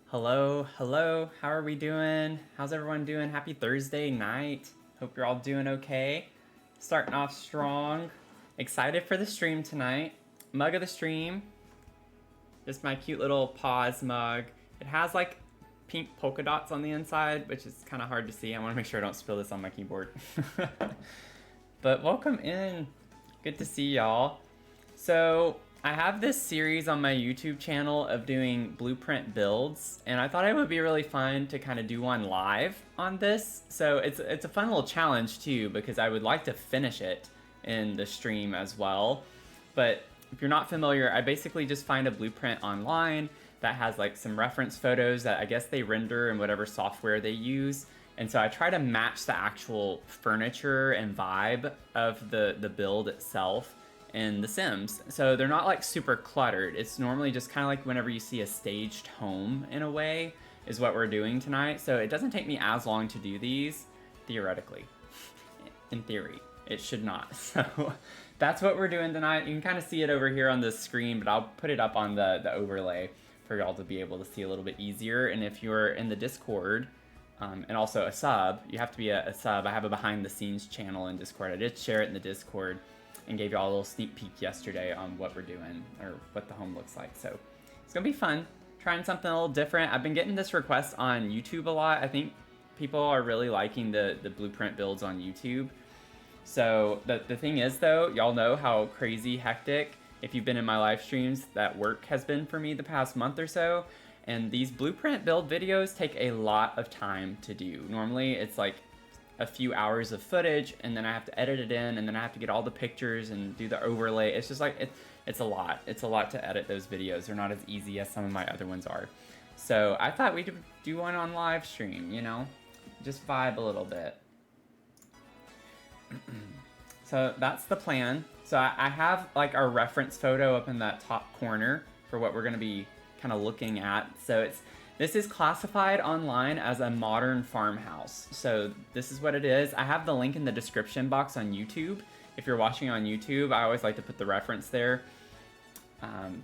Hello, hello, how are we doing? How's everyone doing? Happy Thursday night. Hope you're all doing okay. Starting off strong. Excited for the stream tonight. Mug of the stream. Just my cute little pause mug. It has like pink polka dots on the inside, which is kind of hard to see. I want to make sure I don't spill this on my keyboard. But welcome in. Good to see y'all. So I have this series on my YouTube channel of doing blueprint builds, and I thought it would be really fun to kind of do one live on this. So it's a fun little challenge too, because I would like to finish it in the stream as well. But if you're not familiar, I basically just find a blueprint online that has like some reference photos that I guess they render in whatever software they use. And so I try to match the actual furniture and vibe of the build itself in The Sims. So they're not like super cluttered. It's normally just kind of like whenever you see a staged home in a way is what we're doing tonight. So it doesn't take me as long to do these, theoretically. In theory, it should not. So that's what we're doing tonight. You can kind of see it over here on the screen, but I'll put it up on the overlay for y'all to be able to see a little bit easier. And if you're in the Discord, and also a sub, you have to be a sub. I have a behind the scenes channel in Discord. I did share it in the Discord and gave y'all a little sneak peek yesterday on what we're doing or what the home looks like. So it's gonna be fun, trying something a little different. I've been getting this request on YouTube a lot. I think people are really liking the blueprint builds on YouTube. So the thing is though, y'all know how crazy hectic, if you've been in my live streams, that work has been for me the past month or so. And these blueprint build videos take a lot of time to do. Normally it's like a few hours of footage, and then I have to edit it in, and then I have to get all the pictures and do the overlay. It's just like, it's a lot. It's a lot to edit those videos. They're not as easy as some of my other ones are. So I thought we'd do one on live stream, you know? Just vibe a little bit. So that's the plan. So I have like our reference photo up in that top corner for what we're gonna be kind of looking at. So this is classified online as a modern farmhouse. So this is what it is. I have the link in the description box on YouTube. If you're watching on YouTube, I always like to put the reference there.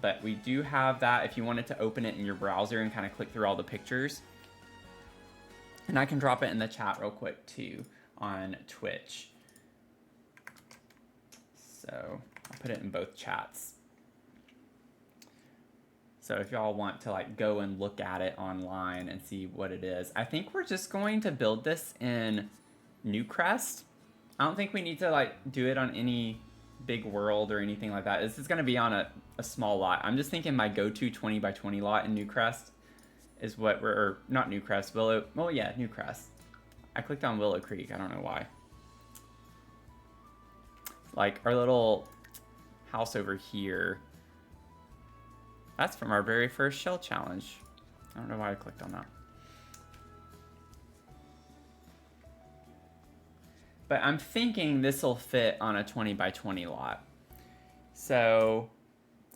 But we do have that if you wanted to open it in your browser and kind of click through all the pictures. And I can drop it in the chat real quick too on Twitch. So I'll put it in both chats. So if y'all want to like go and look at it online and see what it is. I think we're just going to build this in Newcrest. I don't think we need to like do it on any big world or anything like that. This is gonna be on a small lot. I'm just thinking my go-to 20 by 20 lot in Newcrest is what we're, or not Newcrest, well yeah, Newcrest. I clicked on Willow Creek, I don't know why. Like our little house over here. That's from our very first shell challenge. I don't know why I clicked on that. But I'm thinking this will fit on a 20 by 20 lot. So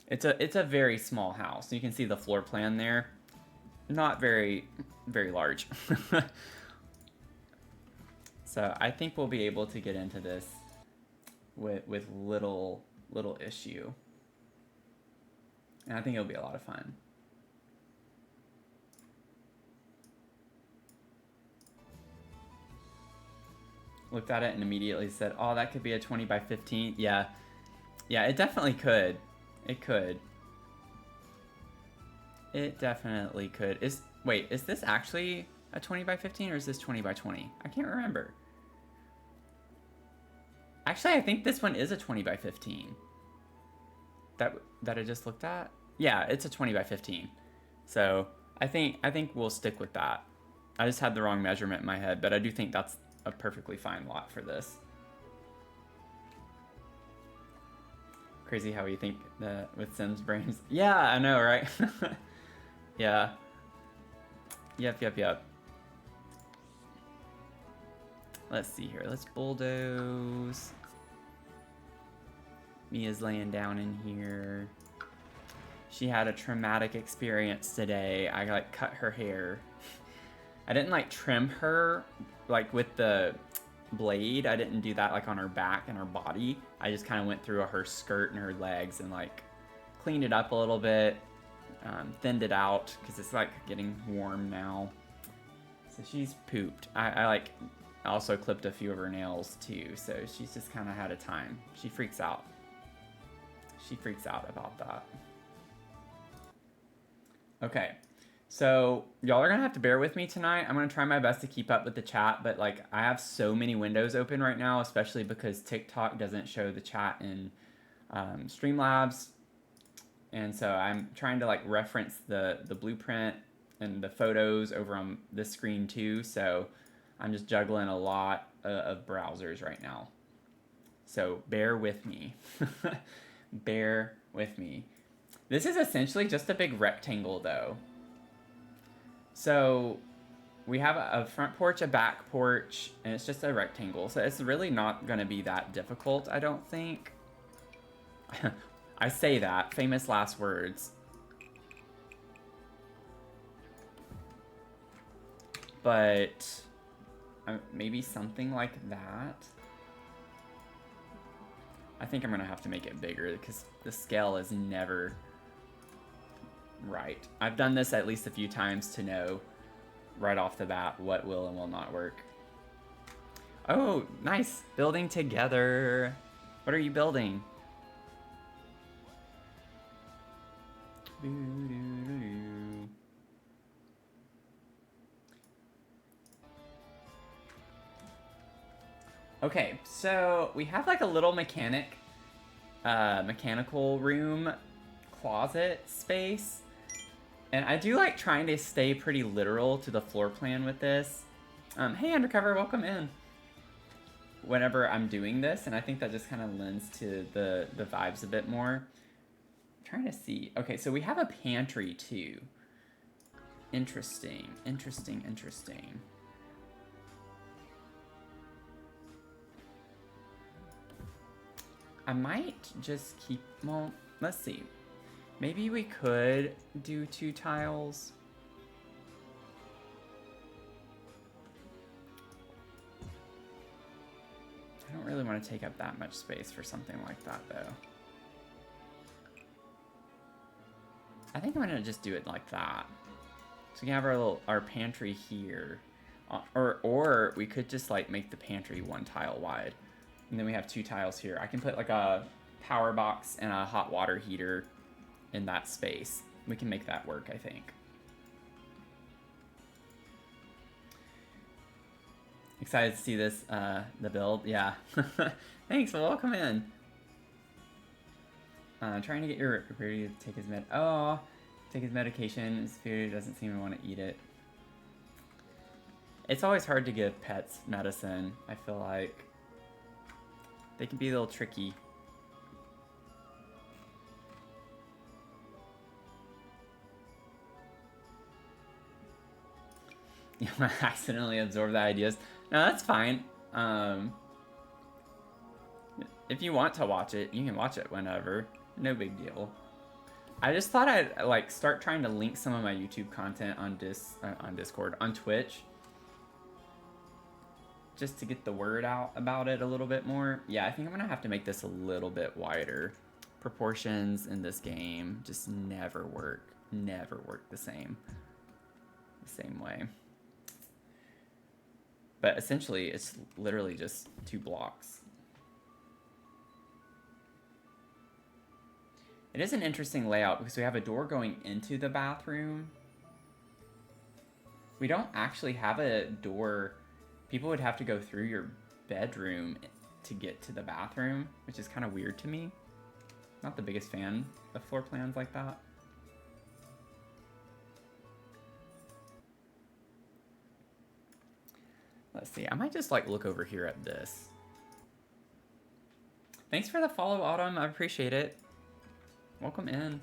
it's a very small house. You can see the floor plan there. Not very large. So I think we'll be able to get into this with little issue. And I think it'll be a lot of fun. Looked at it and immediately said, oh, that could be a 20 by 15. Yeah, it definitely could. It could. It definitely could. Wait, is this actually a 20 by 15 or is this 20 by 20? I can't remember. Actually, I think this one is a 20 by 15. That I just looked at? Yeah, it's a 20 by 15. So I think we'll stick with that. I just had the wrong measurement in my head, but I do think that's a perfectly fine lot for this. Crazy how you think with Sims brains. Yeah, I know, right? Yeah. Yep. Let's see here. Let's bulldoze. Mia's laying down in here. She had a traumatic experience today. I like cut her hair. I didn't like trim her like with the blade. I didn't do that like on her back and her body. I just kind of went through her skirt and her legs and like cleaned it up a little bit. thinned it out because it's like getting warm now. So she's pooped. I like also clipped a few of her nails too, so she's just kind of had a time. She freaks out. She freaks out about that. Okay, so y'all are gonna have to bear with me tonight. I'm gonna try my best to keep up with the chat, but like I have so many windows open right now, especially because TikTok doesn't show the chat in Streamlabs. And so I'm trying to like reference the blueprint and the photos over on this screen too. So I'm just juggling a lot of browsers right now. So bear with me. Bear with me. This is essentially just a big rectangle though. So we have a front porch, a back porch, and it's just a rectangle. So it's really not going to be that difficult, I don't think. I say that, famous last words. But maybe something like that. I think I'm gonna have to make it bigger because the scale is never right. I've done this at least a few times to know right off the bat what will and will not work. Oh, nice. Building together. What are you building? Okay, so we have like a little mechanical room closet space. And I do like trying to stay pretty literal to the floor plan with this. Hey Undercover, welcome in. Whenever I'm doing this, and I think that just kind of lends to the vibes a bit more. Trying to see. Okay, so we have a pantry too. Interesting, interesting, interesting. I might just keep, well, let's see. Maybe we could do 2 tiles. I don't really want to take up that much space for something like that though. I think I'm gonna just do it like that. So we can have our pantry here, or we could just like make the pantry 1 tile wide, and then we have 2 tiles here. I can put like a power box and a hot water heater in that space. We can make that work, I think. Excited to see this, the build, yeah. Thanks, welcome in. Trying to get your Rudy to take his take his medication. His food doesn't seem to want to eat it. It's always hard to give pets medicine. I feel like they can be a little tricky. You might accidentally absorb the ideas. No, that's fine. If you want to watch it, you can watch it whenever. No big deal. I just thought I'd like start trying to link some of my YouTube content on Discord, on Twitch, just to get the word out about it a little bit more. Yeah, I think I'm gonna have to make this a little bit wider. Proportions in this game just never work the same way. But essentially, it's literally just 2 blocks. It is an interesting layout because we have a door going into the bathroom. We don't actually have a door. People would have to go through your bedroom to get to the bathroom, which is kind of weird to me. Not the biggest fan of floor plans like that. Let's see, I might just like look over here at this. Thanks for the follow, Autumn, I appreciate it. Welcome in.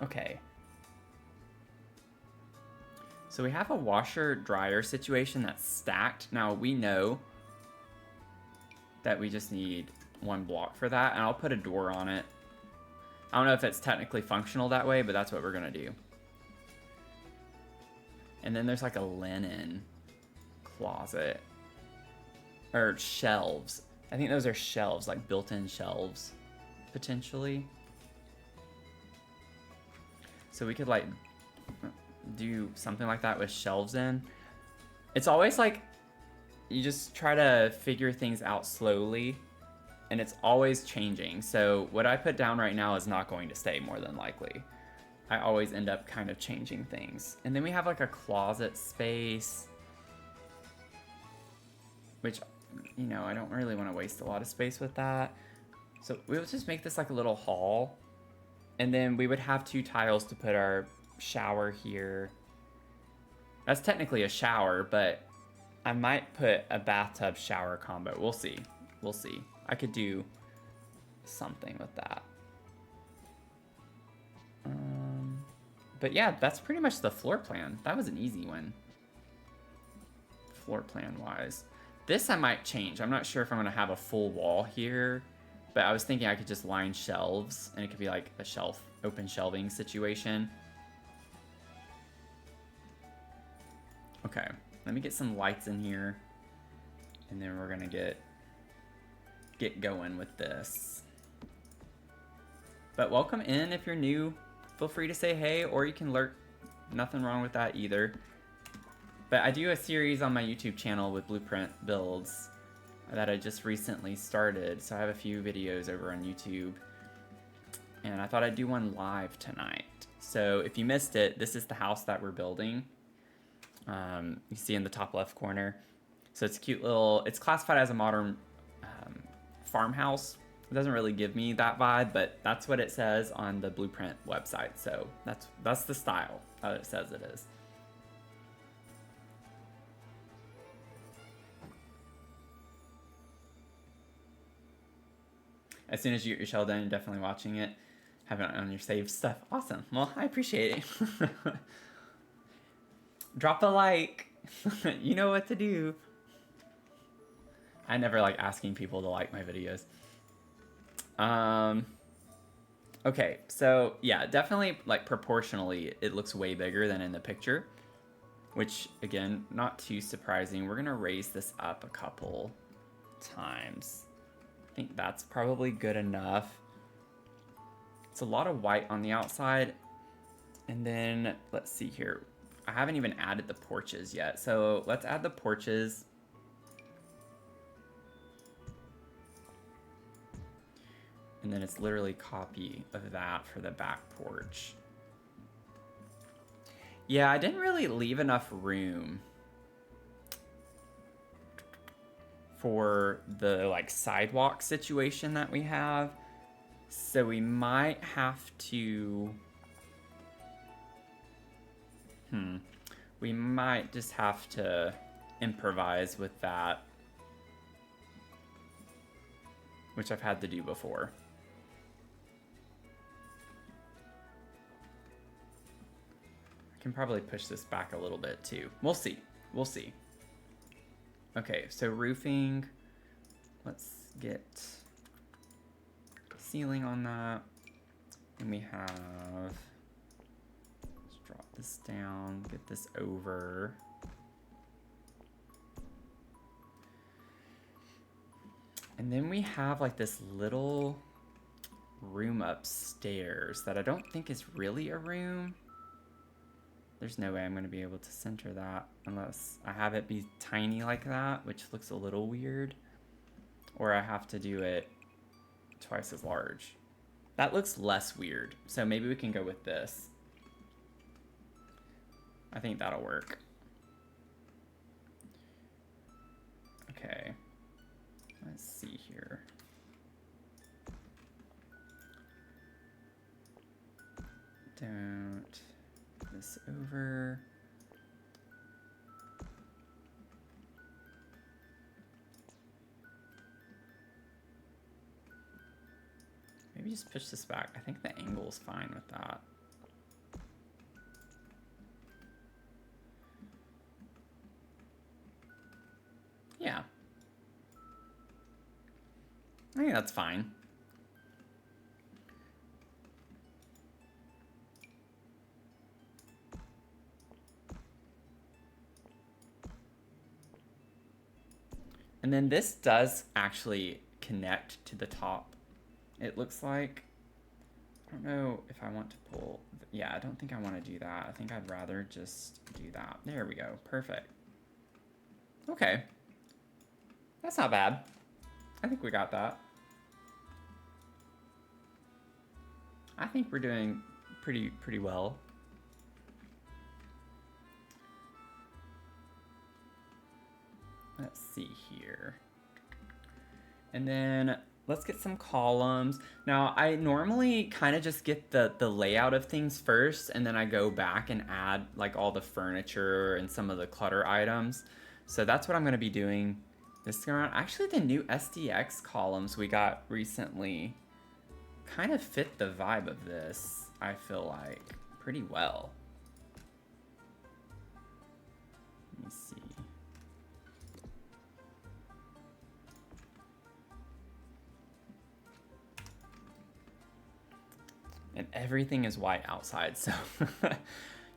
Okay. So we have a washer dryer situation that's stacked. Now we know that we just need 1 block for that, and I'll put a door on it. I don't know if it's technically functional that way, but that's what we're gonna do. And then there's like a linen closet. Or shelves. I think those are shelves, like built-in shelves, potentially. So we could like do something like that with shelves in. It's always like you just try to figure things out slowly, and it's always changing. So what I put down right now is not going to stay more than likely. I always end up kind of changing things. And then we have like a closet space, which, you know, I don't really want to waste a lot of space with that. So we would just make this like a little hall. And then we would have 2 tiles to put our shower here. That's technically a shower, but I might put a bathtub shower combo. We'll see. We'll see. I could do something with that. But yeah, that's pretty much the floor plan. That was an easy one. Floor plan wise. This I might change. I'm not sure if I'm gonna have a full wall here, but I was thinking I could just line shelves and it could be like a shelf, open shelving situation. Okay, let me get some lights in here and then we're gonna get going with this. But welcome in if you're new. Feel free to say hey, or you can lurk. Nothing wrong with that either. But I do a series on my YouTube channel with blueprint builds that I just recently started. So I have a few videos over on YouTube. And I thought I'd do one live tonight. So if you missed it, this is the house that we're building. You see in the top left corner. So it's a cute little, it's classified as a modern farmhouse. It doesn't really give me that vibe, but that's what it says on the blueprint website. So that's the style that it says it is. As soon as you get your shell done, you're definitely watching it. Have it on your saved stuff. Awesome. Well, I appreciate it. Drop a like. You know what to do. I never like asking people to like my videos. Okay, so yeah, definitely like proportionally, it looks way bigger than in the picture, which again, not too surprising. We're gonna raise this up a couple times. I think that's probably good enough. It's a lot of white on the outside. And then let's see here. I haven't even added the porches yet. So let's add the porches. And then it's literally copy of that for the back porch. Yeah, I didn't really leave enough room for the like sidewalk situation that we have. So we might have to, we might just have to improvise with that, which I've had to do before. I can probably push this back a little bit too. We'll see. We'll see. Okay, so roofing. Let's get ceiling on that. And we have, let's drop this down, get this over. And then we have like this little room upstairs that I don't think is really a room. There's no way I'm going to be able to center that unless I have it be tiny like that, which looks a little weird. Or I have to do it twice as large. That looks less weird. So maybe we can go with this. I think that'll work. Okay. Let's see here. Don't this over. Maybe just push this back. I think the angle is fine with that. Yeah. I think that's fine. And then this does actually connect to the top, it looks like. I don't know if I want to pull. Yeah, I don't think I want to do that. I think I'd rather just do that. There we go. Perfect. Okay. That's not bad. I think we got that. I think we're doing pretty well. Let's see here. And then let's get some columns. Now, I normally kind of just get the layout of things first, and then I go back and add like all the furniture and some of the clutter items. So that's what I'm gonna be doing this go around. Actually, the new SDX columns we got recently kind of fit the vibe of this, I feel like, pretty well. Let me see. And everything is white outside, so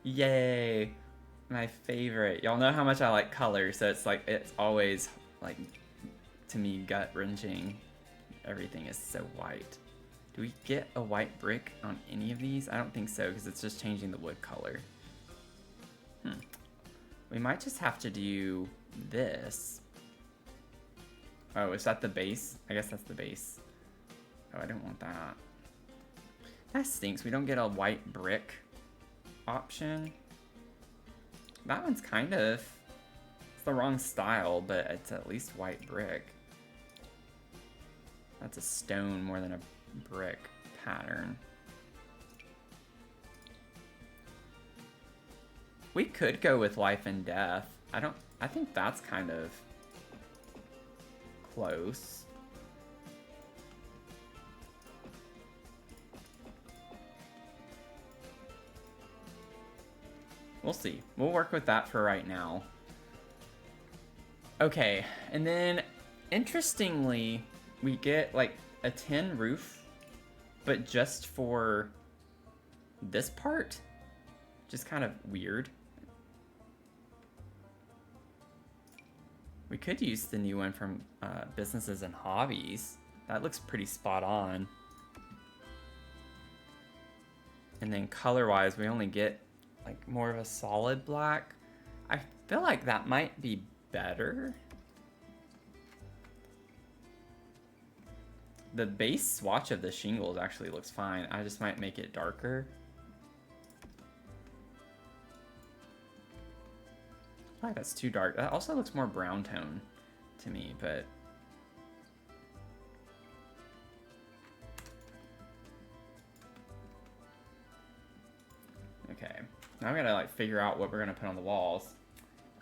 yay, my favorite. Y'all know how much I like color, so it's like, it's always like, to me, gut-wrenching. Everything is so white. Do we get a white brick on any of these? I don't think so, because it's just changing the wood color. We might just have to do this. Oh, is that the base? I guess that's the base. Oh, I don't want that. That stinks. We don't get a white brick option. That one's kind of... It's the wrong style, but it's at least white brick. That's a stone more than a brick pattern. We could go with life and death. I think that's kind of close. We'll see. We'll work with that for right now. Okay, and then interestingly, we get like a tin roof, but just for this part, which is kind of weird. We could use the new one from Businesses and Hobbies. That looks pretty spot on. And then color-wise, we only get like more of a solid black. I feel like that might be better. The base swatch of the shingles actually looks fine. I just might make it darker. I feel like that's too dark. That also looks more brown tone to me, but... Okay. Now I gotta like figure out what we're gonna put on the walls.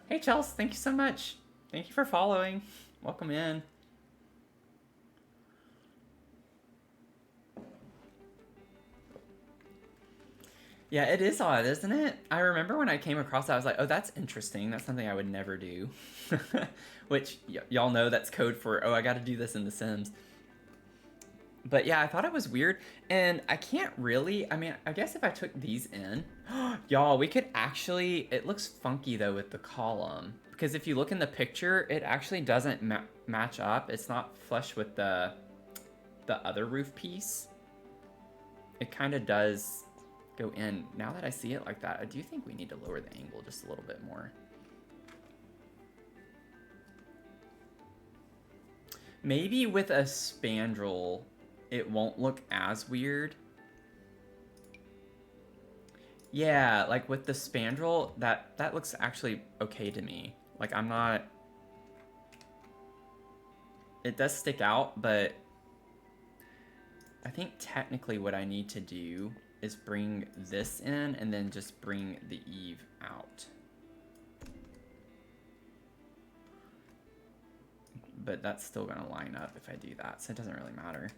Hey Chels, thank you so much. Thank you for following. Welcome in. Yeah, it is odd, isn't it? I remember when I came across that, I was like, oh, that's interesting. That's something I would never do. Which, y'all know that's code for, oh, I gotta do this in The Sims. But yeah, I thought it was weird. And I can't really, I mean, I guess if I took these in, y'all, we could actually, it looks funky though with the column. Because if you look in the picture, it actually doesn't match up. It's not flush with the other roof piece. It kind of does go in. Now that I see it like that, I do think we need to lower the angle just a little bit more. Maybe with a spandrel, it won't look as weird. Yeah, like with the spandrel, that looks actually okay to me. Like I'm not... It does stick out, but I think technically what I need to do is bring this in and then just bring the eave out. But that's still gonna line up if I do that, so it doesn't really matter.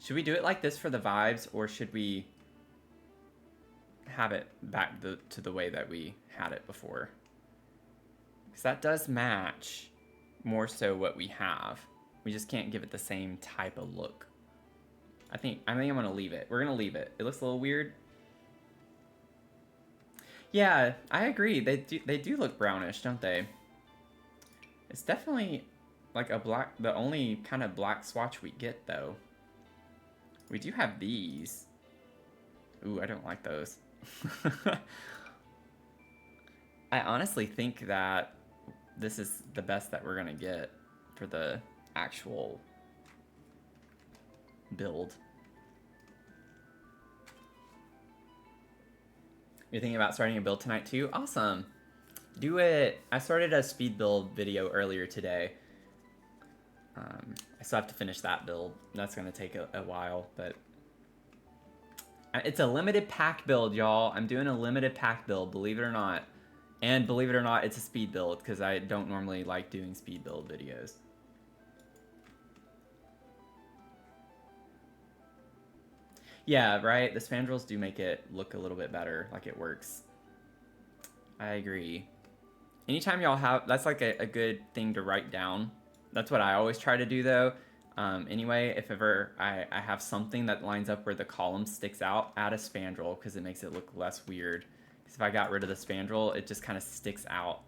Should we do it like this for the vibes, or should we have it back to the way that we had it before? Because that does match more so what we have. We just can't give it the same type of look. I think I'm gonna leave it. We're gonna leave it. It looks a little weird. Yeah, I agree. They do look brownish, don't they? It's definitely like the only kind of black swatch we get though. We do have these. Ooh, I don't like those. I honestly think that this is the best that we're gonna get for the actual build. You're thinking about starting a build tonight too? Awesome. Do it. I started a speed build video earlier today. I still have to finish that build. That's gonna take a while, but it's a limited pack build, y'all. I'm doing a limited pack build, believe it or not. And believe it or not, it's a speed build because I don't normally like doing speed build videos. Yeah, right? The spandrels do make it look a little bit better, like it works. I agree. Anytime y'all have, that's like a good thing to write down. That's what I always try to do though. Anyway, if ever I have something that lines up where the column sticks out, add a spandrel because it makes it look less weird. Because if I got rid of the spandrel, it just kind of sticks out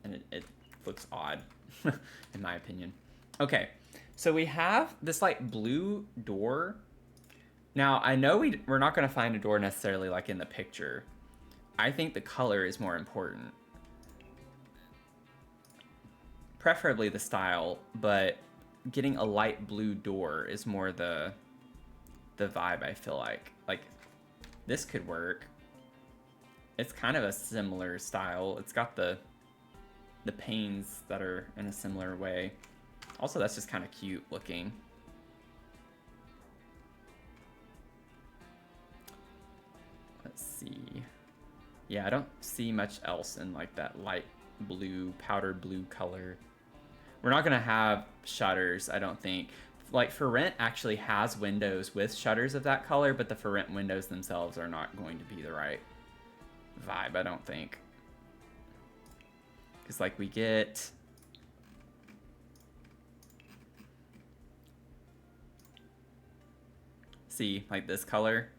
and it looks odd, in my opinion. Okay, so we have this like blue door. Now, I know we're not going to find a door necessarily like in the picture. I think the color is more important. Preferably the style, but getting a light blue door is more the vibe, I feel like. Like, this could work. It's kind of a similar style. It's got the panes that are in a similar way. Also, that's just kind of cute looking. Let's see. Yeah, I don't see much else in like that light blue, powdered blue color. We're not gonna have shutters, I don't think. Like For Rent actually has windows with shutters of that color, but the For Rent windows themselves are not going to be the right vibe, I don't think. Because like we get... See, like this color,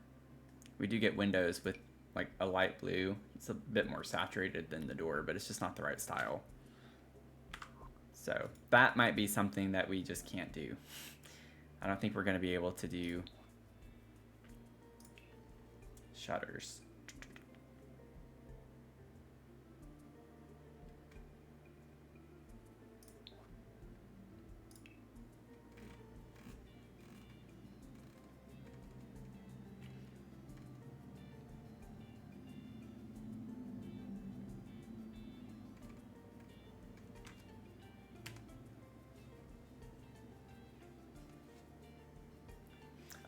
we do get windows with like a light blue. It's a bit more saturated than the door, but it's just not the right style. So that might be something that we just can't do. I don't think we're going to be able to do shutters.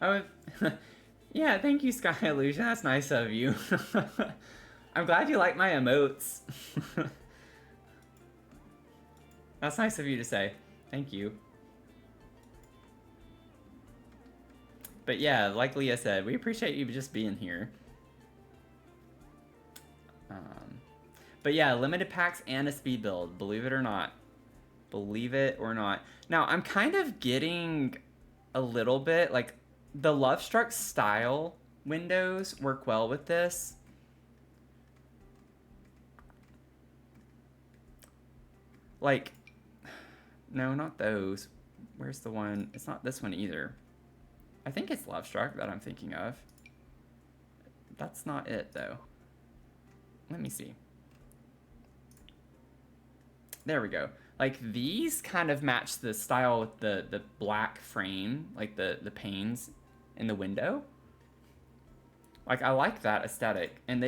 Oh, yeah, thank you, Sky Illusion. That's nice of you. I'm glad you like my emotes. That's nice of you to say. Thank you. But yeah, like Leah said, we appreciate you just being here. But yeah, limited packs and a speed build, believe it or not. Believe it or not. Now, I'm kind of getting a little bit, like, the Love Struck style windows work well with this. Like, no, not those. Where's the one? It's not this one either. I think it's Love Struck that I'm thinking of. That's not it, though. Let me see. There we go. Like, these kind of match the style with the black frame, like the panes in the window. Like, I like that aesthetic. And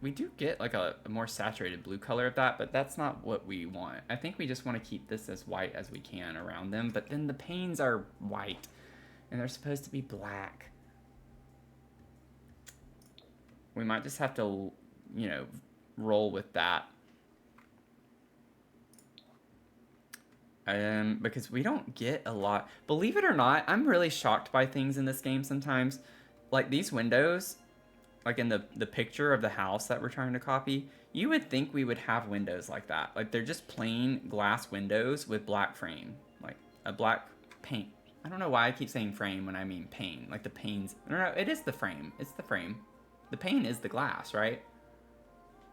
we do get like a more saturated blue color of that, but that's not what we want. I think we just want to keep this as white as we can around them, but then the panes are white and they're supposed to be black. We might just have to, you know, roll with that. Because we don't get a lot. Believe it or not, I'm really shocked by things in this game sometimes. Like these windows, like in the picture of the house that we're trying to copy, you would think we would have windows like that. Like they're just plain glass windows with black frame. Like a black paint. I don't know why I keep saying frame when I mean pane. Like the panes. No, it is the frame. It's the frame. The pane is the glass, right?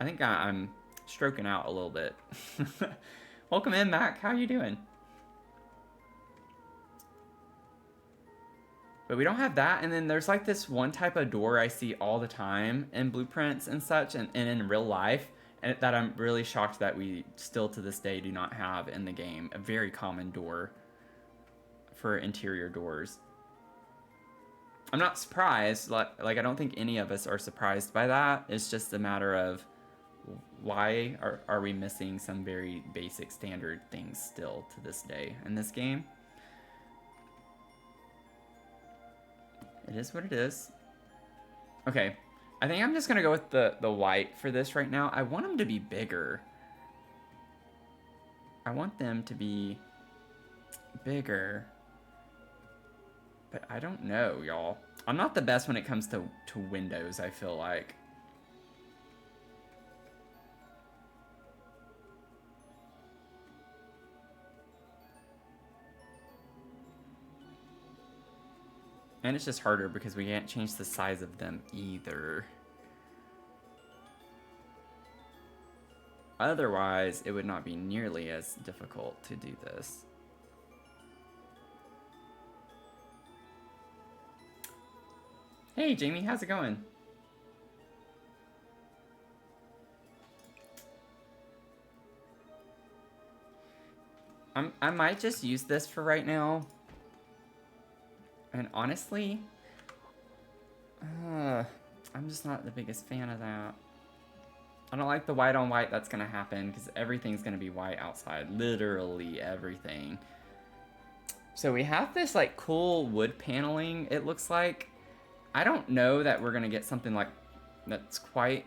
I think I'm stroking out a little bit. Welcome in, Mac. How you doing? But we don't have that. And then there's like this one type of door I see all the time in blueprints and such, and in real life, and that I'm really shocked that we still to this day do not have in the game. A very common door for interior doors. I'm not surprised. Like I don't think any of us are surprised by that. It's just a matter of why are we missing some very basic standard things still to this day in this game. It is what it is. Okay, I think I'm just gonna go with the white for this right now. I want them to be bigger. I want them to be bigger. But I don't know, y'all. I'm not the best when it comes to windows, I feel like. And it's just harder because we can't change the size of them either. Otherwise, it would not be nearly as difficult to do this. Hey, Jamie, how's it going? I might just use this for right now. And honestly, I'm just not the biggest fan of that. I don't like the white on white that's gonna happen because everything's gonna be white outside. Literally everything. So we have this like cool wood paneling, it looks like. I don't know that we're gonna get something like that's quite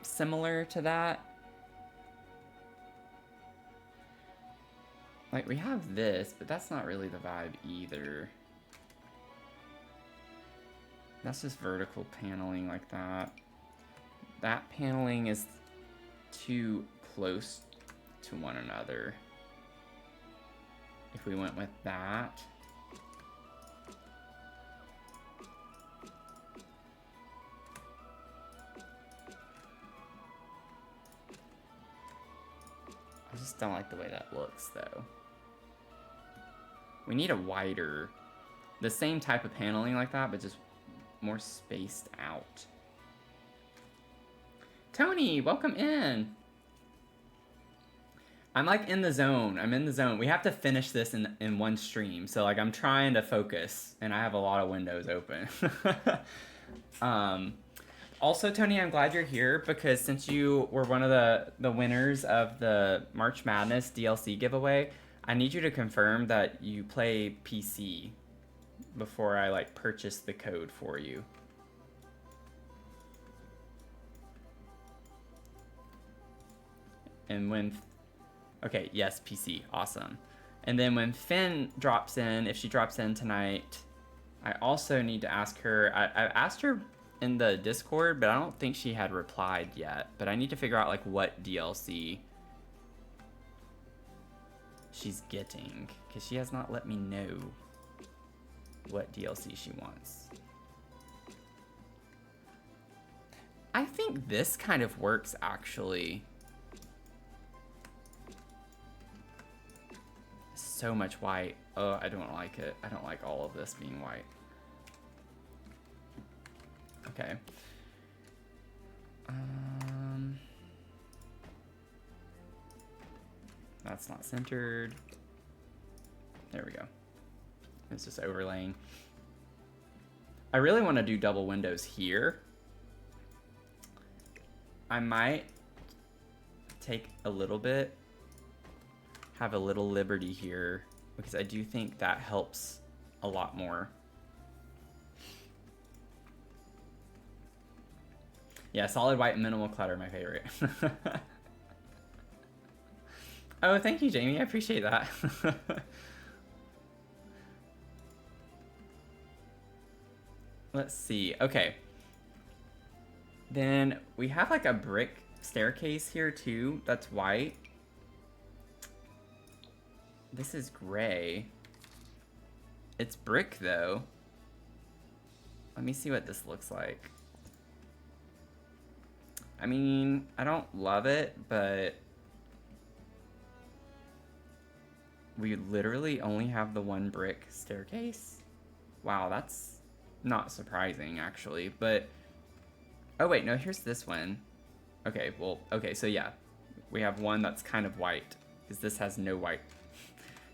similar to that. Like we have this, but that's not really the vibe either. That's just vertical paneling like that. That paneling is too close to one another. If we went with that. I just don't like the way that looks though. We need a wider, the same type of paneling like that, but just more spaced out. Tony, welcome in. I'm like in the zone. I'm in the zone. We have to finish this in one stream. So like I'm trying to focus and I have a lot of windows open. Also, Tony, I'm glad you're here because since you were one of the winners of the March Madness DLC giveaway, I need you to confirm that you play PC before I like purchase the code for you. And when, okay, yes, PC, awesome. And then when Finn drops in, if she drops in tonight, I also need to ask her, I asked her in the Discord, but I don't think she had replied yet. But I need to figure out like what DLC she's getting, because she has not let me know what DLC she wants. I think this kind of works actually. So much white. Oh, I don't like it. I don't like all of this being white. Okay. That's not centered. There we go. It's just overlaying. I really want to do double windows here. I might take a little bit, have a little liberty here, because I do think that helps a lot more. Yeah, solid white and minimal clutter, my favorite. Oh, thank you, Jamie. I appreciate that. Let's see. Okay. Then we have like a brick staircase here too. That's white. This is gray. It's brick though. Let me see what this looks like. I mean, I don't love it, but we literally only have the one brick staircase. Wow, that's not surprising, actually. But, oh wait, no, here's this one. Okay, well, okay, so yeah. We have one that's kind of white, because this has no white.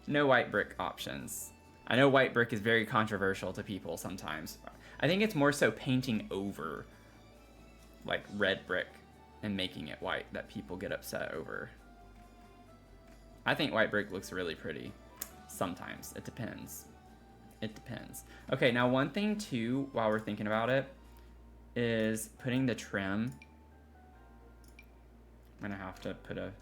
No white brick options. I know white brick is very controversial to people sometimes. I think it's more so painting over, like, red brick and making it white that people get upset over. I think white brick looks really pretty. Sometimes. It depends. It depends. Okay, now one thing too, while we're thinking about it, is putting the trim. I'm gonna have to put a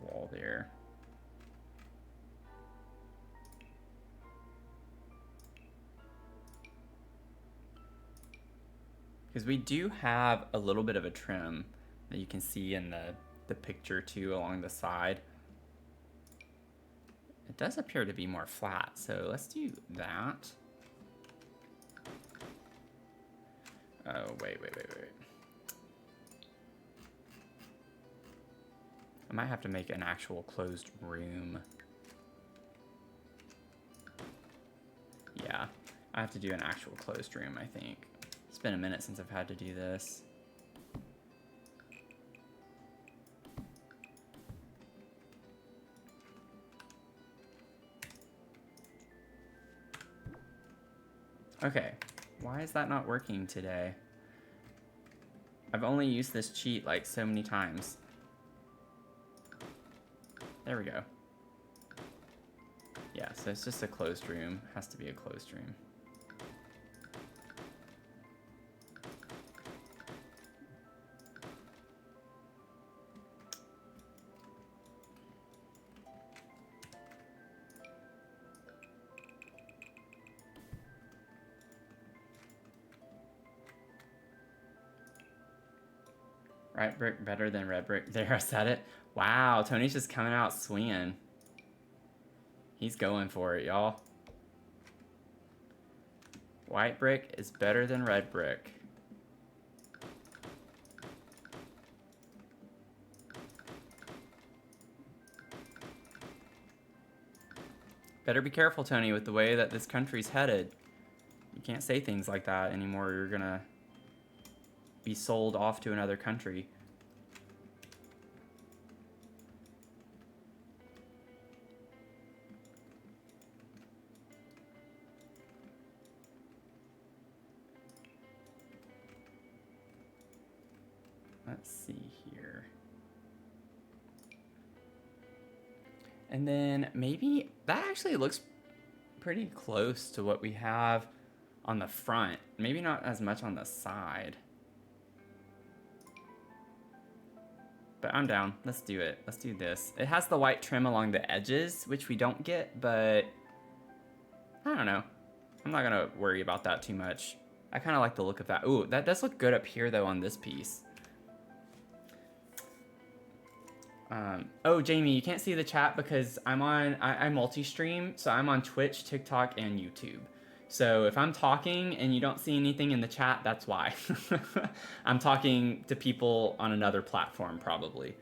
wall there. Because we do have a little bit of a trim that you can see in the picture too along the side. It does appear to be more flat, so let's do that. Oh, wait. I might have to make an actual closed room. Yeah, I have to do an actual closed room, I think. It's been a minute since I've had to do this. Okay, why is that not working today? I've only used this cheat like so many times. There we go. Yeah, so it's just a closed room. Has to be a closed room. White brick better than red brick. There, I said it. Wow, Tony's just coming out swinging. He's going for it, y'all. White brick is better than red brick. Better be careful, Tony, with the way that this country's headed. You can't say things like that anymore. You're gonna be sold off to another country. Let's see here. And then maybe that actually looks pretty close to what we have on the front. Maybe not as much on the side. But I'm down. Let's do it. Let's do this. It has the white trim along the edges, which we don't get, but I don't know. I'm not gonna worry about that too much. I kind of like the look of that. Ooh, that does look good up here though on this piece. Oh, Jamie, you can't see the chat because I multi-stream, so I'm on Twitch, TikTok, and YouTube. So if I'm talking and you don't see anything in the chat, that's why. I'm talking to people on another platform, probably.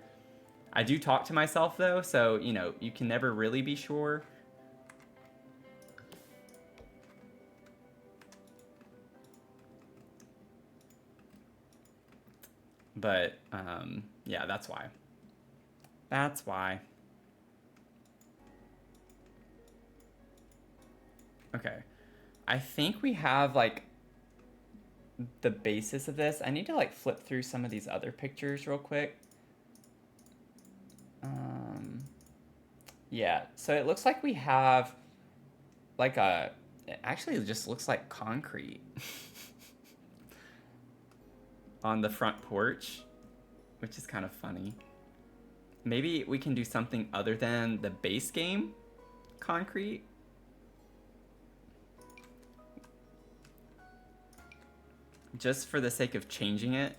I do talk to myself, though, so, you know, you can never really be sure. But, yeah, that's why. That's why. Okay. I think we have, like, the basis of this. I need to, like, flip through some of these other pictures real quick. Yeah, so it looks like we have, like, it actually just looks like concrete on the front porch, which is kind of funny. Maybe we can do something other than the base game concrete. Just for the sake of changing it.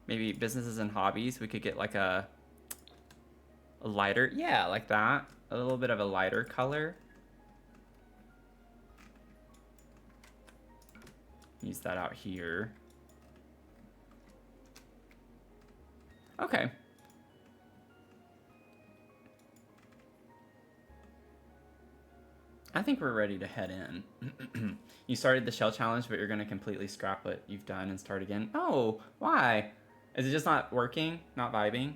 Maybe businesses and hobbies, we could get like a lighter, yeah, like that. A little bit of a lighter color. Use that out here. Okay. I think we're ready to head in. You started the shell challenge, but you're going to completely scrap what you've done and start again. Oh, why? Is it just not working? Not vibing?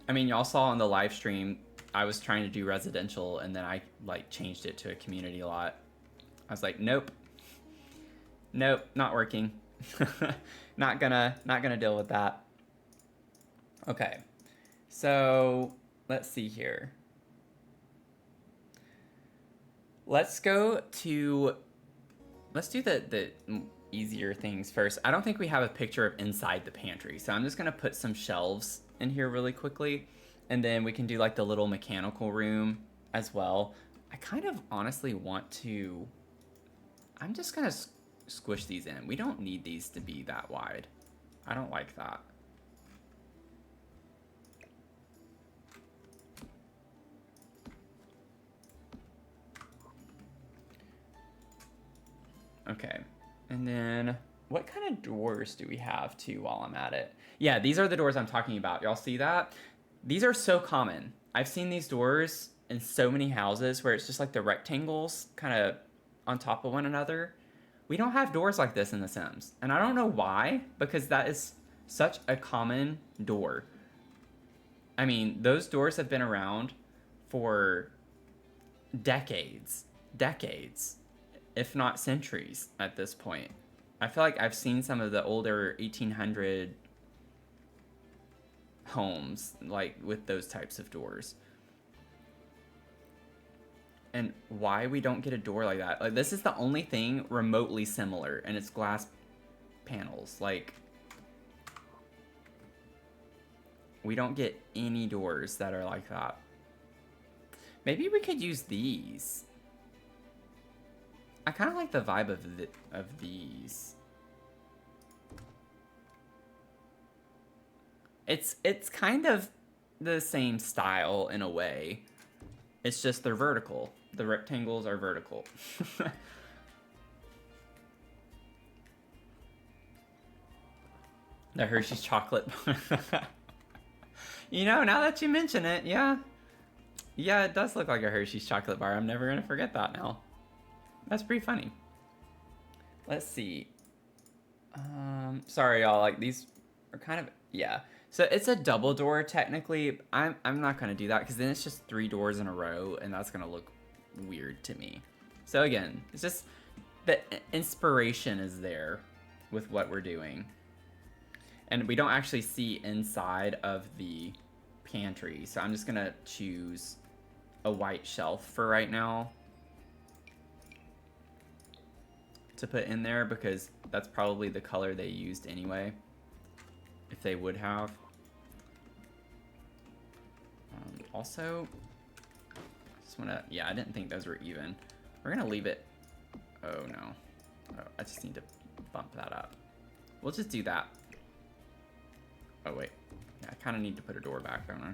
I mean, y'all saw on the live stream, I was trying to do residential, and then I like changed it to a community lot. I was like, nope, not working. not gonna deal with that. Okay, so let's see here. Let's do the easier things first. I don't think we have a picture of inside the pantry, so I'm just gonna put some shelves in here really quickly, and then we can do like the little mechanical room as well. I kind of honestly want to, I'm just gonna squish these in. We don't need these to be that wide. I don't like that. Okay, and then what kind of doors do we have too while I'm at it? Yeah, these are the doors I'm talking about. Y'all see that? These are so common. I've seen these doors in so many houses where it's just like the rectangles kind of on top of one another. We don't have doors like this in The Sims. And I don't know why, because that is such a common door. I mean, those doors have been around for decades, if not centuries at this point. I feel like I've seen some of the older 1800 homes like with those types of doors. And why we don't get a door like that? Like, this is the only thing remotely similar, and it's glass panels. Like, we don't get any doors that are like that. Maybe we could use these. I kind of like the vibe of these. It's kind of the same style in a way. It's just they're vertical. The rectangles are vertical. The Hershey's chocolate. You know, now that you mention it, yeah. Yeah, it does look like a Hershey's chocolate bar. I'm never going to forget that now. That's pretty funny. Let's see. Sorry, y'all. Like, these are kind of... Yeah. So it's a double door, technically. I'm not going to do that, because then it's just 3 doors in a row, and that's going to look weird to me. So again, it's just... The inspiration is there with what we're doing. And we don't actually see inside of the pantry, so I'm just going to choose a white shelf for right now to put in there, because that's probably the color they used anyway, if they would have. Also, I just want to, yeah, I didn't think those were even. We're going to leave it, oh no, oh, I just need to bump that up. We'll just do that. Oh wait, yeah, I kind of need to put a door back, don't I?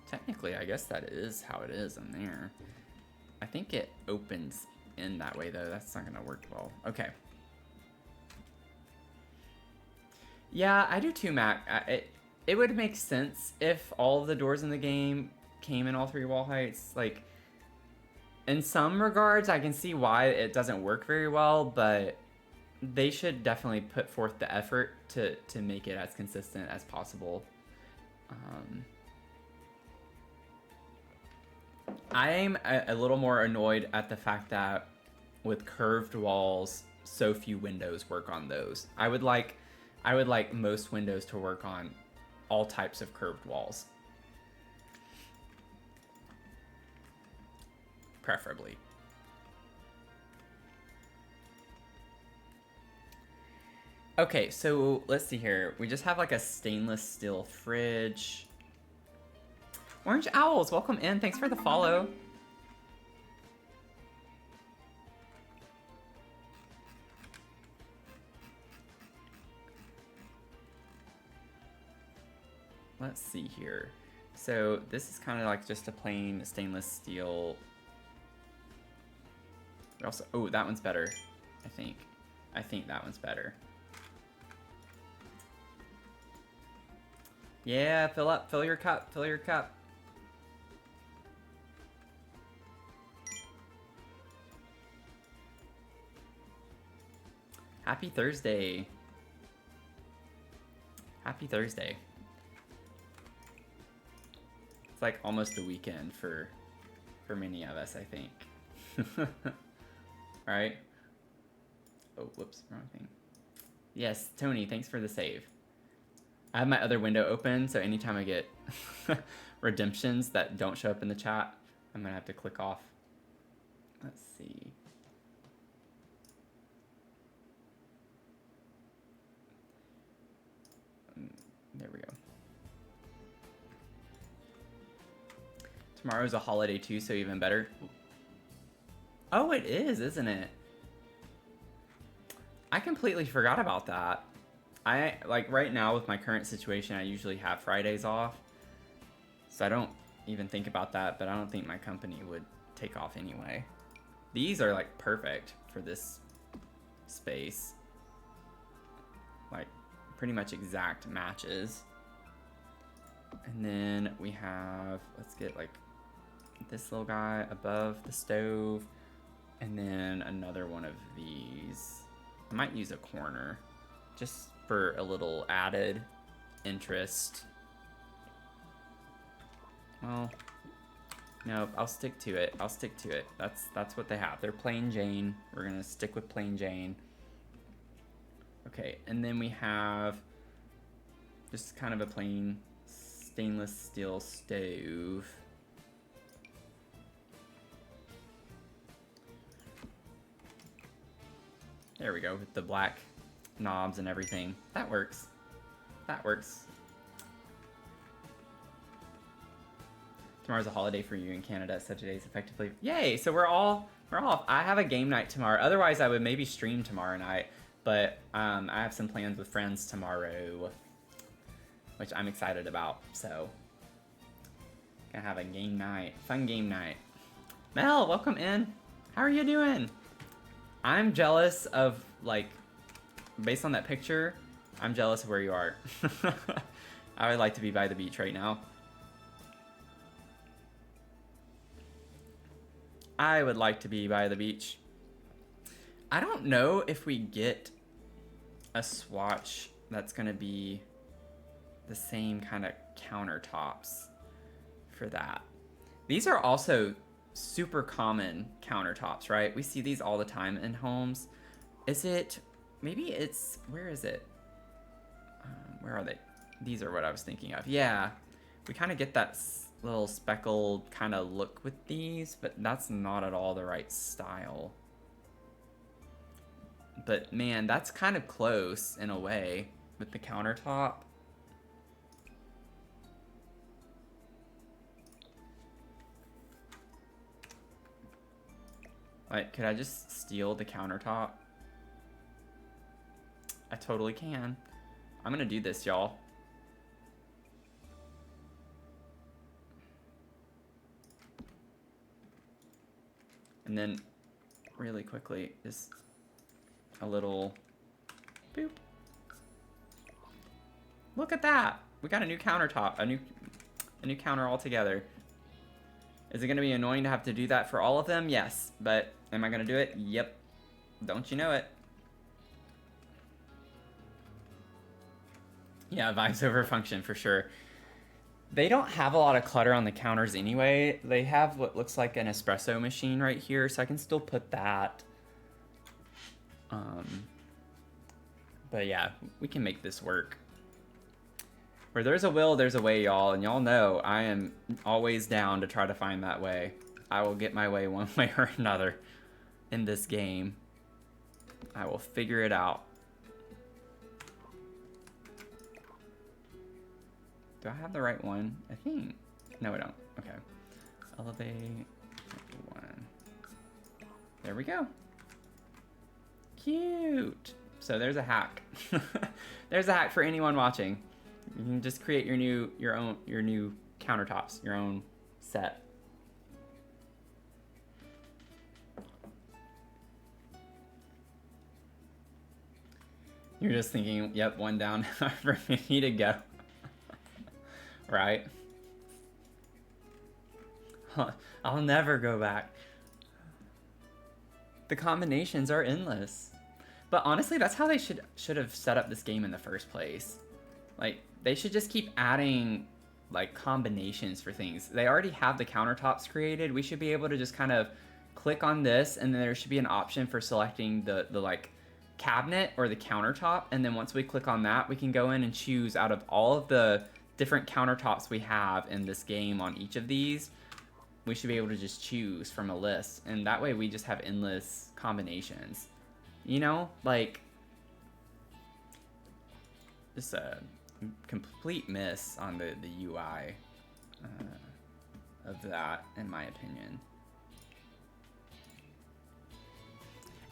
Technically, I guess that is how it is in there. I think it opens in that way, though. That's not going to work well. Okay. Yeah, I do too, Mac. It would make sense if all of the doors in the game came in all 3 wall heights. Like, in some regards, I can see why it doesn't work very well, but they should definitely put forth the effort to make it as consistent as possible. I'm a little more annoyed at the fact that with curved walls, so few windows work on those. I would like most windows to work on all types of curved walls. Preferably. Okay, so let's see here. We just have like a stainless steel fridge. Orange Owls, welcome in. Thanks for the follow. Let's see here. So this is kind of like just a plain stainless steel We also, oh, that one's better, I think. I think that one's better. Yeah, fill up, fill your cup, fill your cup. Happy Thursday. Happy Thursday. It's like almost the weekend for many of us, I think. Alright. Oh, whoops, wrong thing. Yes, Tony, thanks for the save. I have my other window open, so anytime I get redemptions that don't show up in the chat, I'm gonna have to click off. Let's see. There we go. Tomorrow's a holiday too, so even better. Oh, it is, isn't it? I completely forgot about that. I, like, right now with my current situation, I usually have Fridays off. So I don't even think about that, but I don't think my company would take off anyway. These are, like, perfect for this space. Like, pretty much exact matches. And then we have, let's get, like, this little guy above the stove. And then another one of these. I might use a corner just for a little added interest. Well, nope, I'll stick to it. I'll stick to it. That's what they have. They're plain Jane. We're gonna stick with plain Jane. Okay, and then we have just kind of a plain stainless steel stove. There we go, with the black knobs and everything. That works. That works. Tomorrow's a holiday for you in Canada, so today's effectively... Yay! So we're off. I have a game night tomorrow. Otherwise, I would maybe stream tomorrow night. But I have some plans with friends tomorrow, which I'm excited about. So, gonna have a game night. Fun game night. Mel, welcome in. How are you doing? I'm jealous of, like, based on that picture, I'm jealous of where you are. I would like to be by the beach right now. I would like to be by the beach. I don't know if we get a swatch that's gonna be the same kind of countertops for that. These are also super common countertops, right? We see these all the time in homes. Is it, maybe it's, where is it? Where are they? These are what I was thinking of. Yeah, we kind of get that little speckled kind of look with these, but that's not at all the right style. But man, that's kind of close in a way with the countertop. Like, could I just steal the countertop? I totally can. I'm gonna do this, y'all. And then, really quickly, just a little boop. Look at that! We got a new countertop, a new counter altogether. Is it gonna be annoying to have to do that for all of them? Yes, but am I gonna do it? Yep. Don't you know it? Yeah, vibes over function for sure. They don't have a lot of clutter on the counters anyway. They have what looks like an espresso machine right here, so I can still put that. But yeah, we can make this work. Where there's a will, there's a way, y'all, and y'all know I am always down to try to find that way. I will get my way one way or another in this game. I will figure it out. Do I have the right one? I think. No, I don't. Okay. Elevate. One. There we go. Cute. So there's a hack. There's a hack for anyone watching. You can just create your new countertops, your own set. You're just thinking, yep, one down for me to go. Right? Huh. I'll never go back. The combinations are endless. But honestly, that's how they should have set up this game in the first place. Like, they should just keep adding, like, combinations for things. They already have the countertops created. We should be able to just kind of click on this, and then there should be an option for selecting the like, cabinet or the countertop. And then once we click on that, we can go in and choose out of all of the different countertops we have in this game on each of these. We should be able to just choose from a list. And that way we just have endless combinations. You know, like, just a complete miss on the UI of that, in my opinion.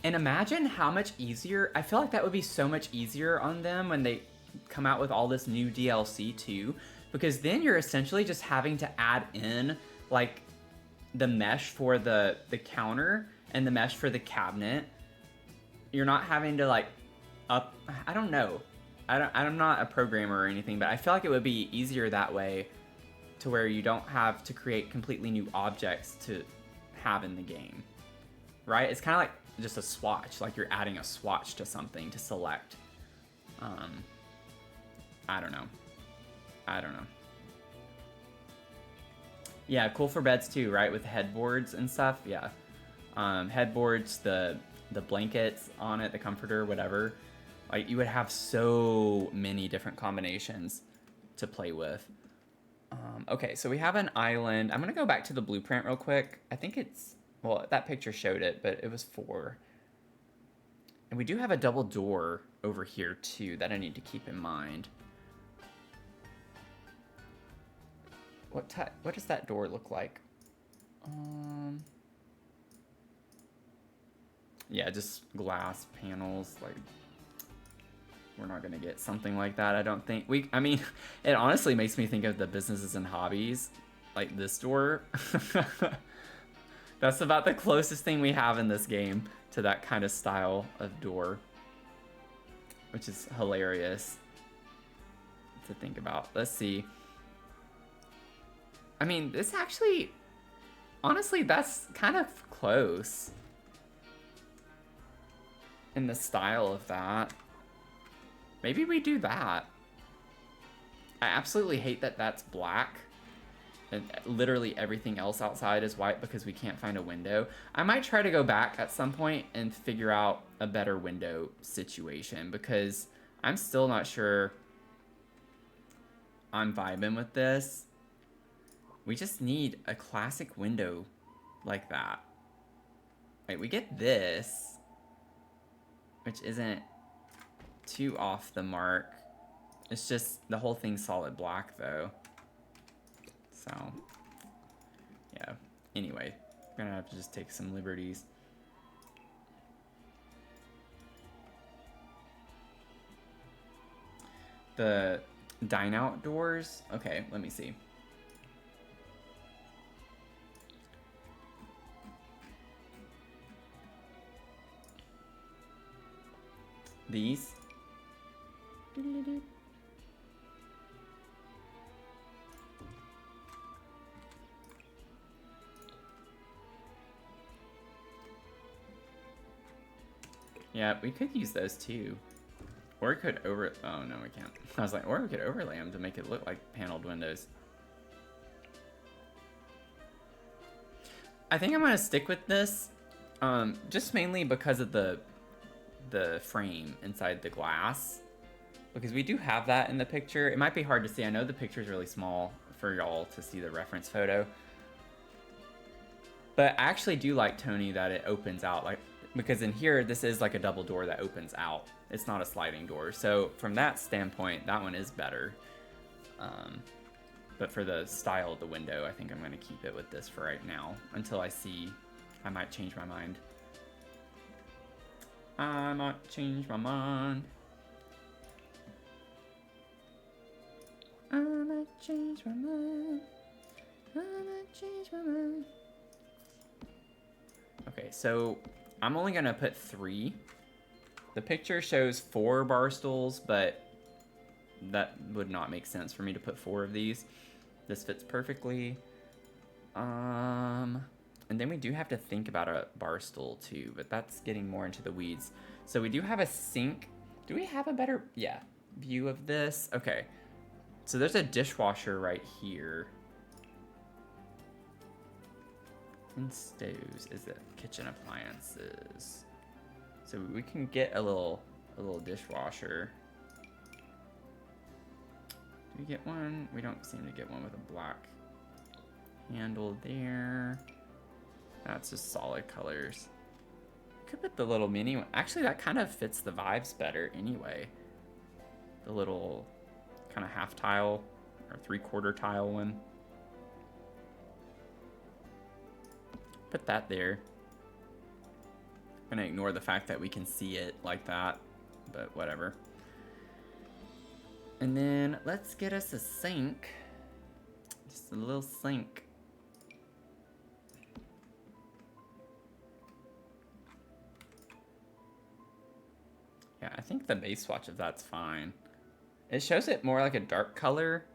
And imagine how much easier, I feel like that would be so much easier on them when they come out with all this new DLC too, because then you're essentially just having to add in, like, the mesh for the counter and the mesh for the cabinet. You're not having to, like, I don't know. I'm not a programmer or anything, but I feel like it would be easier that way, to where you don't have to create completely new objects to have in the game. Right? It's kind of like just a swatch, like you're adding a swatch to something to select. I don't know. Yeah, cool for beds too, right? With headboards and stuff. Yeah. Headboards, the blankets on it, the comforter, whatever. Like, you would have so many different combinations to play with. Okay, so we have an island. I'm gonna go back to the blueprint real quick. I think it's, well, that picture showed it, but it was 4. And we do have a double door over here too that I need to keep in mind. What does that door look like? Yeah, just glass panels. Like, we're not gonna get something like that, I don't think. I mean, it honestly makes me think of the businesses and hobbies, like this door. That's about the closest thing we have in this game to that kind of style of door, which is hilarious to think about. Let's see. I mean, this actually, honestly, that's kind of close in the style of that. Maybe we do that. I absolutely hate that that's black and literally everything else outside is white because we can't find a window. I might try to go back at some point and figure out a better window situation, because I'm still not sure I'm vibing with this. We just need a classic window like that. Right, we get this, which isn't too off the mark. It's just the whole thing's solid black though. So, yeah. Anyway, we're gonna have to just take some liberties. The dine out doors. Okay, let me see. These. Yeah, we could use those too. Or we could oh no, we can't. I was like, or we could overlay them to make it look like paneled windows. I think I'm gonna stick with this, just mainly because of the frame inside the glass, because we do have that in the picture. It might be hard to see. I know the picture is really small for y'all to see the reference photo, but I actually do like, Tony, that it opens out, like, because in here this is like a double door that opens out. It's not a sliding door, so from that standpoint that one is better. But for the style of the window, I think I'm going to keep it with this for right now until I see. I might change my mind. I might change my mind. I might change my mind. I might change my mind. Okay, so I'm only gonna put 3 The picture shows 4 bar stools, but that would not make sense for me to put 4 of these. This fits perfectly. And then we do have to think about a bar stool too, but that's getting more into the weeds. So we do have a sink. Do we have a better, yeah, view of this? Okay. So there's a dishwasher right here. And stoves is it kitchen appliances. So we can get a little dishwasher. Do we get one? We don't seem to get one with a black handle there. That's just solid colors. Could put the little mini one. Actually, that kind of fits the vibes better anyway. The little kind of half tile or 3/4 tile one. Put that there. I'm gonna ignore the fact that we can see it like that, but whatever. And then let's get us a sink. Just a little sink. Yeah, I think the base swatch of that's fine. It shows it more like a dark color,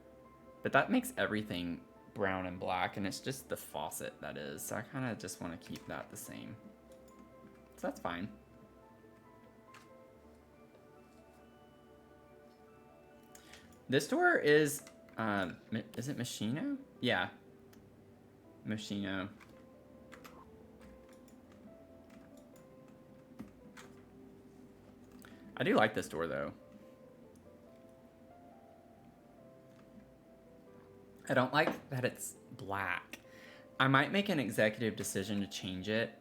but that makes everything brown and black, and it's just the faucet that is. So I kind of just want to keep that the same. So that's fine. This door is it Machino? Yeah, Machino. I do like this door though. I don't like that it's black. I might make an executive decision to change it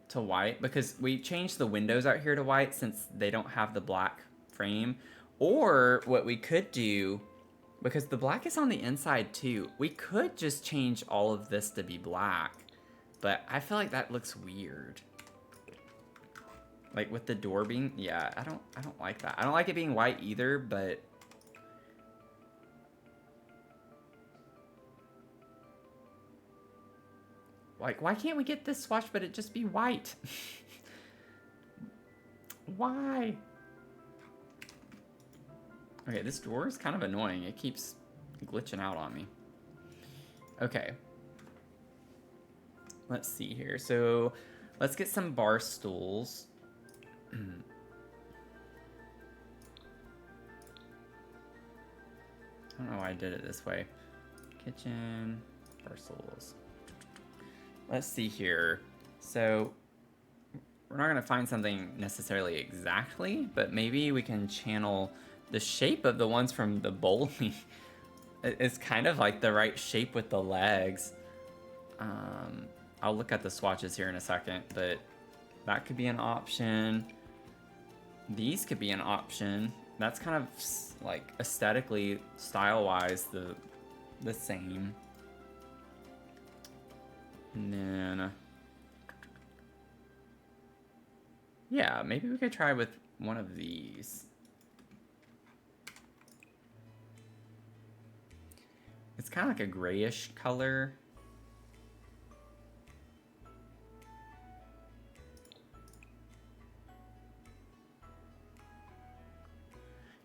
to white because we changed the windows out here to white since they don't have the black frame. Or what we could do, because the black is on the inside too, we could just change all of this to be black, but I feel like that looks weird. Like with the door being, yeah, I don't like that. I don't like it being white either, but like, why can't we get this swatch but it just be white? Why? Okay, this door is kind of annoying. It keeps glitching out on me. Okay. Let's see here. So let's get some bar stools. I don't know why I did it this way. Kitchen, bar stools. Let's see here. So we're not gonna find something necessarily exactly, but maybe we can channel the shape of the ones from the bowling. It's kind of like the right shape with the legs. I'll look at the swatches here in a second, but that could be an option. These could be an option. That's kind of like aesthetically, style-wise, the same. And then, yeah, maybe we could try with one of these. It's kind of like a grayish color.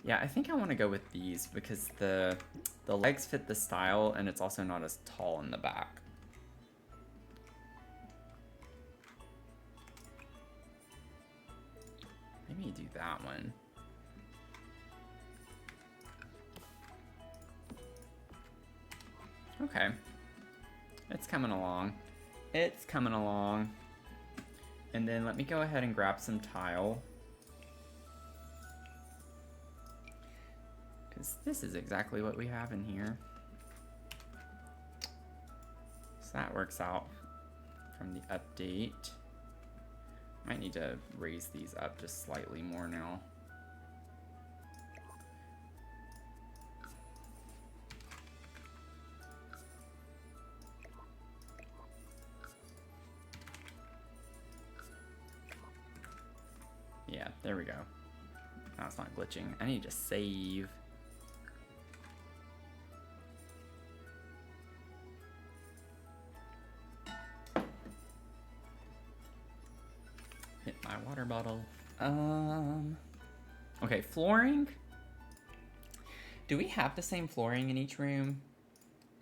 Yeah, I think I want to go with these because the legs fit the style and it's also not as tall in the back. Maybe do that one. Okay. It's coming along. It's coming along. And then let me go ahead and grab some tile. Because this is exactly what we have in here. So that works out from the update. Might need to raise these up just slightly more now. Yeah, there we go. Now it's not glitching. I need to save. Hit my water bottle. Okay, flooring. Do we have the same flooring in each room?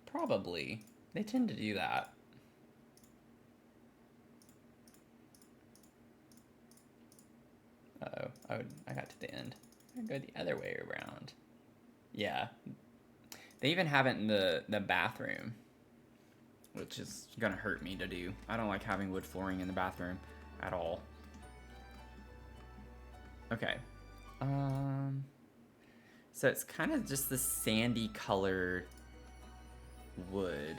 Probably. They tend to do that. Uh-oh. I got to the end. I go the other way around. Yeah. They even have it in the bathroom, which is gonna hurt me to do. I don't like having wood flooring in the bathroom at all. Okay. So it's kind of just the sandy colored wood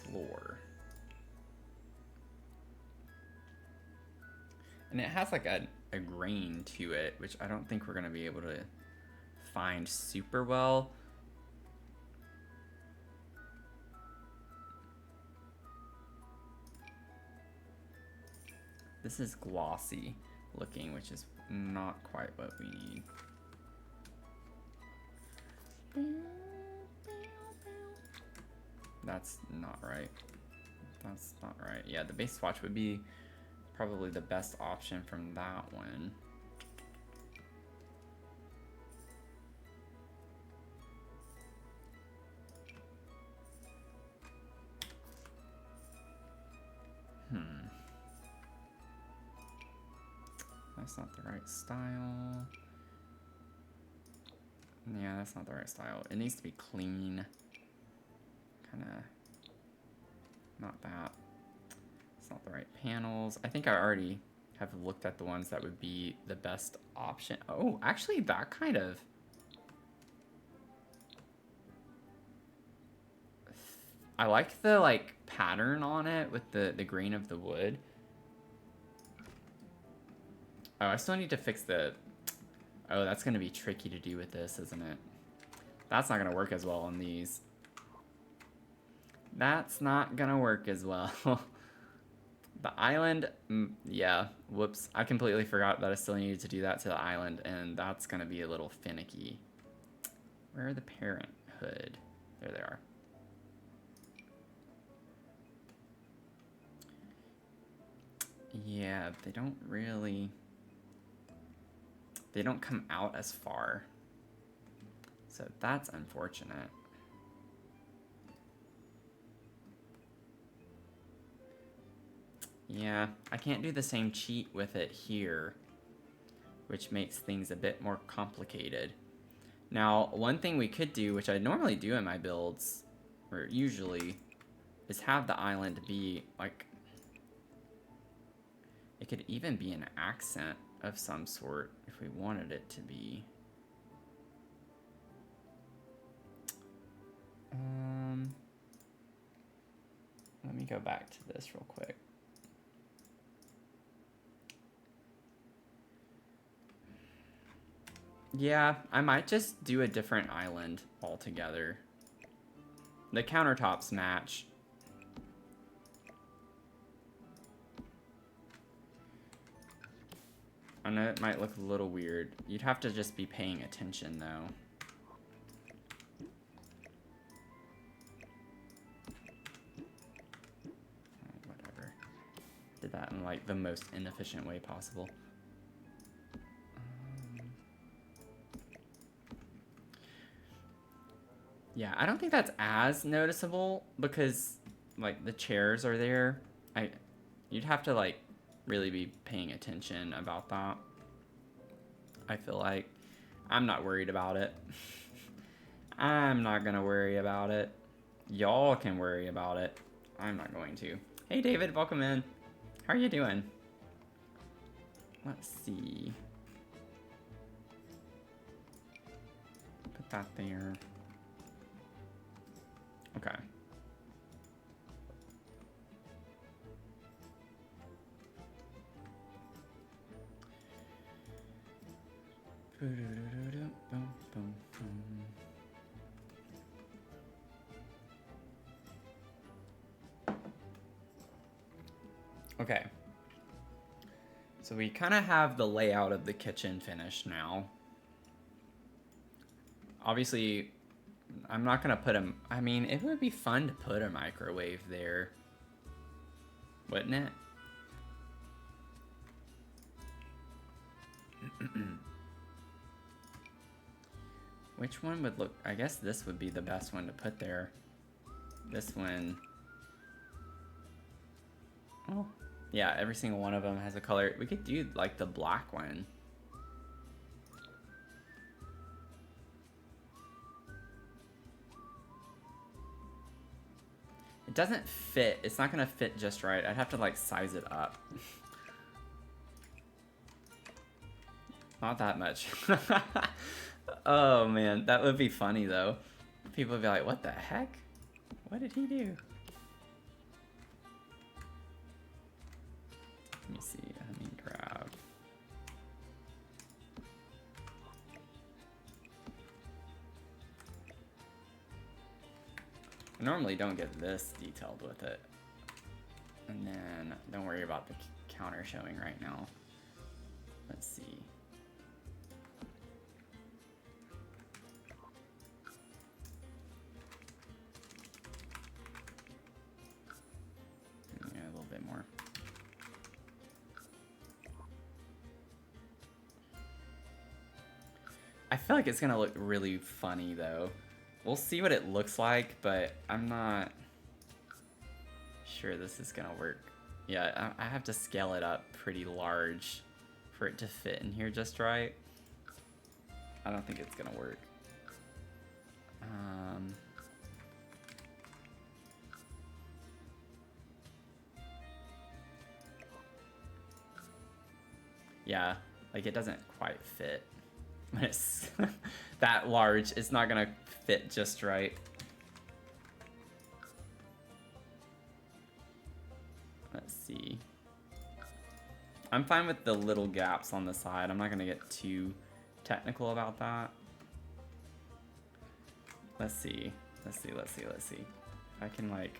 floor. And it has like a grain to it, which I don't think we're gonna be able to find super well. This is glossy looking, which is not quite what we need. That's not right. That's not right. Yeah, the base swatch would be probably the best option from that one. That's not the right style. Yeah, that's not the right style. It needs to be clean. Kinda, not that. It's not the right panels. I think I already have looked at the ones that would be the best option. Oh, actually that kind of, I like the like pattern on it with the grain of the wood. Oh, I still need to fix the, oh, that's gonna be tricky to do with this, isn't it? That's not gonna work as well on these. That's not gonna work as well. The island, yeah, whoops. I completely forgot that I still needed to do that to the island, and that's gonna be a little finicky. Where are the parenthood? There they are. Yeah, they don't really, they don't come out as far. So that's unfortunate. Yeah, I can't do the same cheat with it here, which makes things a bit more complicated. Now, one thing we could do, which I normally do in my builds, or usually, is have the island be, like, it could even be an accent of some sort if we wanted it to be. Let me go back to this real quick. Yeah, I might just do a different island altogether. The countertops match. I know it might look a little weird. You'd have to just be paying attention though. Whatever. Did that in like the most inefficient way possible. Yeah, I don't think that's as noticeable because like the chairs are there. You'd have to like really be paying attention about that. I feel like I'm not worried about it. I'm not gonna worry about it. Y'all can worry about it. I'm not going to. Hey David, welcome in. How are you doing? Let's see. Put that there. Okay. Okay. So we kind of have the layout of the kitchen finished now. Obviously, I'm not gonna put a, I mean, it would be fun to put a microwave there, wouldn't it? Which one would look... I guess this would be the best one to put there. This one... Oh, yeah, every single one of them has a color. We could do, like, the black one. It doesn't fit. It's not gonna fit just right. I'd have to, like, size it up. Not that much. Oh, man. That would be funny, though. People would be like, what the heck? What did he do? Let me see. Let me grab... I normally don't get this detailed with it. And then, don't worry about the counter showing right now. Let's see. Yeah, a little bit more. I feel like it's gonna look really funny though. We'll see what it looks like, but I'm not sure this is gonna work. Yeah, I have to scale it up pretty large for it to fit in here just right. I don't think it's gonna work. Yeah, like it doesn't quite fit. When it's that large, it's not gonna fit just right. Let's see. I'm fine with the little gaps on the side. I'm not gonna get too technical about that. Let's see. Let's see. If I can like...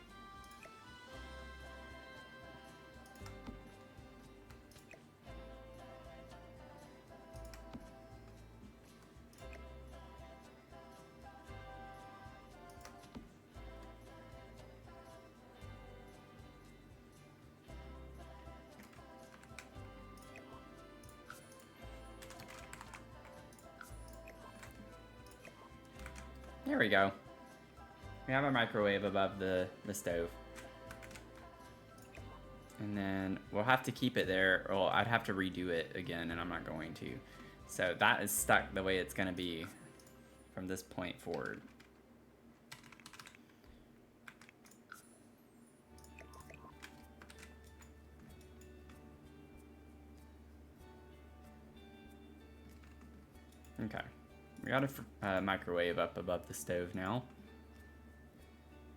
There we go. We have a microwave above the stove. And then we'll have to keep it there, or I'd have to redo it again, and I'm not going to. So that is stuck the way it's gonna be from this point forward. Okay. We got a microwave up above the stove now.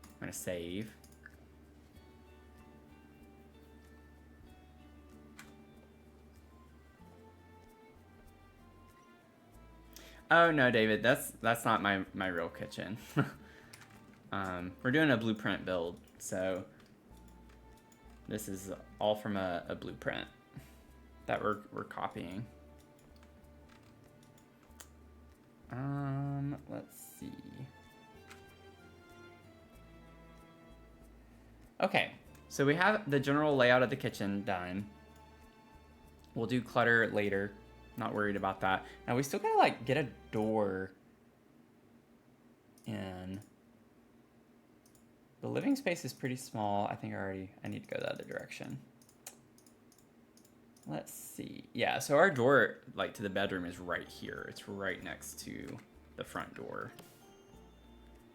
I'm gonna save. Oh no, David, that's not my real kitchen. We're doing a blueprint build, so this is all from a blueprint that we're copying. Let's see. Okay, so we have the general layout of the kitchen done. We'll do clutter later. Not worried about that. Now we still gotta like get a door in. The living space is pretty small. I think I need to go the other direction. Let's see. Yeah, so our door, like, to the bedroom is right here. It's right next to the front door.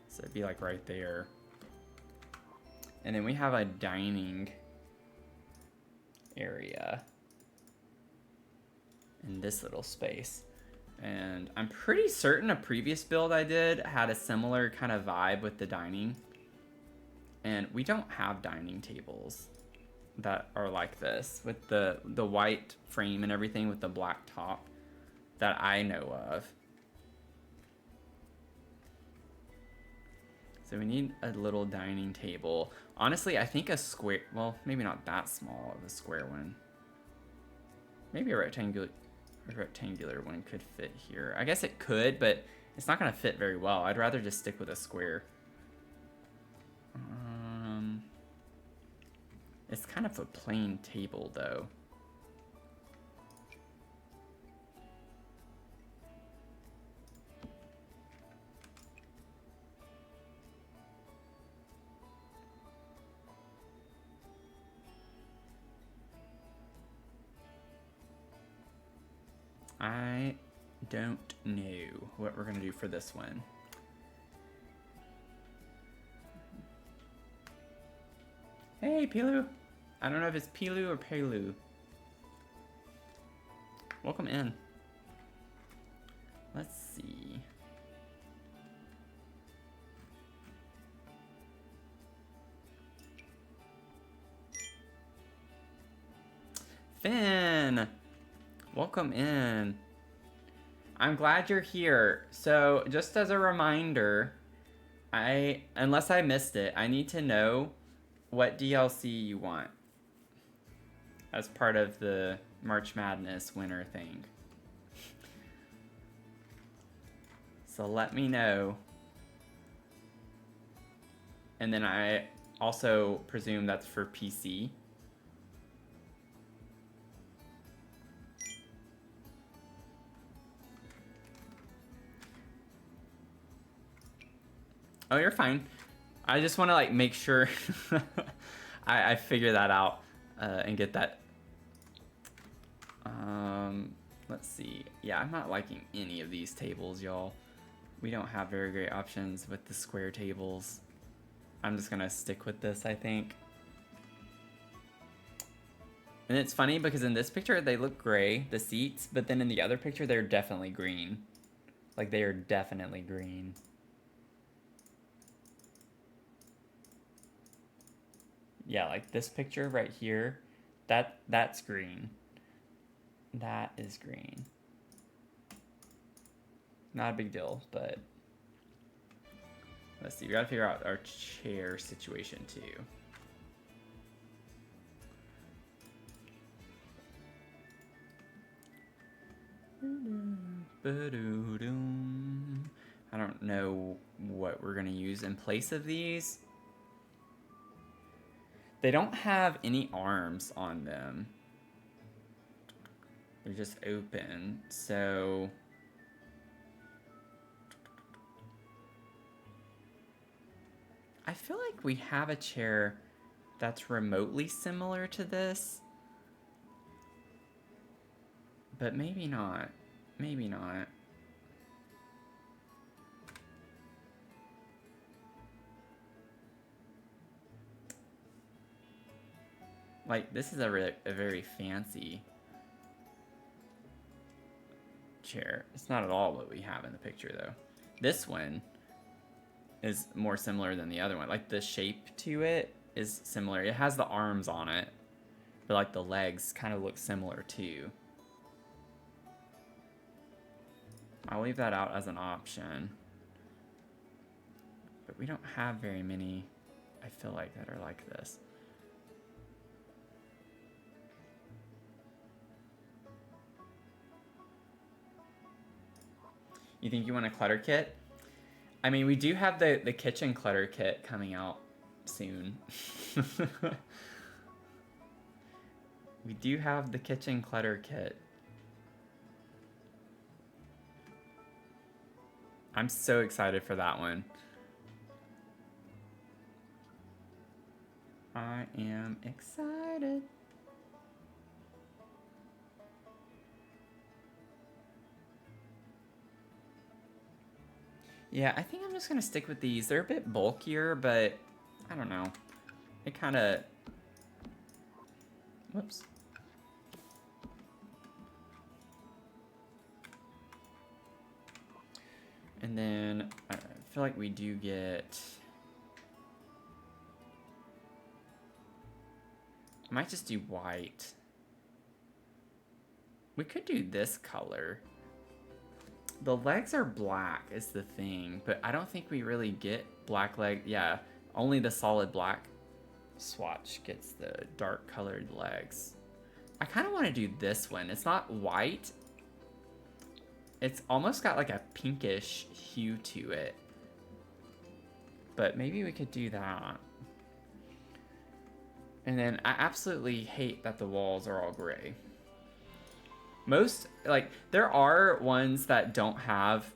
So it'd be, like, right there. And then we have a dining area in this little space. And I'm pretty certain a previous build I did had a similar kind of vibe with the dining. And we don't have dining tables that are like this with the white frame and everything with the black top that I know of. So we need a little dining table. Honestly, I think a square, well, maybe not that small of a square one. Maybe a rectangular one could fit here. I guess it could, but it's not gonna fit very well. I'd rather just stick with a square. It's kind of a plain table, though. I don't know what we're gonna do for this one. Hey, Pilu. I don't know if it's Pilu or Pelu. Welcome in. Let's see. Finn, welcome in. I'm glad you're here. So just as a reminder, unless I missed it, I need to know what DLC you want as part of the March Madness winner thing. So let me know. And then I also presume that's for PC. Oh, you're fine. I just want to like make sure I figure that out and get that. Let's see. Yeah, I'm not liking any of these tables, y'all. We don't have very great options with the square tables. I'm just gonna stick with this, I think. And it's funny because in this picture they look gray, the seats, but then in the other picture they're definitely green. Like they are definitely green. Yeah, like this picture right here, that's green. That is green. Not a big deal, but let's see. We gotta figure out our chair situation too. I don't know what we're gonna use in place of these. They don't have any arms on them. They're just open, so I feel like we have a chair that's remotely similar to this, but maybe not. Maybe not. Like, this is a very fancy chair. It's not at all what we have in the picture, though. This one is more similar than the other one. Like, the shape to it is similar. It has the arms on it, but, like, the legs kind of look similar, too. I'll leave that out as an option. But we don't have very many, I feel like, that are like this. You think you want a clutter kit? I mean, we do have the kitchen clutter kit coming out soon. We do have the kitchen clutter kit. I'm so excited for that one. I am excited. Yeah, I think I'm just gonna stick with these. They're a bit bulkier, but I don't know. It kind of... Whoops. And then I feel like we do get... I might just do white. We could do this color. The legs are black is the thing, but I don't think we really get black leg. Yeah, only the solid black swatch gets the dark colored legs. I kind of want to do this one. It's not white. It's almost got like a pinkish hue to it. But maybe we could do that. And then I absolutely hate that the walls are all gray. Most, like, there are ones that don't have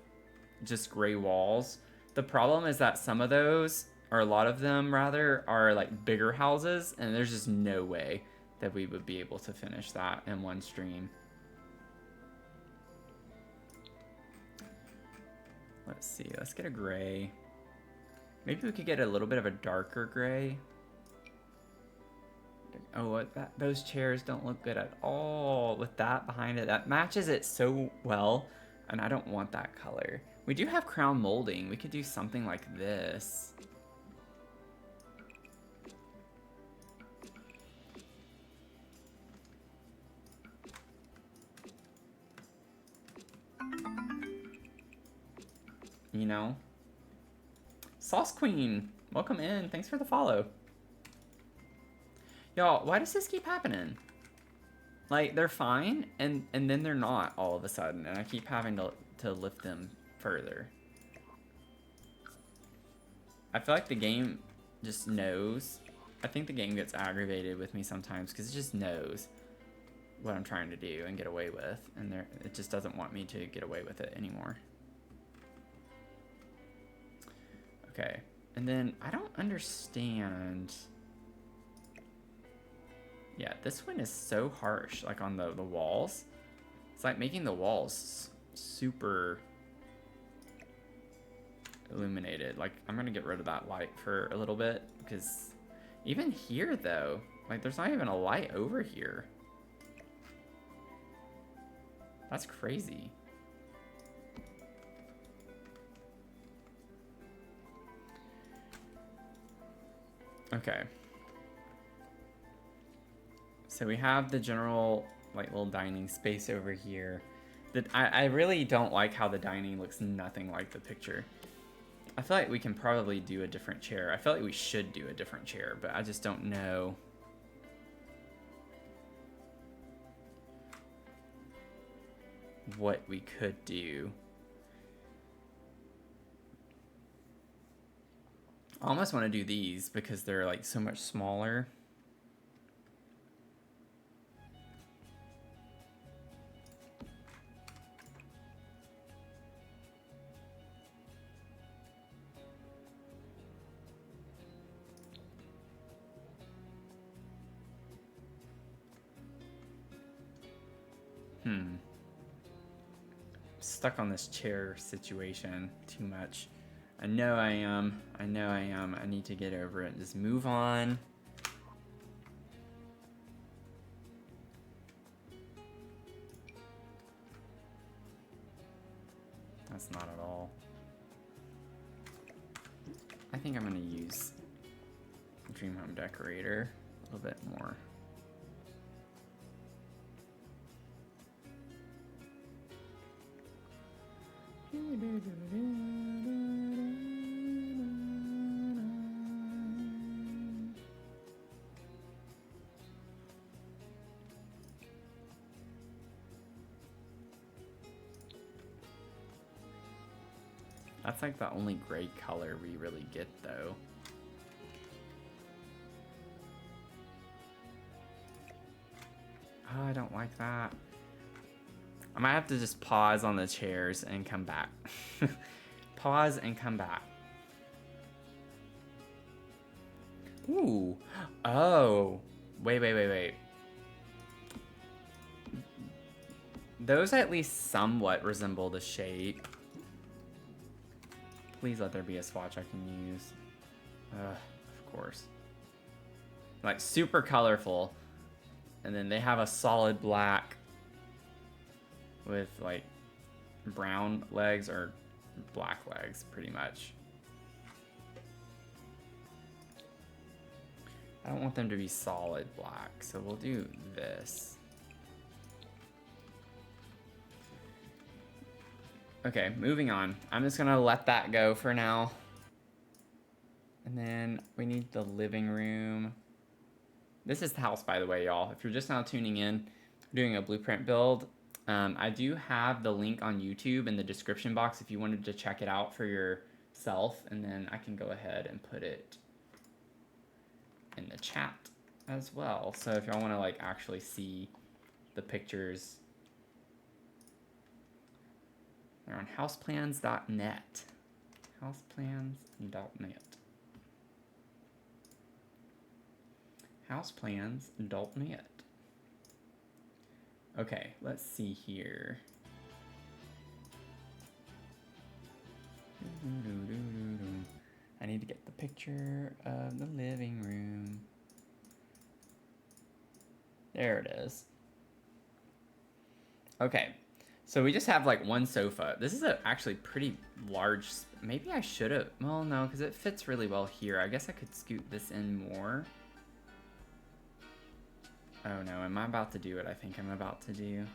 just gray walls. The problem is that some of those, or a lot of them rather, are like bigger houses, and there's just no way that we would be able to finish that in one stream. Let's see, let's get a gray. Maybe we could get a little bit of a darker gray. Oh, what those chairs don't look good at all with that behind it. That matches it so well, and I don't want that color. We do have crown molding. We could do something like this. You know? Sauce Queen, welcome in. Thanks for the follow. Y'all, why does this keep happening? Like, they're fine, and then they're not all of a sudden, and I keep having to lift them further. I feel like the game just knows. I think the game gets aggravated with me sometimes because it just knows what I'm trying to do and get away with, and it just doesn't want me to get away with it anymore. Okay, and then I don't understand. Yeah, this one is so harsh, like on the walls. It's like making the walls super illuminated. Like, I'm gonna get rid of that light for a little bit, because even here though, like there's not even a light over here. That's crazy. Okay. So we have the general, like, little dining space over here. I really don't like how the dining looks nothing like the picture. I feel like we can probably do a different chair. I feel like we should do a different chair, but I just don't know. What we could do. I almost want to do these because they're like so much smaller. Stuck on this chair situation too much. I know I am. I know I am. I need to get over it. Just move on. That's not at all. I think I'm going to use Dream Home Decorator a little bit more. That's like the only gray color we really get though. Oh, I don't like that. I might have to just pause on the chairs and come back. Pause and come back. Ooh. Oh. Wait. Those at least somewhat resemble the shape. Please let there be a swatch I can use. Of course. Like super colorful. And then they have a solid black with like brown legs or black legs pretty much. I don't want them to be solid black, so we'll do this. Okay, moving on. I'm just gonna let that go for now. And then we need the living room. This is the house, by the way, y'all. If you're just now tuning in, we're doing a blueprint build. I do have the link on YouTube in the description box if you wanted to check it out for yourself, and then I can go ahead and put it in the chat as well. So if y'all want to like actually see the pictures, they're on houseplans.net. Houseplans.net. Houseplans.net. Okay, let's see here. I need to get the picture of the living room. There it is. Okay, so we just have like one sofa. This is actually pretty large. Maybe I should have, well, no, because it fits really well here. I guess I could scoot this in more. Oh no, am I about to do what I think I'm about to do?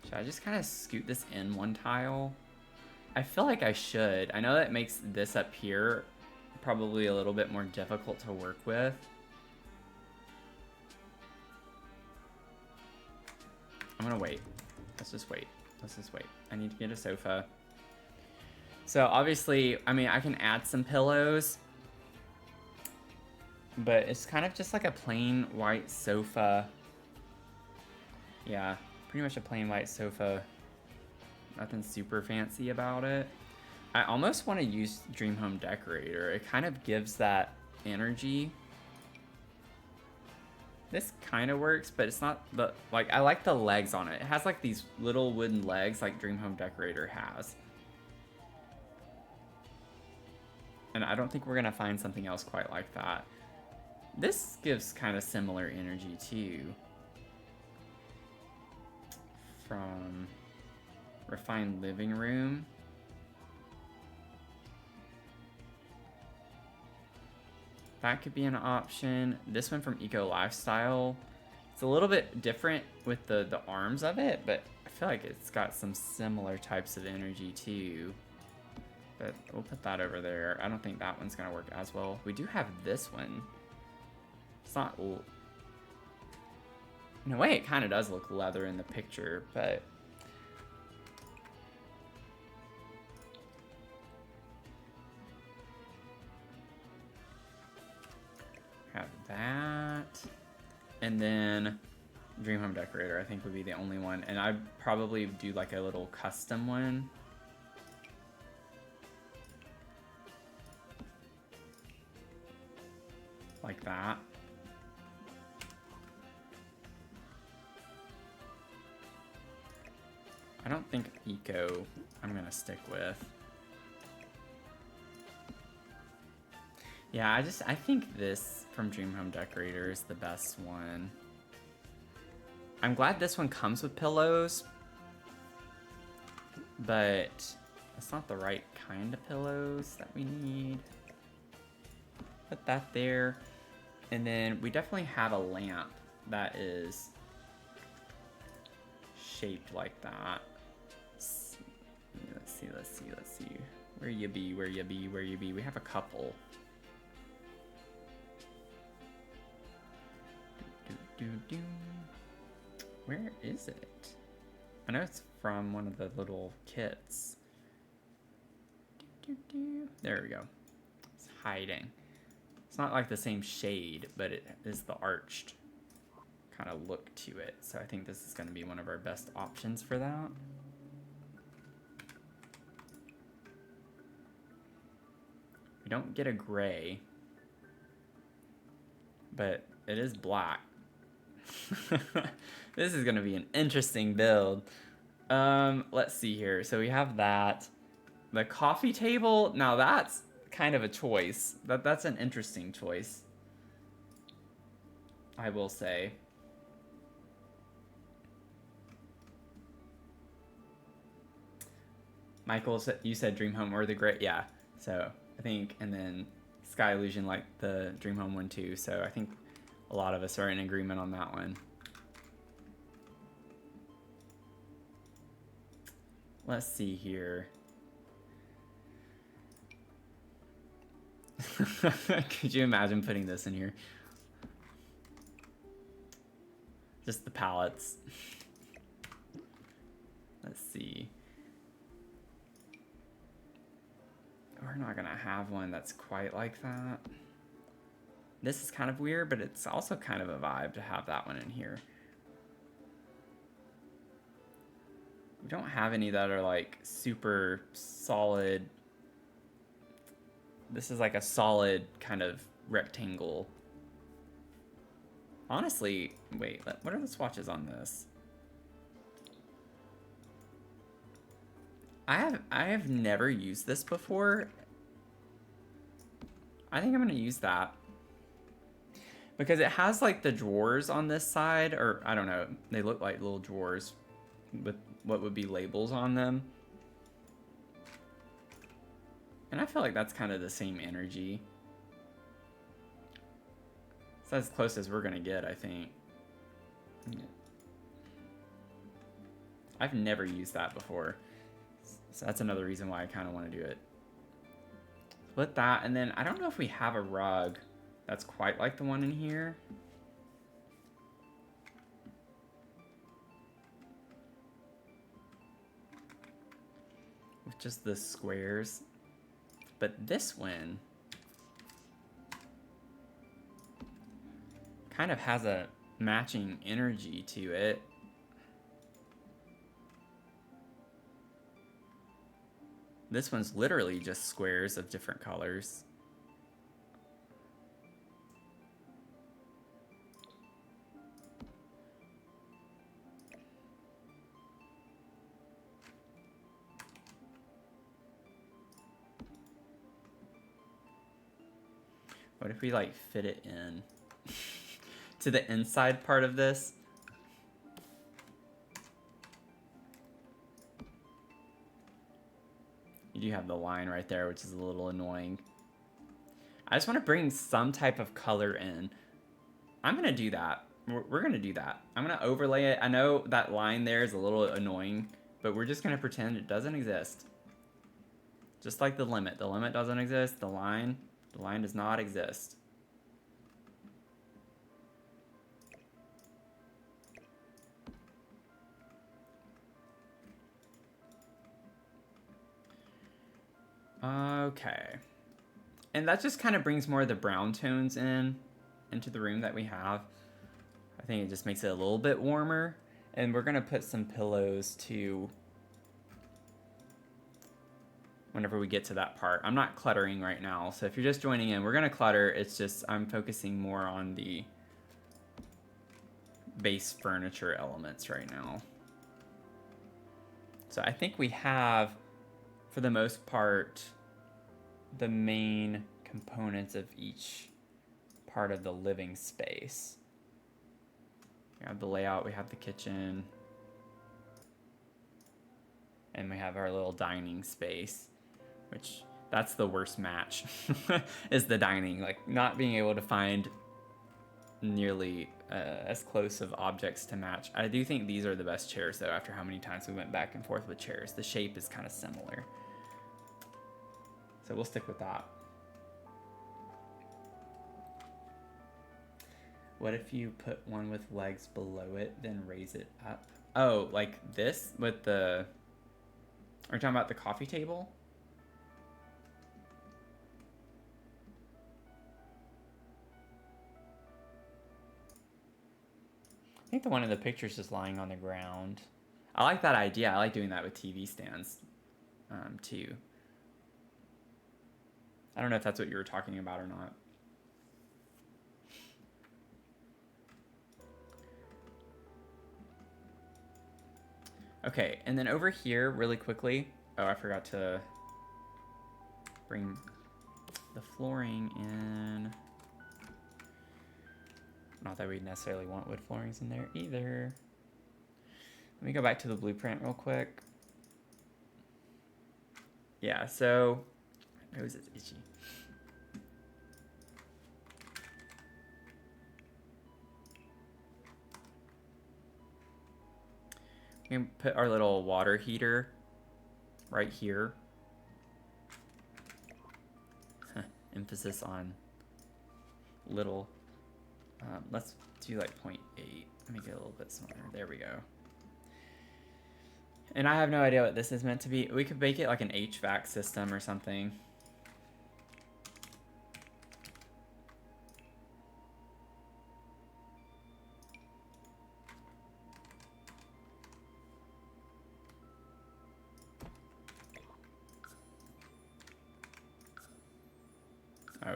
Should I just kind of scoot this in one tile? I feel like I should. I know that makes this up here probably a little bit more difficult to work with. I'm gonna wait. Let's just wait. Let's just wait. I need to get a sofa. So obviously, I mean, I can add some pillows, but it's kind of just like a plain white sofa. Yeah, pretty much a plain white sofa. Nothing super fancy about it. I almost want to use Dream Home Decorator. It kind of gives that energy. This kind of works, but it's not the, like, I like the legs on it. It has like these little wooden legs like Dream Home Decorator has. And I don't think we're gonna find something else quite like that. This gives kind of similar energy too. From Refined Living Room. That could be an option. This one from Eco Lifestyle. It's a little bit different with the arms of it, but I feel like it's got some similar types of energy too. But we'll put that over there. I don't think that one's gonna work as well. We do have this one. It's not... In a way, it kind of does look leather in the picture, but... Have that. And then Dream Home Decorator, I think, would be the only one. And I'd probably do like a little custom one. Like that. I don't think Eco I'm gonna stick with. Yeah, I think this from Dream Home Decorator is the best one. I'm glad this one comes with pillows, but it's not the right kind of pillows that we need. Put that there. And then we definitely have a lamp that is shaped like that. Let's see. Where you be? We have a couple. Where is it? I know it's from one of the little kits. There we go. It's hiding. It's not like the same shade, but it is the arched kind of look to it. So I think this is going to be one of our best options for that. We don't get a gray, but it is black. This is going to be an interesting build. Let's see here. So we have that. The coffee table, now that's kind of a choice. That's an interesting choice, I will say. Michael, you said Dream Home or the Gray. Yeah, so I think, and then Sky Illusion like the Dream Home one too. So I think a lot of us are in agreement on that one. Let's see here. Could you imagine putting this in here? Just the palettes. Let's see. We're not gonna have one that's quite like that. This is kind of weird, but it's also kind of a vibe to have that one in here. We don't have any that are like super solid this is like a solid kind of rectangle. Honestly, wait, what are the swatches on this? I have never used this before. I think I'm gonna use that. Because it has like the drawers on this side, or I don't know, they look like little drawers with what would be labels on them. And I feel like that's kind of the same energy. So that's as close as we're gonna get, I think. I've never used that before. So that's another reason why I kind of want to do it. Split that, and then I don't know if we have a rug that's quite like the one in here. With just the squares. But this one kind of has a matching energy to it. This one's literally just squares of different colors. What if we like fit it in to the inside part of this? You do have the line right there, which is a little annoying. I just want to bring some type of color in. I'm going to do that. We're going to do that. I'm going to overlay it. I know that line there is a little annoying, but we're just going to pretend it doesn't exist. Just like the limit. The limit doesn't exist. The line does not exist. Okay. And that just kind of brings more of the brown tones into the room that we have. I think it just makes it a little bit warmer. And we're going to put some pillows too whenever we get to that part. I'm not cluttering right now, so if you're just joining in, we're going to clutter. It's just I'm focusing more on the base furniture elements right now. So I think we have, for the most part, the main components of each part of the living space. We have the layout, we have the kitchen, and we have our little dining space, which that's the worst match is the dining. Like not being able to find nearly as close of objects to match. I do think these are the best chairs though, after how many times we went back and forth with chairs. The shape is kind of similar. So we'll stick with that. What if you put one with legs below it, then raise it up? Oh, like this with the... Are you talking about the coffee table? I think the one in the picture is just lying on the ground. I like that idea. I like doing that with TV stands too. I don't know if that's what you were talking about or not. Okay, and then over here, really quickly. Oh, I forgot to bring the flooring in. Not that we necessarily want wood floorings in there either. Let me go back to the blueprint real quick. Yeah, so my nose is itchy. We can put our little water heater right here. Emphasis on little. Let's do like 0.8. Let me get a little bit smaller. There we go. And I have no idea what this is meant to be. We could make it like an HVAC system or something.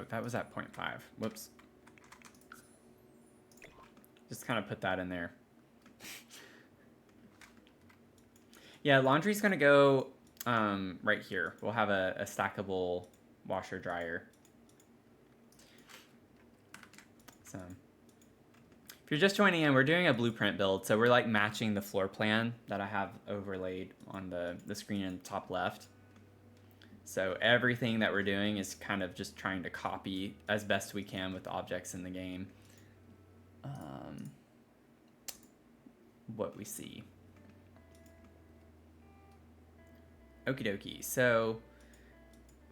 that was at 0.5. Whoops. Just kind of put that in there. Yeah, laundry's gonna go right here. We'll have a stackable washer dryer. So if you're just joining in, we're doing a blueprint build. So we're like matching the floor plan that I have overlaid on the screen in the top left. So everything that we're doing is kind of just trying to copy as best we can with objects in the game what we see. Okie dokie. So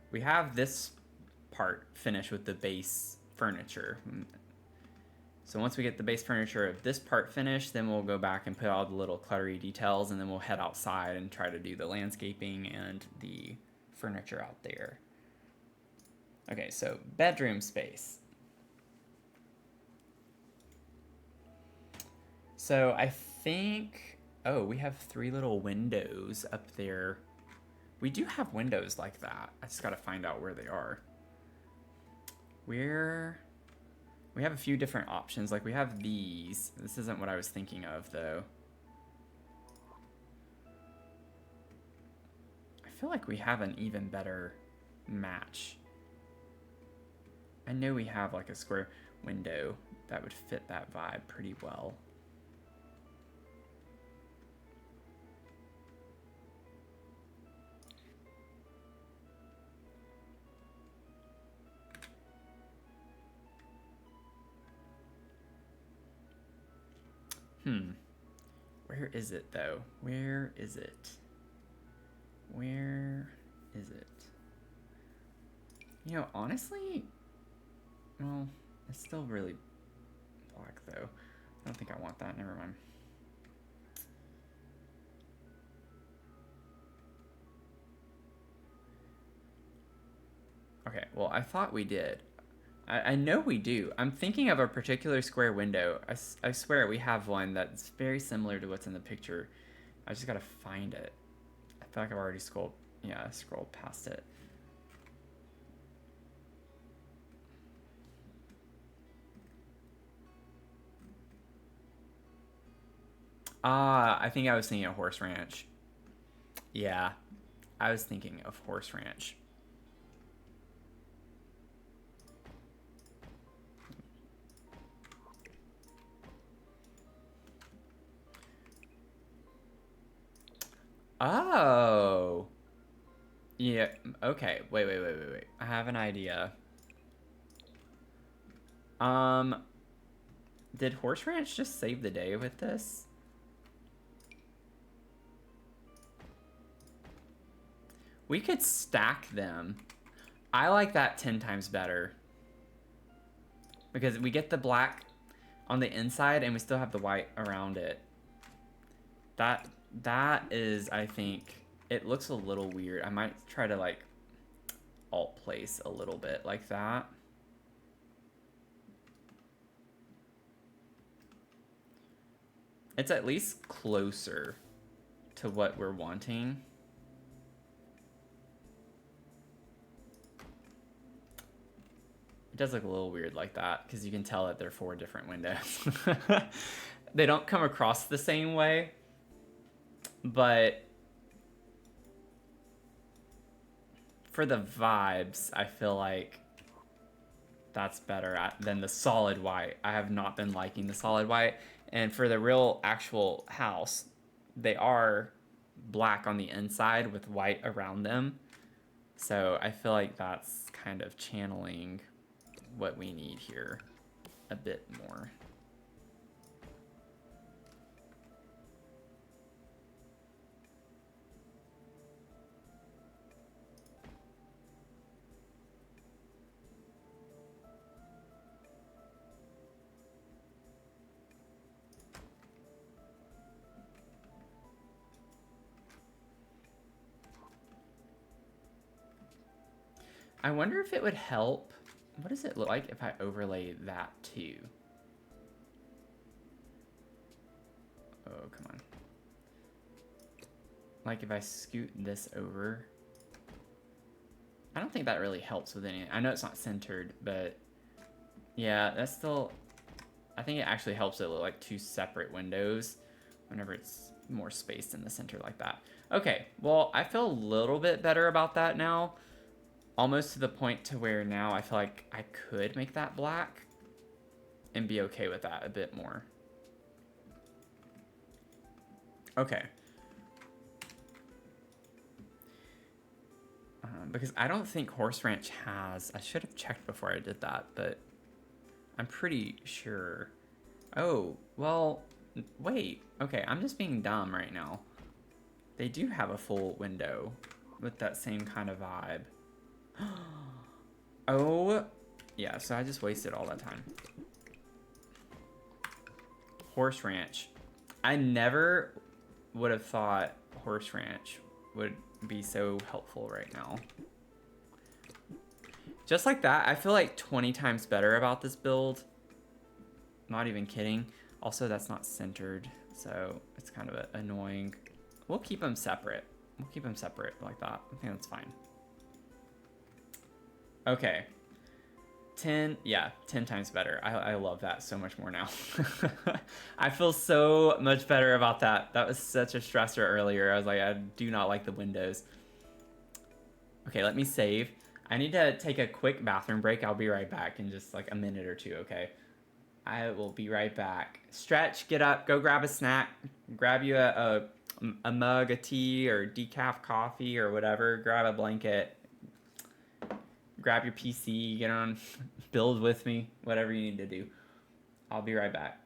we have this part finished with the base furniture. So once we get the base furniture of this part finished, then we'll go back and put all the little cluttery details, and then we'll head outside and try to do the landscaping and the furniture out there. Okay, so bedroom space. So I think, oh, we have 3 little windows up there. We do have windows like that. I just gotta find out where they are. We have a few different options. Like we have these. This isn't what I was thinking of though. I feel like we have an even better match. I know we have like a square window that would fit that vibe pretty well. Where is it though? Where is it? Where is it? You know, honestly, well, it's still really black though. I don't think I want that. Never mind. Okay, well, I thought we did. I know we do. I'm thinking of a particular square window. I swear we have one that's very similar to what's in the picture. I just gotta find it. I feel like I've already scrolled past it. I think I was thinking of Horse Ranch. Yeah, I was thinking of Horse Ranch. Oh. Yeah, okay. Wait. I have an idea. Did Horse Ranch just save the day with this? We could stack them. I like that 10 times better. Because we get the black on the inside and we still have the white around it. That is, I think, it looks a little weird. I might try to like alt place a little bit like that. It's at least closer to what we're wanting. It does look a little weird like that because you can tell that they're 4 different windows. They don't come across the same way, but for the vibes, I feel like that's better than the solid white. I have not been liking the solid white. And for the real actual house, they are black on the inside with white around them. So I feel like that's kind of channeling what we need here a bit more. I wonder if it would help. What does it look like if I overlay that too? Oh, come on. Like if I scoot this over. I don't think that really helps with anything. I know it's not centered, but yeah, that's still, I think it actually helps it look like two separate windows whenever it's more spaced in the center like that. Okay, well, I feel a little bit better about that now. Almost to the point to where now I feel like I could make that black and be okay with that a bit more. Okay. Because I don't think Horse Ranch has, I should have checked before I did that, but I'm pretty sure. Oh, well, wait. Okay, I'm just being dumb right now. They do have a full window with that same kind of vibe. Oh, yeah, so I just wasted all that time. Horse Ranch. I never would have thought Horse Ranch would be so helpful right now. Just like that, I feel like 20 times better about this build. Not even kidding. Also, that's not centered, so it's kind of annoying. We'll keep them separate. We'll keep them separate like that. I think that's fine. Okay. 10, yeah, 10 times better. I love that so much more now. I feel so much better about that. That was such a stressor earlier. I was like, I do not like the windows. Okay, let me save. I need to take a quick bathroom break. I'll be right back in just like a minute or two, okay? I will be right back. Stretch, get up, go grab a snack. Grab you a mug of tea or decaf coffee or whatever. Grab a blanket. Grab your PC, get on, build with me, whatever you need to do. I'll be right back.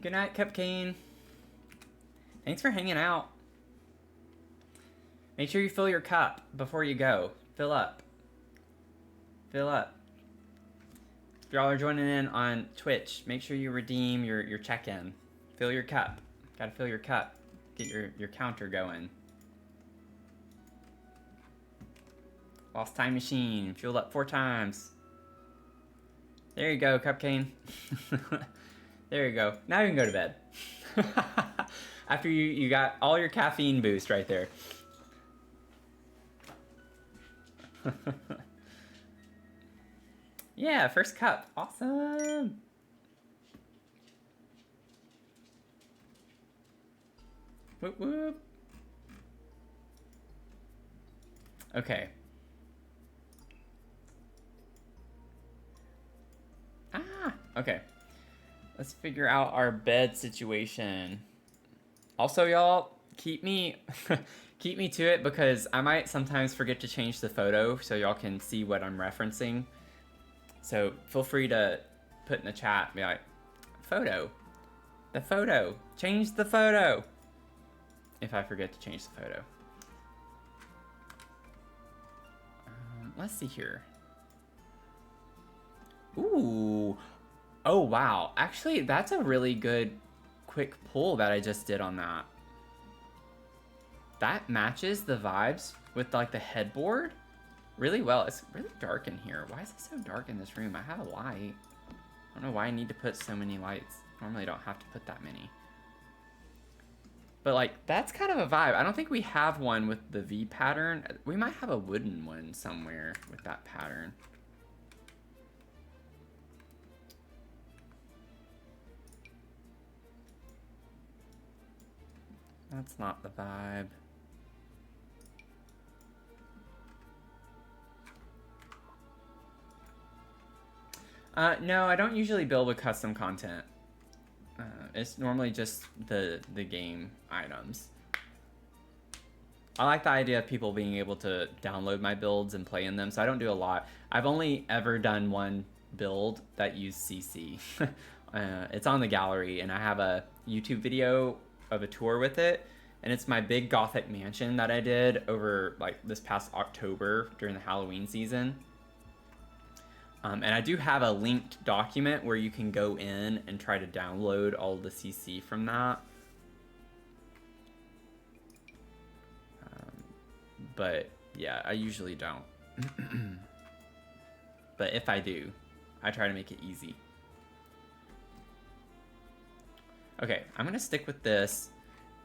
Good night, Cupcane. Thanks for hanging out. Make sure you fill your cup before you go. Fill up. Fill up. If y'all are joining in on Twitch, make sure you redeem your check-in. Fill your cup. Gotta fill your cup. Get your counter going. Lost time machine, fueled up 4 times. There you go, Cupcane. There you go. Now you can go to bed. After you got all your caffeine boost right there. Yeah, first cup. Awesome. Whoop whoop. Okay. Okay. Let's figure out our bed situation. Also, y'all, keep me keep me to it because I might sometimes forget to change the photo so y'all can see what I'm referencing. So feel free to put in the chat, be like, photo. The photo. Change the photo. If I forget to change the photo. Let's see here. Ooh. Oh, wow. Actually, that's a really good quick pull that I just did on that. That matches the vibes with like the headboard really well. It's really dark in here. Why is it so dark in this room? I have a light. I don't know why I need to put so many lights. Normally I don't have to put that many. But like, that's kind of a vibe. I don't think we have one with the V pattern. We might have a wooden one somewhere with that pattern. That's not the vibe. No, I don't usually build with custom content. It's normally just the game items. I like the idea of people being able to download my builds and play in them, so I don't do a lot. I've only ever done one build that used CC. It's on the gallery, and I have a YouTube video of a tour with it, and it's my big gothic mansion that I did over like this past October during the Halloween season. And I do have a linked document where you can go in and try to download all the CC from that. But yeah, I usually don't. But if I do, I try to make it easy. Okay, I'm gonna stick with this,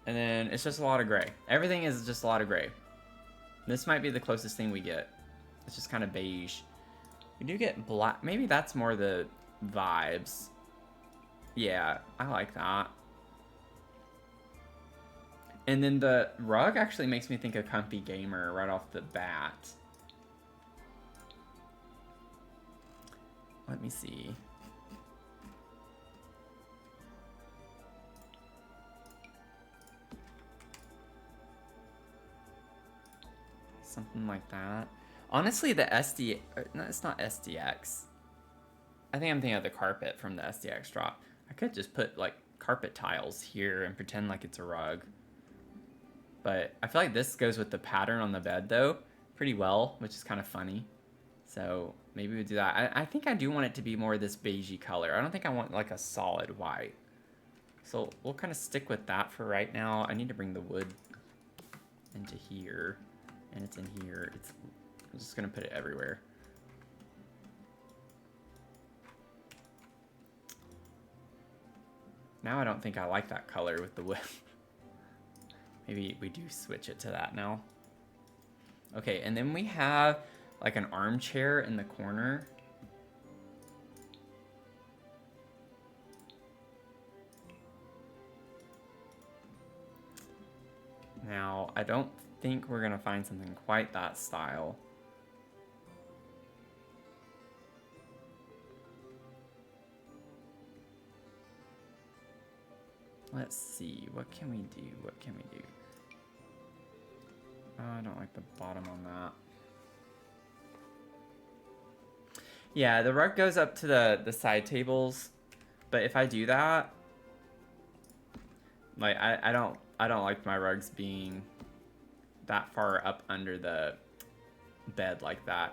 and then it's just a lot of gray. Everything is just a lot of gray. This might be the closest thing we get. It's just kind of beige. We do get black. Maybe that's more the vibes. Yeah, I like that. And then the rug actually makes me think of Comfy Gamer right off the bat. Let me see. Something like that. Honestly, the SD... No, it's not SDX. I think I'm thinking of the carpet from the SDX drop. I could just put, like, carpet tiles here and pretend like it's a rug. But I feel like this goes with the pattern on the bed, though, pretty well, which is kind of funny. So maybe we do that. I think I do want it to be more this beigey color. I don't think I want, like, a solid white. So we'll kind of stick with that for right now. I need to bring the wood into here. And it's in here. I'm just going to put it everywhere. Now I don't think I like that color with the wood. Maybe we do switch it to that now. Okay, and then we have like an armchair in the corner. Now, I don't think we're gonna find something quite that style. Let's see, what can we do? What can we do? Oh, I don't like the bottom on that. Yeah, the rug goes up to the side tables, but if I do that, like I don't like my rugs being that far up under the bed like that.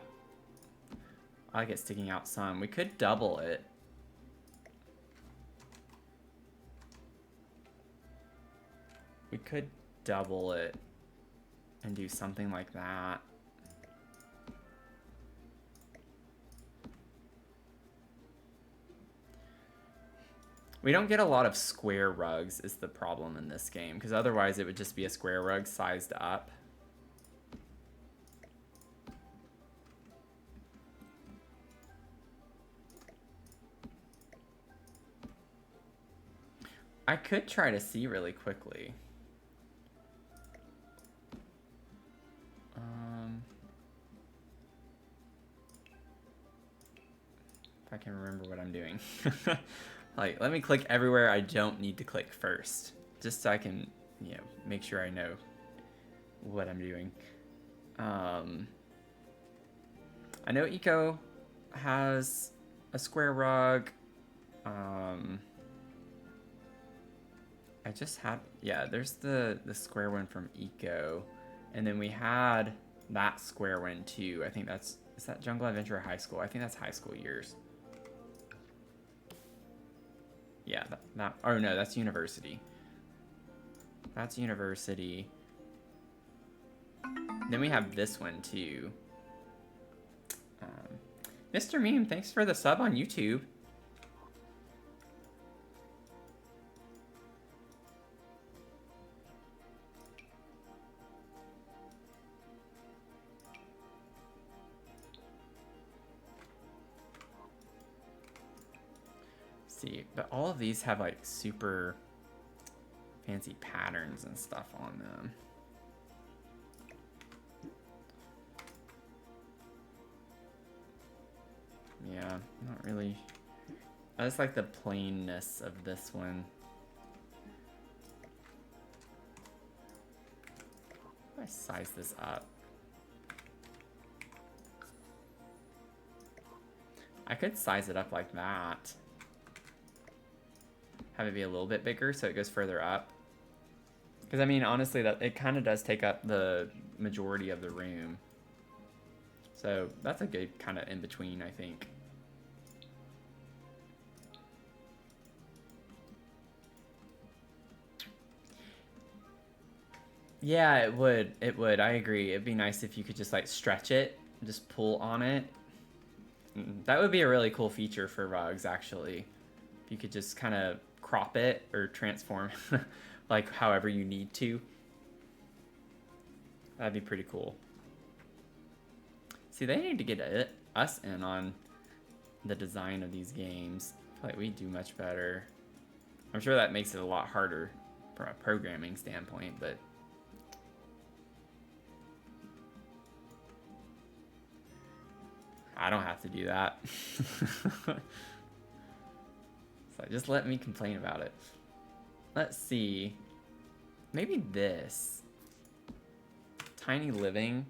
I like it sticking out some. We could double it. We could double it and do something like that. We don't get a lot of square rugs is the problem in this game, because otherwise it would just be a square rug sized up. I could try to see really quickly. If I can remember what I'm doing. Like, let me click everywhere I don't need to click first, just so I can, you know, make sure I know what I'm doing. I know Eco has a square rug. I just had, yeah, there's the square one from Eco, and then we had that square one too. I think that's, is that Jungle Adventure or High School? I think that's high school years. Yeah, that, oh no, that's university. That's university. Then we have this one too. Mr. Meme, thanks for the sub on YouTube. See, but all of these have like super fancy patterns and stuff on them. Yeah, not really. I just like the plainness of this one. How do I size this up? I could size it up like that. Have it be a little bit bigger so it goes further up. Because I mean, honestly, that it kind of does take up the majority of the room. So that's a good kind of in between, I think. Yeah, it would. It would. I agree. It'd be nice if you could just like stretch it, just pull on it. That would be a really cool feature for rugs, actually. If you could just kind of crop it or transform like however you need to. That'd be pretty cool. See, they need to get us in on the design of these games. I feel like we do much better. I'm sure that makes it a lot harder from a programming standpoint, but I don't have to do that. So just let me complain about it. Let's see. Maybe this. Tiny living.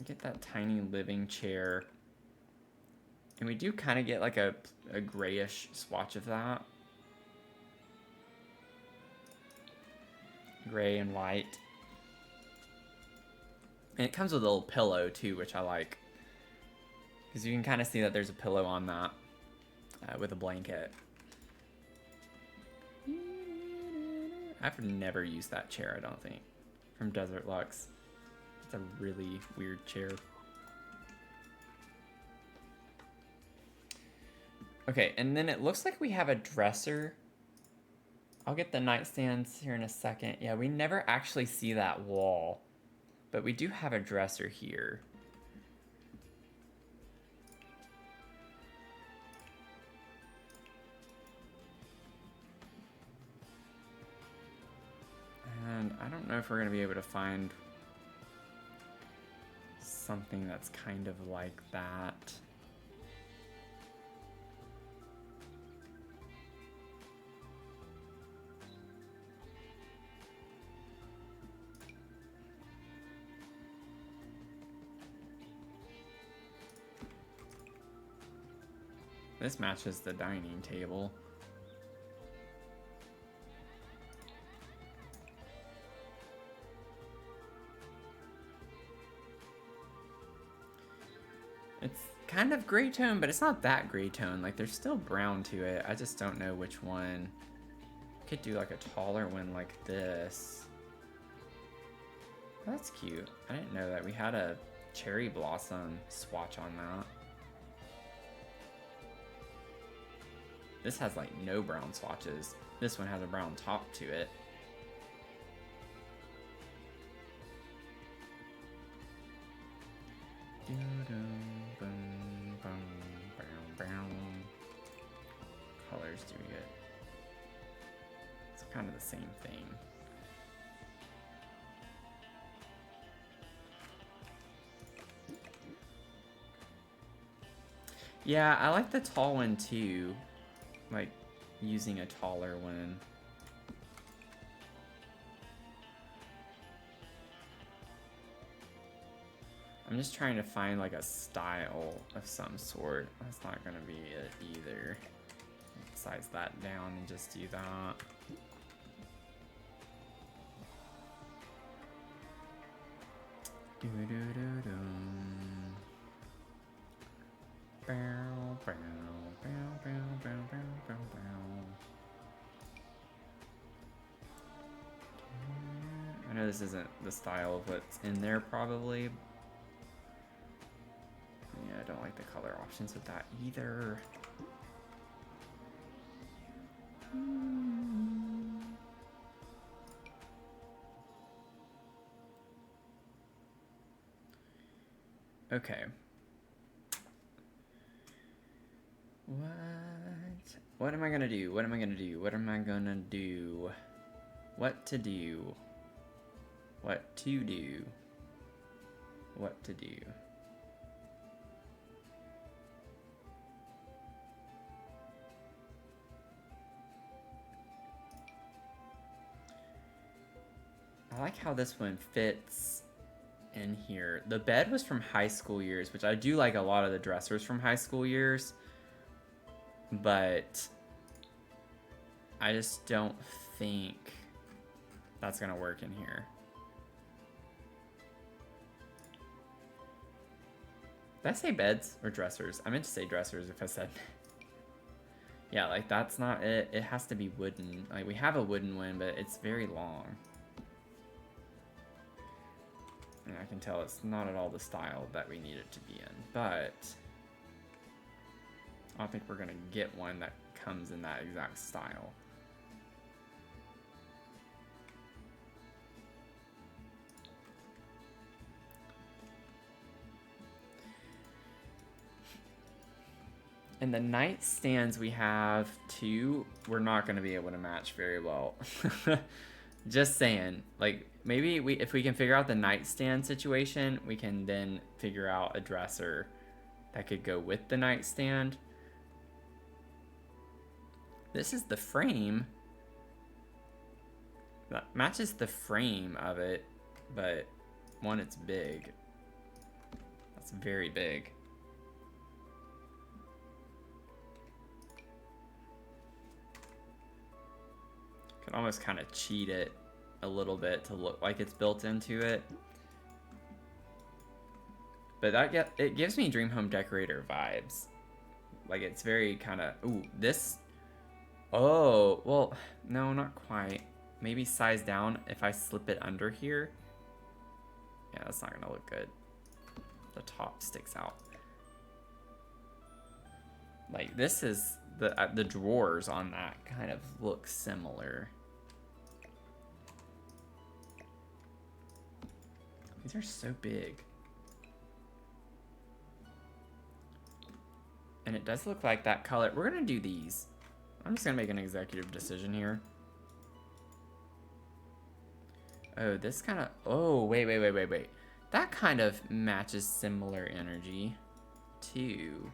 Get that tiny living chair. And we do kind of get like a grayish swatch of that. Gray and white. And it comes with a little pillow too, which I like. Because you can kind of see that there's a pillow on that with a blanket. I've never used that chair, I don't think, from Desert Lux. It's a really weird chair. Okay, and then it looks like we have a dresser. I'll get the nightstands here in a second. Yeah, we never actually see that wall, but we do have a dresser here. And I don't know if we're gonna be able to find something that's kind of like that. This matches the dining table. It's kind of gray tone, but it's not that gray tone. Like, there's still brown to it. I just don't know which one. Could do like a taller one like this. Oh, that's cute. I didn't know that we had a cherry blossom swatch on that. This has like no brown swatches. This one has a brown top to it. Colors do we get? It's kind of the same thing. Yeah, I like the tall one too. Like using a taller one. I'm just trying to find like a style of some sort. That's not gonna be it either. Size that down and just do that. I know this isn't the style of what's in there probably. Yeah, I don't like the color options with that either. Okay. What am I gonna do? What am I gonna do? What am I gonna do? What to do? What to do? What to do? I like how this one fits in here. The bed was from high school years, which I do like a lot of the dressers from high school years, but I just don't think that's gonna work in here. Did I say beds or dressers? I meant to say dressers if I said. Yeah, like that's not it. It has to be wooden. Like we have a wooden one, but it's very long. And I can tell it's not at all the style that we need it to be in, but I don't think we're gonna get one that comes in that exact style. And the nightstands we have two, we're not going to be able to match very well. Just saying. Like, maybe if we can figure out the nightstand situation, we can then figure out a dresser that could go with the nightstand. This is the frame. That matches the frame of it, but one, it's big. That's very big. Could almost kind of cheat it a little bit to look like it's built into it. But it gives me Dream Home Decorator vibes. Like, it's very kind of, ooh, this, oh, well, no, not quite. Maybe size down if I slip it under here. Yeah, that's not gonna look good. The top sticks out. Like, this is, the drawers on that kind of look similar. These are so big. And it does look like that color. We're gonna do these. I'm just gonna make an executive decision here. Oh, this kind of, oh, wait. That kind of matches similar energy too.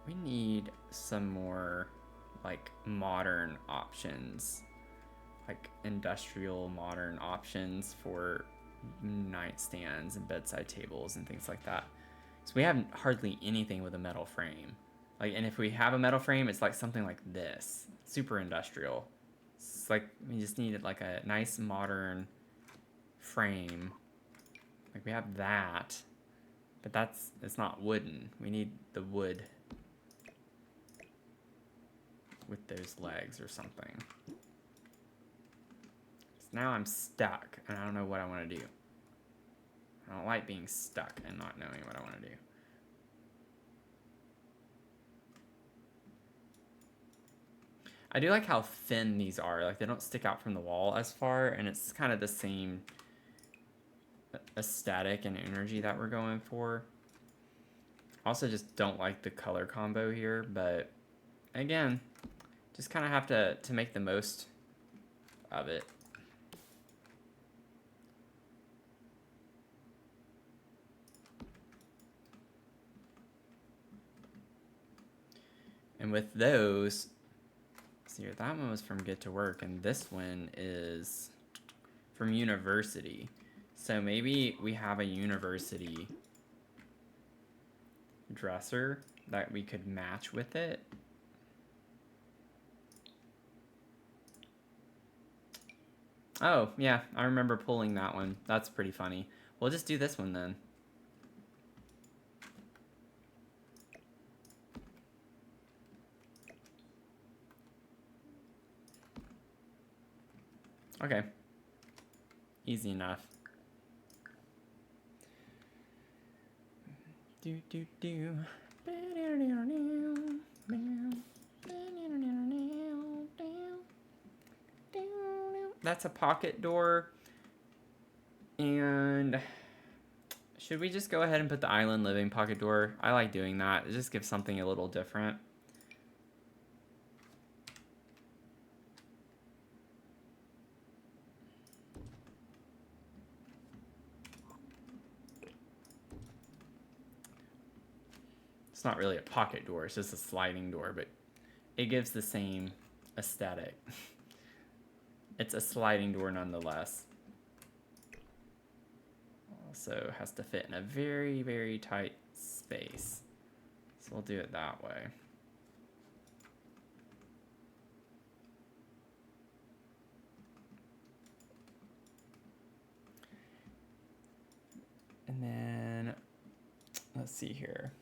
We need some more like modern options, like industrial modern options for nightstands and bedside tables and things like that. So we have hardly anything with a metal frame. Like, and if we have a metal frame, it's like something like this, super industrial. It's like we just needed like a nice modern frame. Like, we have that, but it's not wooden. We need the wood with those legs or something. So now I'm stuck and I don't know what I want to do. I don't like being stuck and not knowing what I want to do. I do like how thin these are. Like, they don't stick out from the wall as far, and it's kind of the same aesthetic and energy that we're going for. Also just don't like the color combo here, but again, just kind of have to make the most of it. And with those, see here, that one was from Get to Work, and this one is from University. So maybe we have a University dresser that we could match with it. Oh, yeah, I remember pulling that one. That's pretty funny. We'll just do this one then. Okay. Easy enough. That's a pocket door. And should we just go ahead and put the island living pocket door? I like doing that. It just gives something a little different. It's not really a pocket door, it's just a sliding door, but it gives the same aesthetic. It's a sliding door nonetheless. Also has to fit in a very, very tight space. So we'll do it that way. And then, let's see here.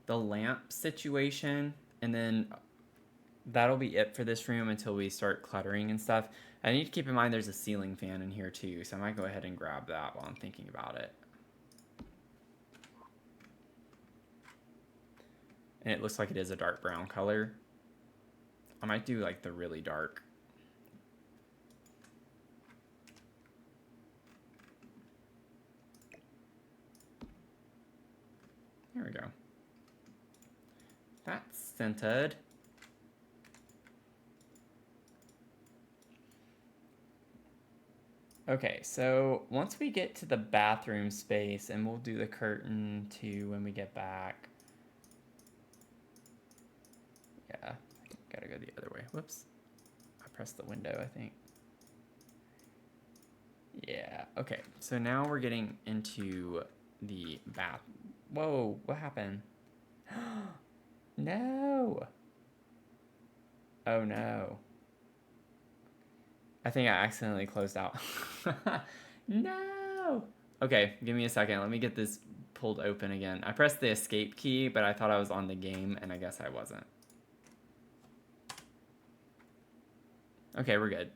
The lamp situation, and then that'll be it for this room until we start cluttering and stuff. I need to keep in mind there's a ceiling fan in here too, so I might go ahead and grab that while I'm thinking about it. And it looks like it is a dark brown color. I might do like the really dark. There we go. That's scented. Okay, so once we get to the bathroom space, and we'll do the curtain too when we get back. Yeah, gotta go the other way. Whoops. I pressed the window, I think. Yeah, okay. So now we're getting into the bath. Whoa, what happened? No. Oh no. I think I accidentally closed out. No. Okay, give me a second. Let me get this pulled open again. I pressed the escape key, but I thought I was on the game, and I guess I wasn't. Okay, we're good.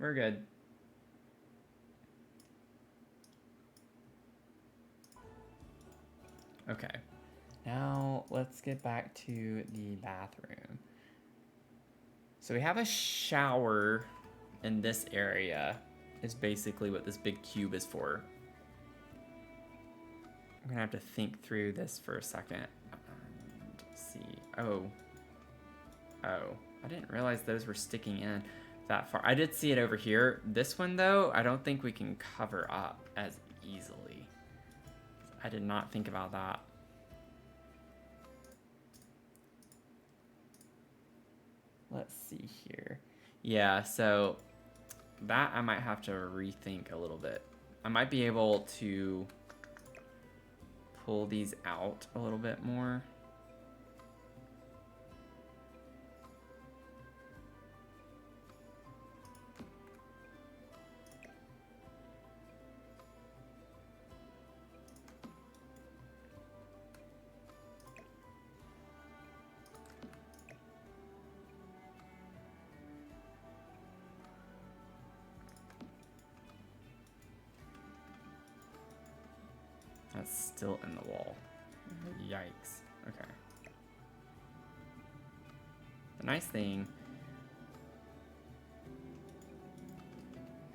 We're good. Okay. Now, let's get back to the bathroom. So we have a shower in this area, is basically what this big cube is for. I'm gonna have to think through this for a second. And see. Oh, I didn't realize those were sticking in that far. I did see it over here. This one though, I don't think we can cover up as easily. I did not think about that. Let's see here. Yeah, so that I might have to rethink a little bit. I might be able to pull these out a little bit more. That's still in the wall. Yikes. Okay. The nice thing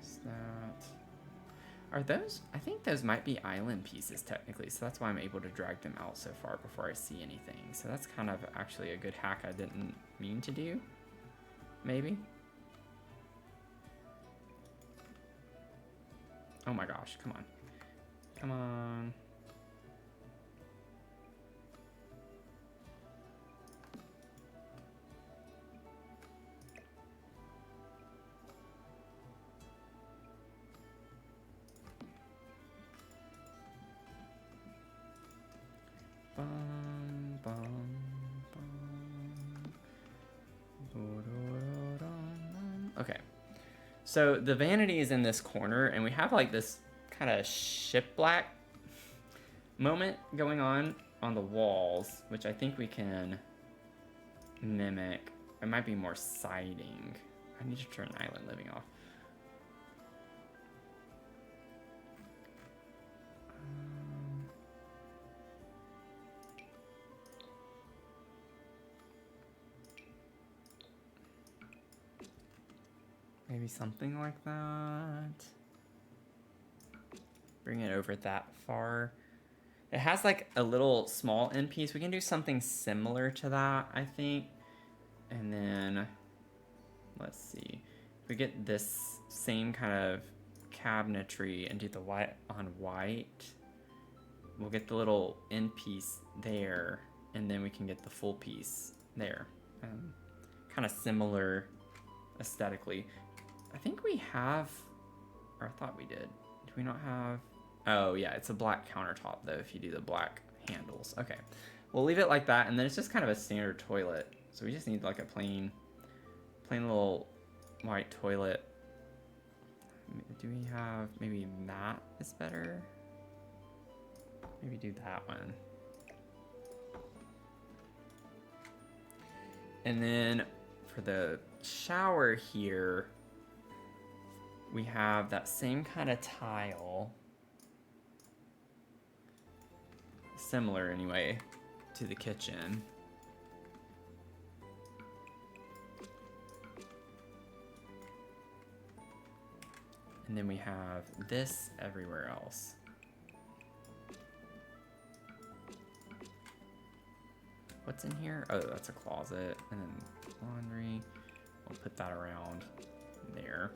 is that... Are those... I think those might be island pieces technically, so that's why I'm able to drag them out so far before I see anything. So that's kind of actually a good hack I didn't mean to do. Maybe. Oh my gosh, come on. Come on. Bum, bum, bum. Okay. So the vanity is in this corner, and we have like this kind of shiplap moment going on the walls, which I think we can mimic. It might be more siding. I need to turn island living off. Maybe something like that. Bring it over that far. It has like a little small end piece. We can do something similar to that, I think. And then, let's see. If we get this same kind of cabinetry and do the white on white, we'll get the little end piece there, and then we can get the full piece there. Kind of similar aesthetically. I think we have, or I thought we did. Do we not have? Oh yeah, it's a black countertop though if you do the black handles. Okay, we'll leave it like that, and then it's just kind of a standard toilet. So we just need like a plain little white toilet. Do we have, maybe that is better? Maybe do that one. And then for the shower here, we have that same kind of tile. Similar anyway to the kitchen. And then we have this everywhere else. What's in here? Oh, that's a closet. And then laundry. We'll put that around there.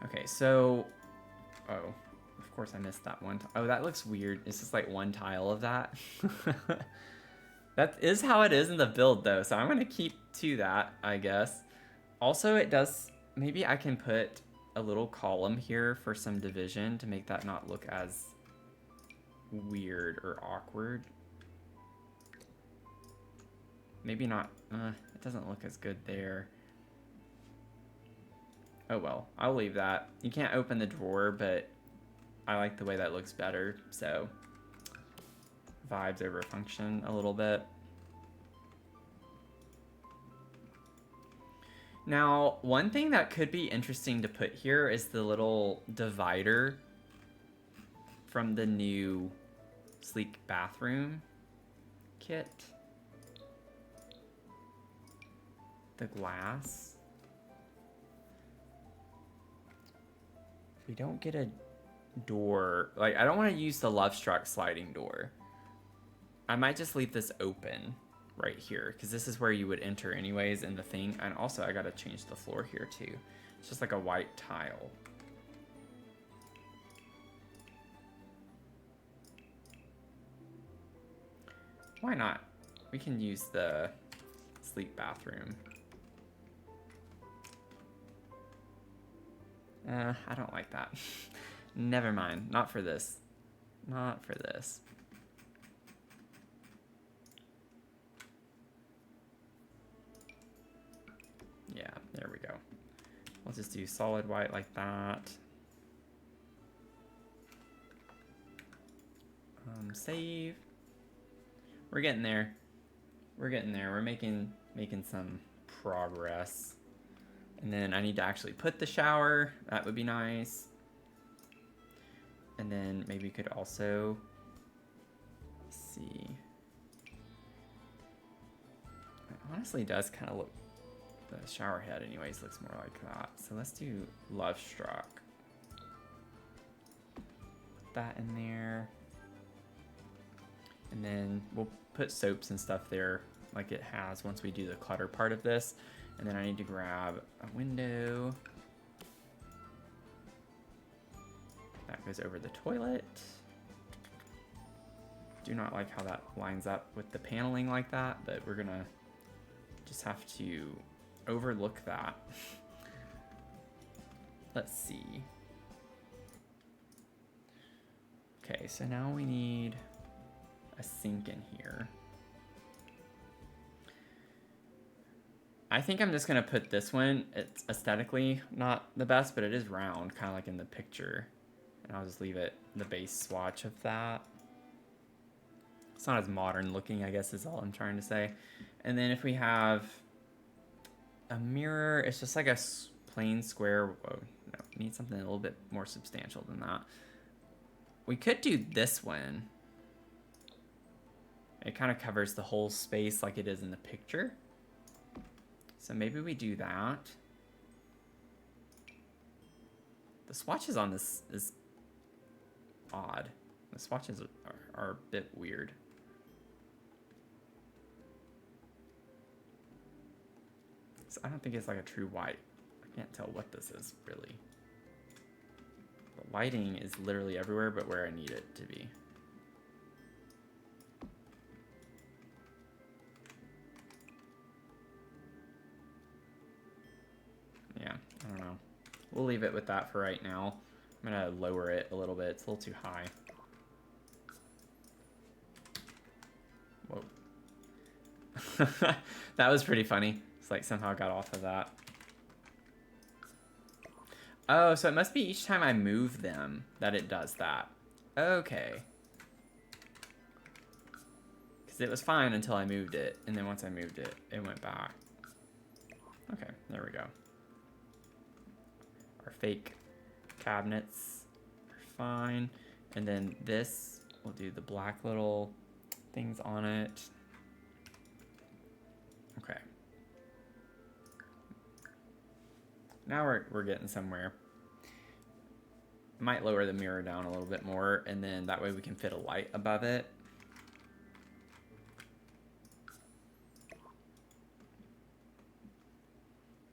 Okay, so... Oh, of course I missed that one. Oh, that looks weird. It's just like one tile of that. That is how it is in the build, though. So I'm going to keep to that, I guess. Also, it does... Maybe I can put a little column here for some division to make that not look as weird or awkward. Maybe not. It doesn't look as good there. Oh well, I'll leave that. You can't open the drawer, but I like the way that looks better. So vibes over function a little bit. Now, one thing that could be interesting to put here is the little divider from the new sleek bathroom kit. The glass. If we don't get a door, like I don't want to use the Lovestruck sliding door. I might just leave this open right here because this is where you would enter anyways in the thing. And also I gotta change the floor here too. It's just like a white tile. Why not? We can use the sleep bathroom. I don't like that. Never mind. Not for this. Not for this. Yeah, there we go. We'll just do solid white like that. Save. We're getting there. We're getting there. We're making some progress. And then I need to actually put the shower. That would be nice. And then maybe we could also see. It honestly does kind of look, the shower head anyways looks more like that. So let's do Lovestruck. Put that in there. And then we'll put soaps and stuff there like it has once we do the clutter part of this. And then I need to grab a window. That goes over the toilet. Do not like how that lines up with the paneling like that, but we're gonna just have to overlook that. Let's see. Okay, so now we need a sink in here. I think I'm just gonna put this one. It's aesthetically not the best, but it is round, kind of like in the picture. And I'll just leave it the base swatch of that. It's not as modern looking, I guess is all I'm trying to say. And then if we have a mirror, it's just like a plain square. Whoa, no, we need something a little bit more substantial than that. We could do this one. It kind of covers the whole space like it is in the picture. So maybe we do that. The swatches on this is odd. The swatches are a bit weird. So I don't think it's like a true white. I can't tell what this is really. The lighting is literally everywhere but where I need it to be. We'll leave it with that for right now. I'm gonna lower it a little bit. It's a little too high. Whoa. That was pretty funny. It's like somehow got off of that. Oh, so it must be each time I move them that it does that. Okay. Because it was fine until I moved it. And then once I moved it, it went back. Okay, there we go. Our fake cabinets are fine. And then this, we'll do the black little things on it. Okay. Now we're getting somewhere. Might lower the mirror down a little bit more, and then that way we can fit a light above it.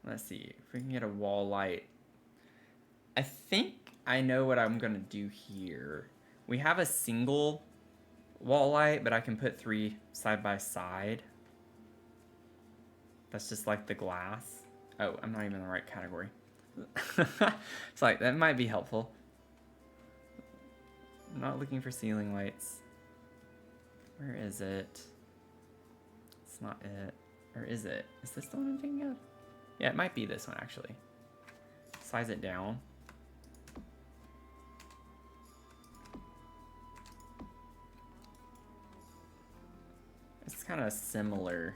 Let's see if we can get a wall light. I think I know what I'm gonna do here. We have a single wall light, but I can put 3 side by side. That's just like the glass. Oh, I'm not even in the right category. It's like, that might be helpful. I'm not looking for ceiling lights. Where is it? It's not it. Or is it? Is this the one I'm thinking of? Yeah, it might be this one actually. Size it down. It's kind of similar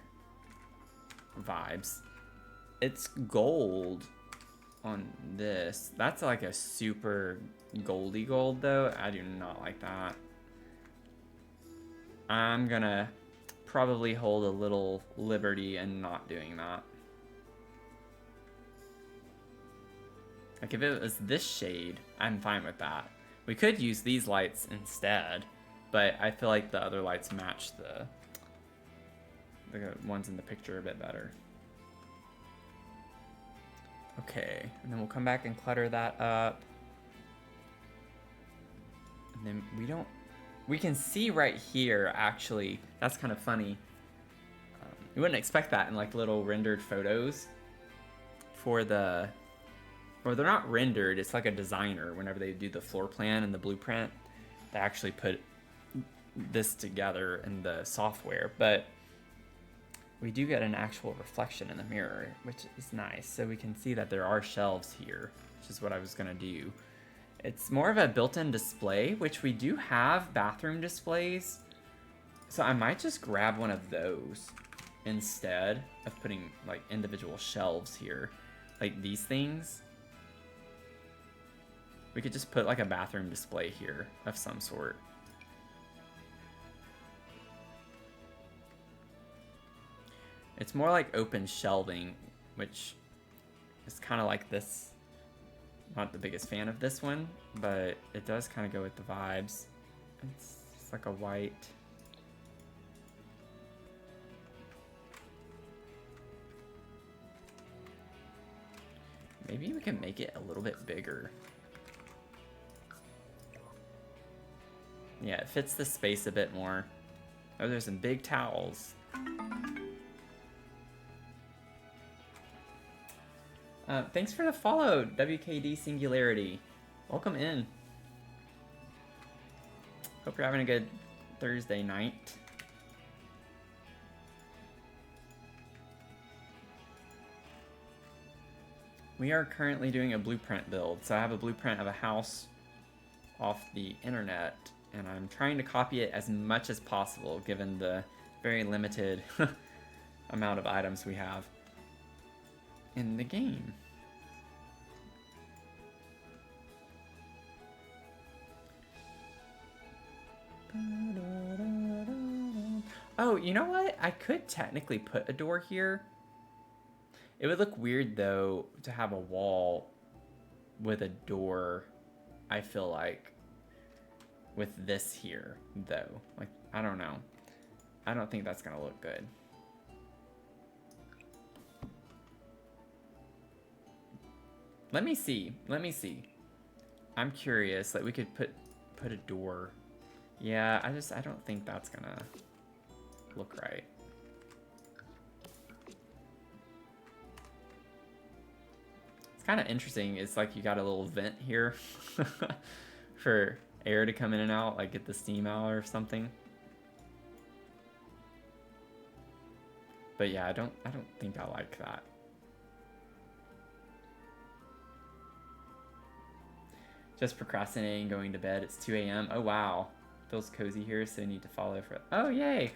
vibes. It's gold on this. That's like a super goldy gold though. I do not like that. I'm gonna probably hold a little liberty and not doing that. Like if it was this shade, I'm fine with that. We could use these lights instead, but I feel like the other lights match the ones in the picture a bit better. Okay, and then we'll come back and clutter that up. And then we can see right here, actually, that's kind of funny. You wouldn't expect that in like little rendered photos for the, or they're not rendered, it's like a designer, whenever they do the floor plan and the blueprint, they actually put this together in the software, but we do get an actual reflection in the mirror, which is nice. So we can see that there are shelves here, which is what I was gonna do. It's more of a built-in display, which we do have bathroom displays. So I might just grab one of those instead of putting like individual shelves here. Like these things. We could just put like a bathroom display here of some sort. It's more like open shelving, which is kind of like this. Not the biggest fan of this one, but it does kind of go with the vibes. It's like a white. Maybe we can make it a little bit bigger. Yeah, it fits the space a bit more. Oh, there's some big towels. Thanks for the follow, WKD Singularity. Welcome in. Hope you're having a good Thursday night. We are currently doing a blueprint build. So I have a blueprint of a house off the internet, and I'm trying to copy it as much as possible given the very limited amount of items we have in the game. Oh, you know what? I could technically put a door here. It would look weird though to have a wall with a door, I feel like, with this here though. Like, I don't know. I don't think that's gonna look good. Let me see. Let me see. I'm curious. Like we could put a door. Yeah, I don't think that's gonna look right. It's kind of interesting. It's like you got a little vent here for air to come in and out, like get the steam out or something. But yeah, I don't think I like that. Just procrastinating, going to bed. It's 2 a.m. Oh wow, feels cozy here, so I need to follow for. Oh yay,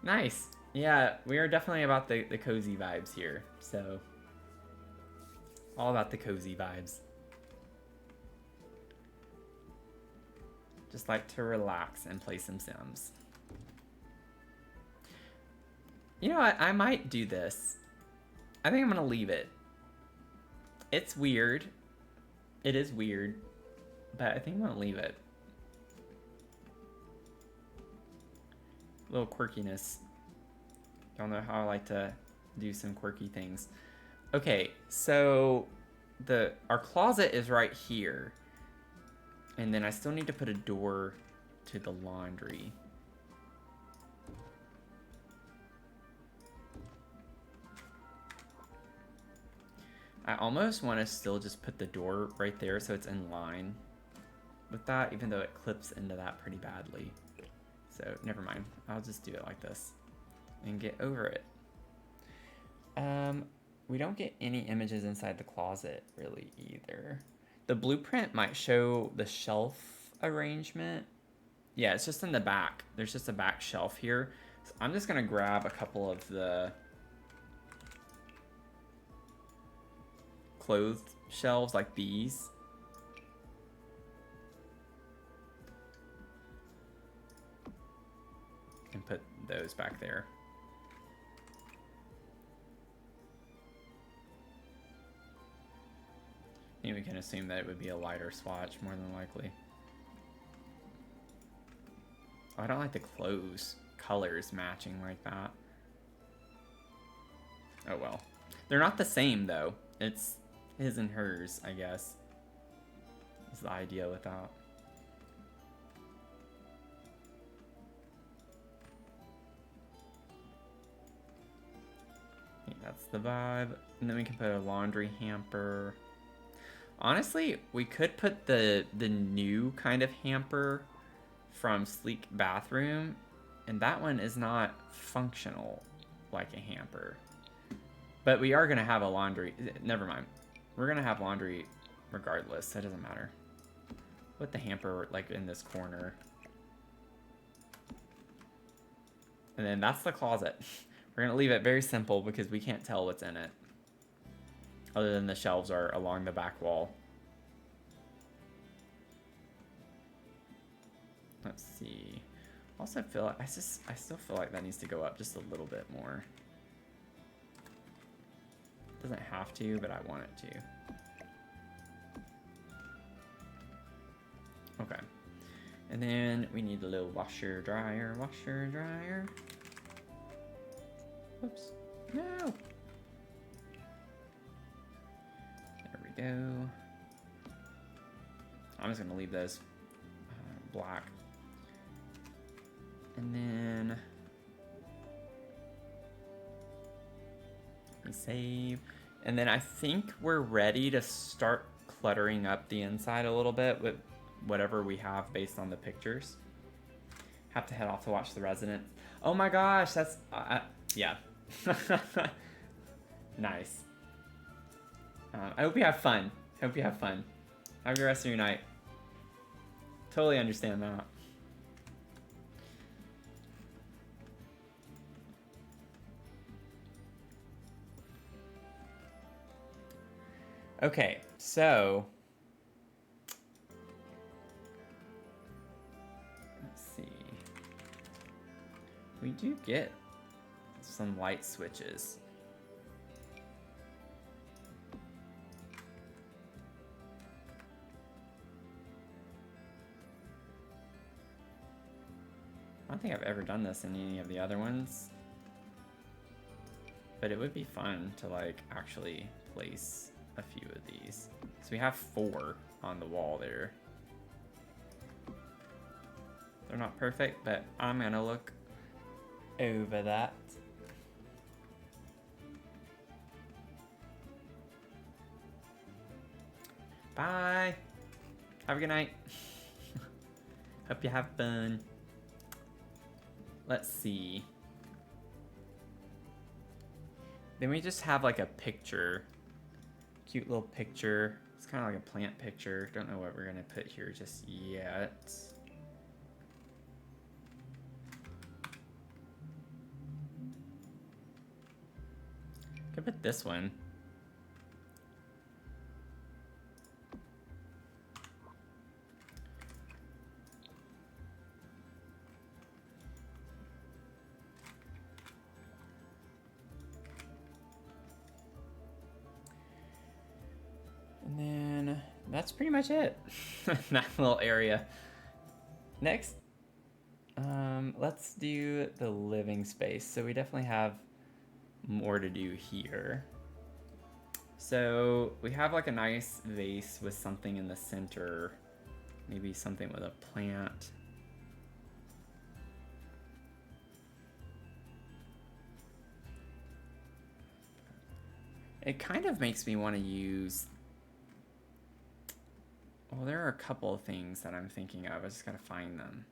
nice. Yeah, we are definitely about the cozy vibes here. So all about the cozy vibes. Just like to relax and play some Sims. You know what? I might do this. I think I'm gonna leave it. It's weird. It is weird, but I think I'm gonna leave it. A little quirkiness. Y'all know how I like to do some quirky things. Okay, so our closet is right here. And then I still need to put a door to the laundry. I almost want to still just put the door right there so it's in line with that, even though it clips into that pretty badly. So never mind. I'll just do it like this and get over it. We don't get any images inside the closet really either. The blueprint might show the shelf arrangement. Yeah, it's just in the back. There's just a back shelf here. So I'm just gonna grab a couple of the clothes shelves like these. And put those back there. I think we can assume that it would be a lighter swatch more than likely. Oh, I don't like the clothes colors matching like that. Oh well. They're not the same though. It's his and hers, I guess. Is the idea with that. I think that's the vibe. And then we can put a laundry hamper. Honestly, we could put the new kind of hamper from Sleek Bathroom, and that one is not functional like a hamper. But we are gonna have a laundry. Never mind. We're gonna have laundry regardless. That doesn't matter. Put the hamper like in this corner. And then that's the closet. We're gonna leave it very simple because we can't tell what's in it. Other than the shelves are along the back wall. Let's see. Also feel like I still feel like that needs to go up just a little bit more. Doesn't have to, but I want it to. Okay. And then we need a little washer dryer. Whoops. No. There we go. I'm just gonna leave those black. And then save. And then I think we're ready to start cluttering up the inside a little bit with whatever we have based on the pictures. Have to head off to watch The Resident. Oh my gosh, that's yeah. Nice. I hope you have fun. Have a good rest of your night. Totally understand that. Okay, so let's see. We do get some light switches. I don't think I've ever done this in any of the other ones, but it would be fun to like actually place a few of these. So we have 4 on the wall there. They're not perfect, but I'm gonna look over that. a good night. Hope you have fun. Let's see. Then we just have like a picture. Cute little picture. It's kind of like a plant picture. Don't know what we're gonna put here just yet. Could put this one. And then that's pretty much it. That little area. Next, let's do the living space. So we definitely have more to do here. So we have like a nice vase with something in the center. Maybe something with a plant. It kind of makes me want to use... Well, there are a couple of things that I'm thinking of. I just gotta find them.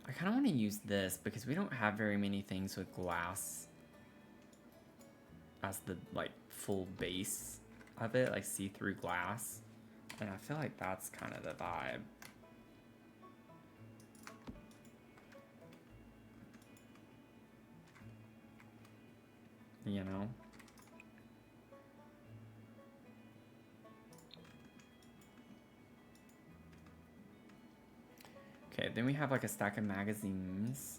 I kind of want to use this because we don't have very many things with glass as the like full base of it, like see-through glass, and I feel like that's kind of the vibe. You know? Okay, then we have like a stack of magazines.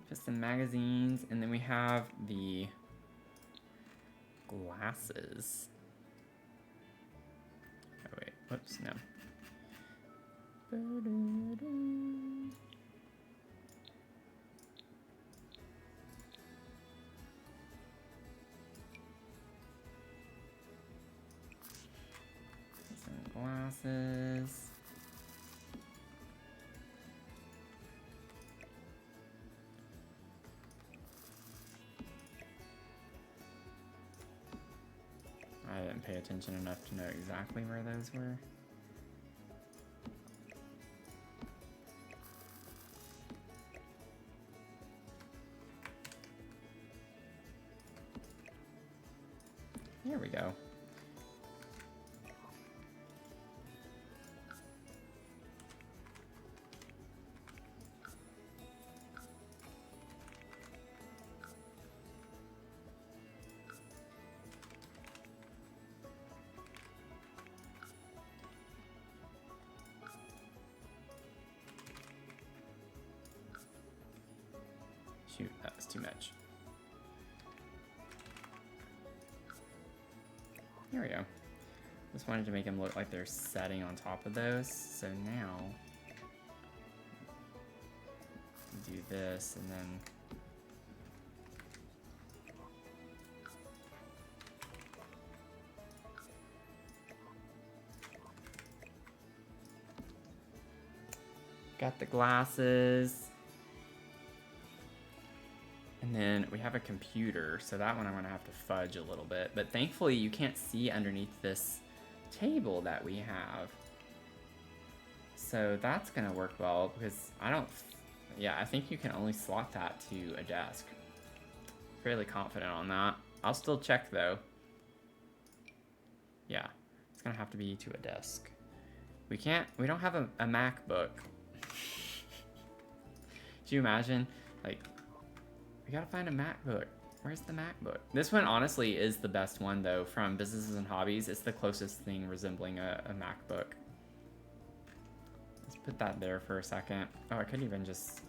Just some magazines, and then we have the glasses. Oh wait, whoops, no. Some glasses. I didn't pay attention enough to know exactly where those were. Here we go. Shoot, that was too much. Here we go. Just wanted to make them look like they're setting on top of those. So now, do this and then got the glasses. And then we have a computer, so that one I'm gonna have to fudge a little bit. But thankfully you can't see underneath this table that we have. So that's gonna work well because I think you can only slot that to a desk. Fairly confident on that. I'll still check though. Yeah, it's gonna have to be to a desk. We don't have a MacBook. Do you imagine, like, we gotta find a MacBook. Where's the MacBook? This one honestly is the best one though from Businesses and Hobbies. It's the closest thing resembling a MacBook. Let's put that there for a second. Oh, I could even just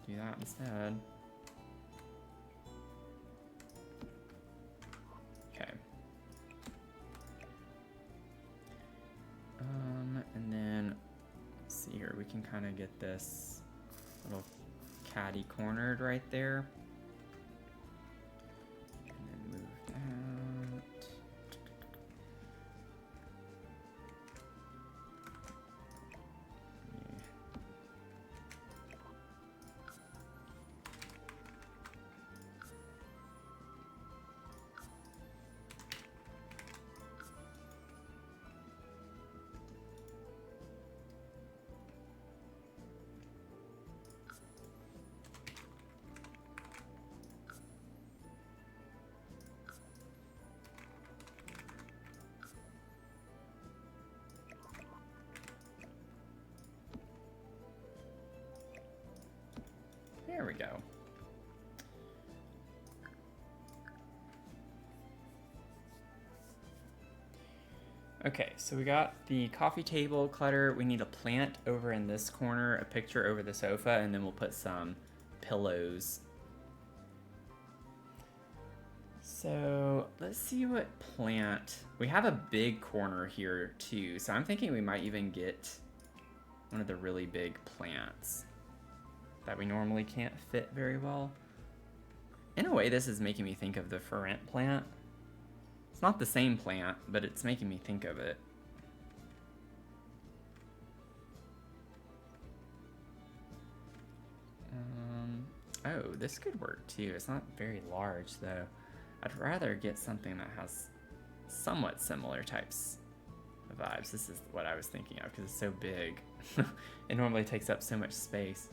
do that instead. Okay. And then, let's see here, we can kind of get this little caddy cornered right there. And then move out. There we go. Okay, so we got the coffee table clutter. We need a plant over in this corner, a picture over the sofa, and then we'll put some pillows. So let's see what plant. We have a big corner here too, so I'm thinking we might even get one of the really big plants that we normally can't fit very well. In a way, this is making me think of the for rent plant. It's not the same plant, but it's making me think of it. Oh, this could work too. It's not very large though. I'd rather get something that has somewhat similar types of vibes. This is what I was thinking of because it's so big. It normally takes up so much space.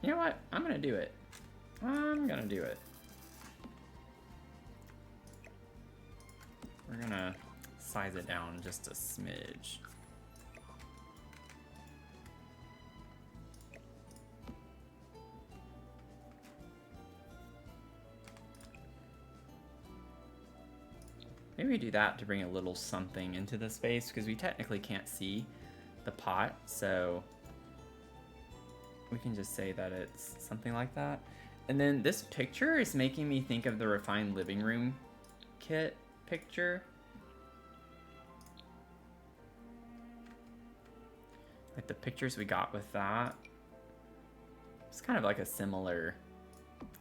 You know what? I'm gonna do it. I'm gonna do it. We're gonna size it down just a smidge. Maybe we do that to bring a little something into the space because we technically can't see the pot, so we can just say that it's something like that. And then this picture is making me think of the Refined Living Room kit picture. Like the pictures we got with that. It's kind of like a similar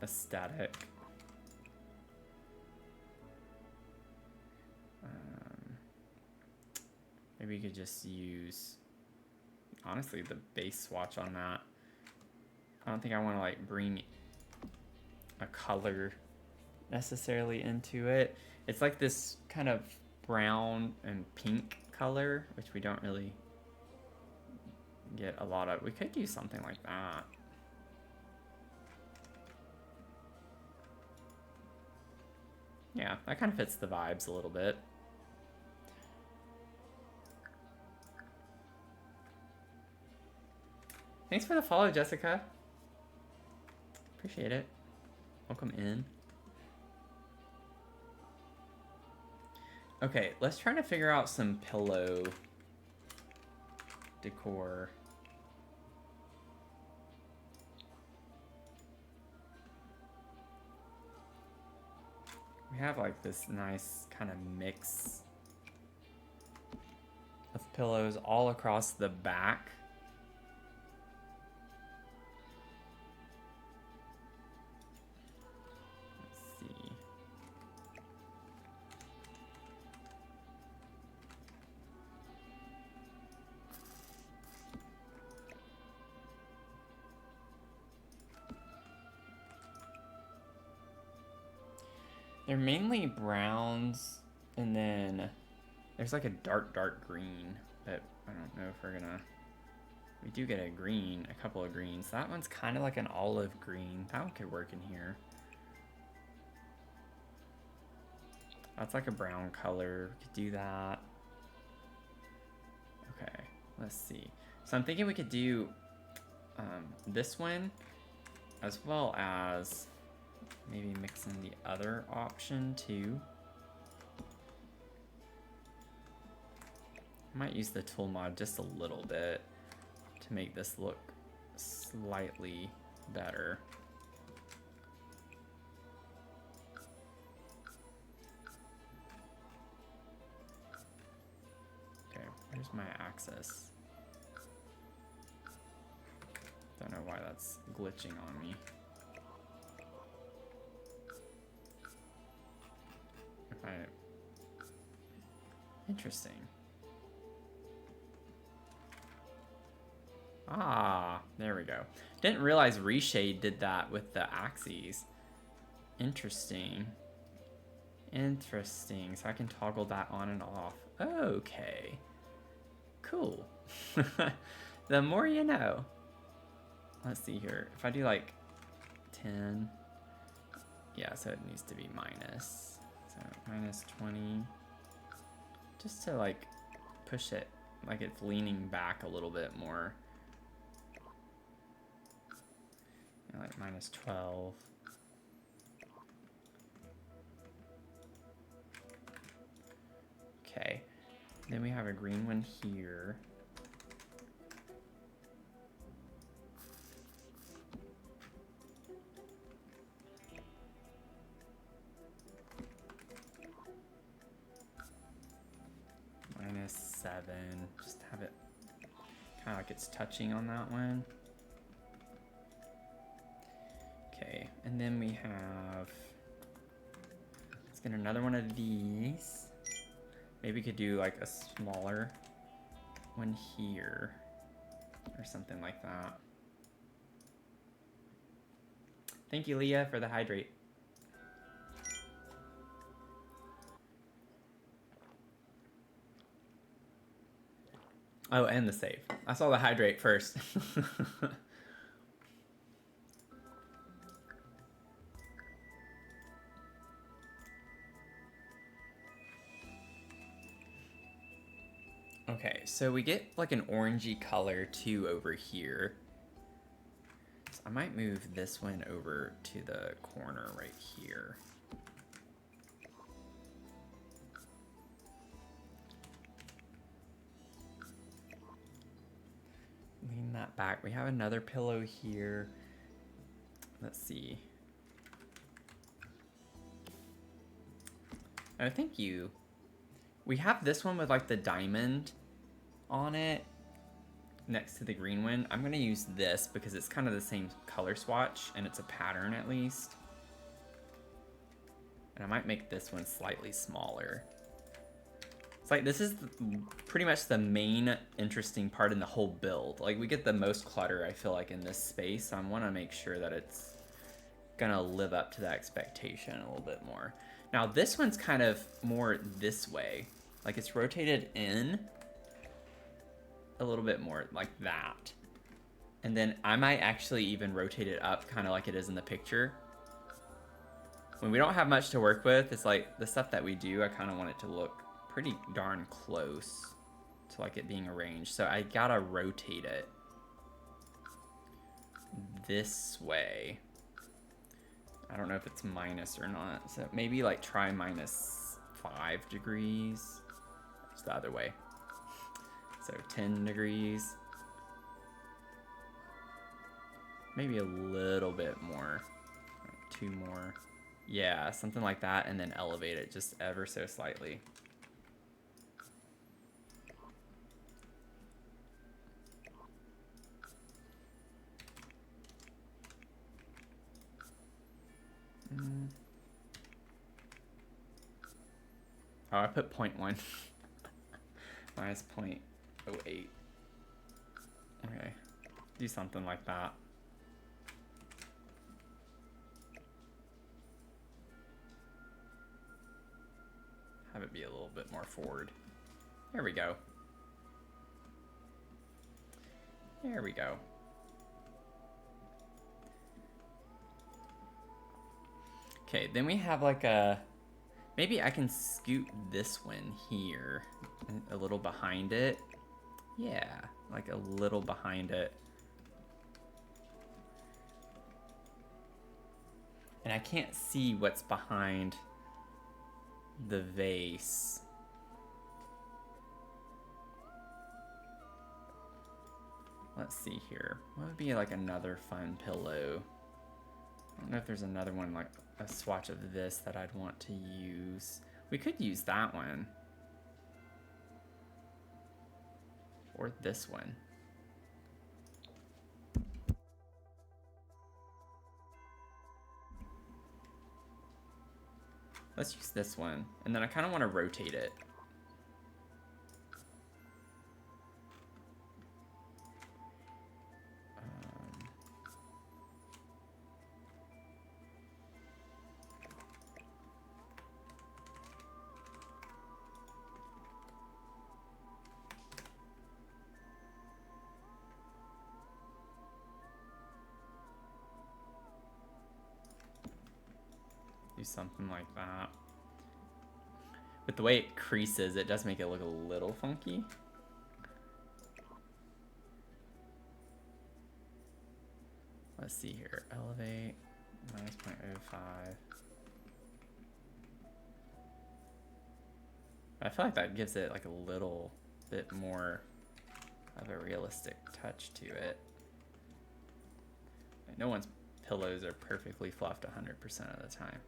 aesthetic. Maybe you could just use, honestly, the base swatch on that. I don't think I want to like bring a color necessarily into it. It's like this kind of brown and pink color, which we don't really get a lot of. We could do something like that. Yeah, that kind of fits the vibes a little bit. Thanks for the follow, Jessica. Appreciate it. Welcome in. Okay, let's try to figure out some pillow decor. We have like this nice kind of mix of pillows all across the back. They're mainly browns, and then there's like a dark green, but I don't know if we're gonna... We do get a green, a couple of greens. That one's kind of like an olive green. That one could work in here. That's like a brown color. We could do that. Okay, let's see. So I'm thinking we could do this one as well as maybe mix in the other option too. I might use the tool mod just a little bit to make this look slightly better. Okay, here's my axis. Don't know why that's glitching on me. If I... Interesting. Ah, there we go. Didn't realize Reshade did that with the axes. Interesting. Interesting. So I can toggle that on and off. Okay. Cool. The more you know. Let's see here. If I do like 10. Yeah, so it needs to be minus. So minus 20. Just to like push it like it's leaning back a little bit more. Like minus 12. Okay. Then we have a green one here. Minus 7. Just have it kind of like it's touching on that one. Okay, and then we have, let's get another one of these. Maybe we could do like a smaller one here or something like that. Thank you, Leah, for the hydrate. Oh, and the save. I saw the hydrate first. Okay, so we get like an orangey color too over here. So I might move this one over to the corner right here. Lean that back. We have another pillow here. Let's see. Oh, thank you. We have this one with like the diamond on it next to the green one. I'm gonna use this because it's kind of the same color swatch and it's a pattern at least. And I might make this one slightly smaller. It's like this is pretty much the main interesting part in the whole build. Like we get the most clutter I feel like in this space. So I want to make sure that it's gonna live up to that expectation a little bit more. Now this one's kind of more this way. Like it's rotated in a little bit more like that. And then I might actually even rotate it up kind of like it is in the picture. When we don't have much to work with, it's like the stuff that we do, I kind of want it to look pretty darn close to like it being arranged. So I gotta rotate it this way. I don't know if it's minus or not. So maybe like try minus 5 degrees. It's the other way. So 10 degrees. Maybe a little bit more. 2 more. Yeah, something like that. And then elevate it just ever so slightly. Oh, I put 0.1. Minus 0.08. Okay. Do something like that. Have it be a little bit more forward. There we go. There we go. Okay, then we have like a Maybe I can scoot this one here a little behind it. Yeah, like a little behind it. And I can't see what's behind the vase. Let's see here. What would be like another fun pillow? I don't know if there's another one, like a swatch of this that I'd want to use. We could use that one. Or this one. Let's use this one. And then I kind of want to rotate it. Do something like that. With the way it creases, it does make it look a little funky. Let's see here. Elevate minus 0.05. I feel like that gives it like a little bit more of a realistic touch to it. No one's pillows are perfectly fluffed 100% of the time.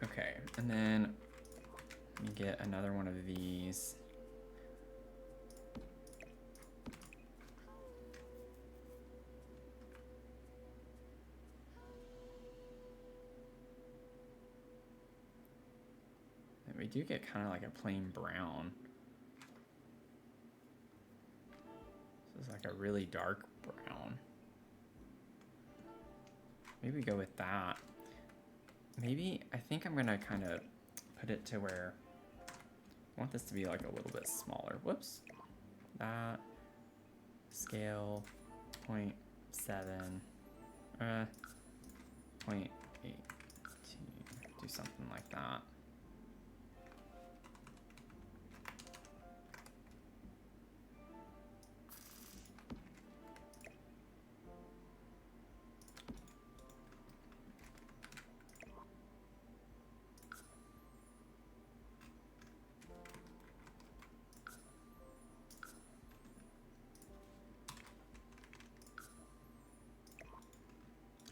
Okay, and then let me get another one of these. And we do get kind of like a plain brown. This is like a really dark brown. Maybe we go with that. Maybe, I think I'm gonna kind of put it to where I want this to be like a little bit smaller. Whoops. That. Scale 0.7. 0.8. Do something like that.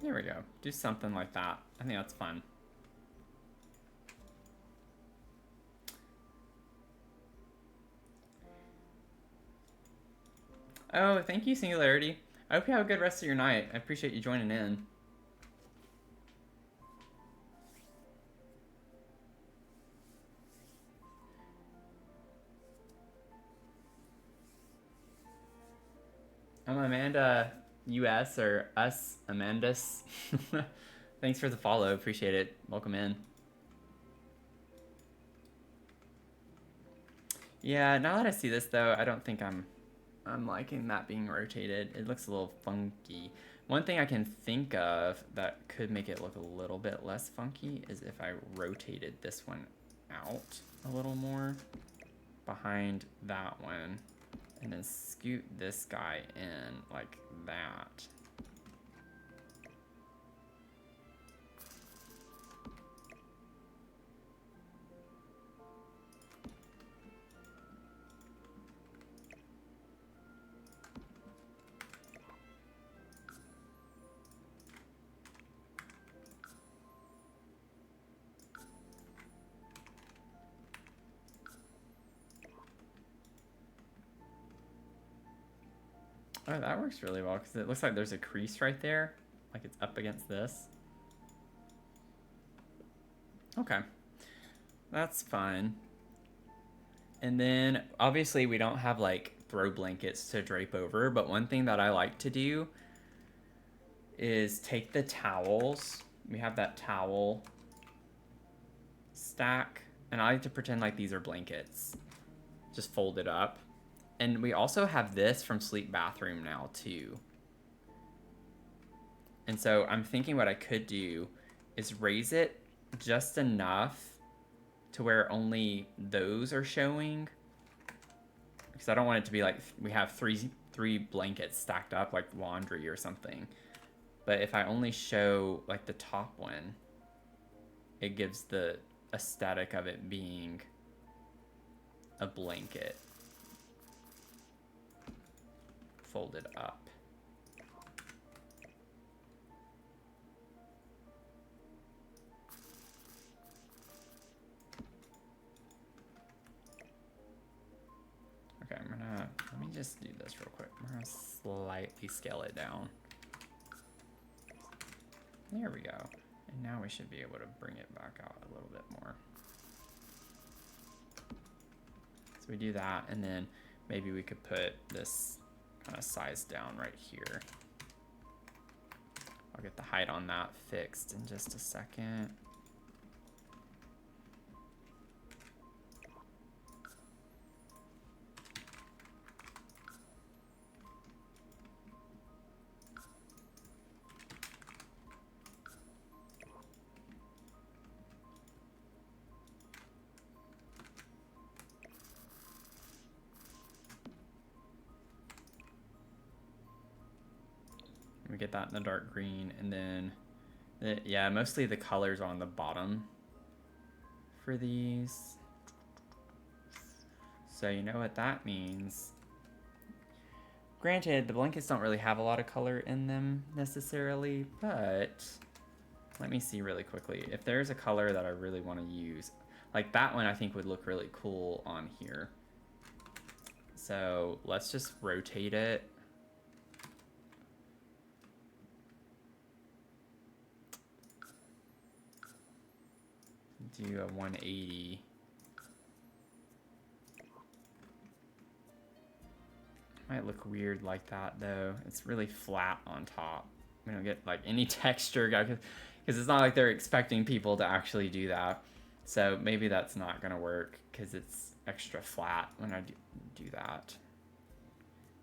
There we go. Do something like that. I think that's fun. Oh, thank you, Singularity. I hope you have a good rest of your night. I appreciate you joining in. I'm Amanda US or us Amandus. Thanks for the follow. Appreciate it. Welcome in. Yeah, now that I see this though, I don't think I'm liking that being rotated. It looks a little funky. One thing I can think of that could make it look a little bit less funky is if I rotated this one out a little more behind that one and then scoot this guy in like that. Oh, that works really well because it looks like there's a crease right there, like it's up against this. Okay, that's fine. And then obviously we don't have like throw blankets to drape over, but one thing that I like to do is take the towels. We have that towel stack, and I like to pretend like these are blankets. Just fold it up. And we also have this from Sleep Bathroom now too. And so I'm thinking what I could do is raise it just enough to where only those are showing. Because I don't want it to be like we have three blankets stacked up like laundry or something. But if I only show like the top one, it gives the aesthetic of it being a blanket folded up. Okay, let me just do this real quick. I'm gonna slightly scale it down. There we go. And now we should be able to bring it back out a little bit more. So we do that, and then maybe we could put this kind of size down right here. I'll get the height on that fixed in just a second. We get that in the dark green, and then yeah, mostly the colors on the bottom for these. So you know what that means. Granted, the blankets don't really have a lot of color in them necessarily, but let me see really quickly. If there's a color that I really want to use, like that one I think would look really cool on here. So let's just rotate it. Do a 180. Might look weird like that though. It's really flat on top. We don't get like any texture because it's not like they're expecting people to actually do that. So maybe that's not gonna work because it's extra flat when I do that.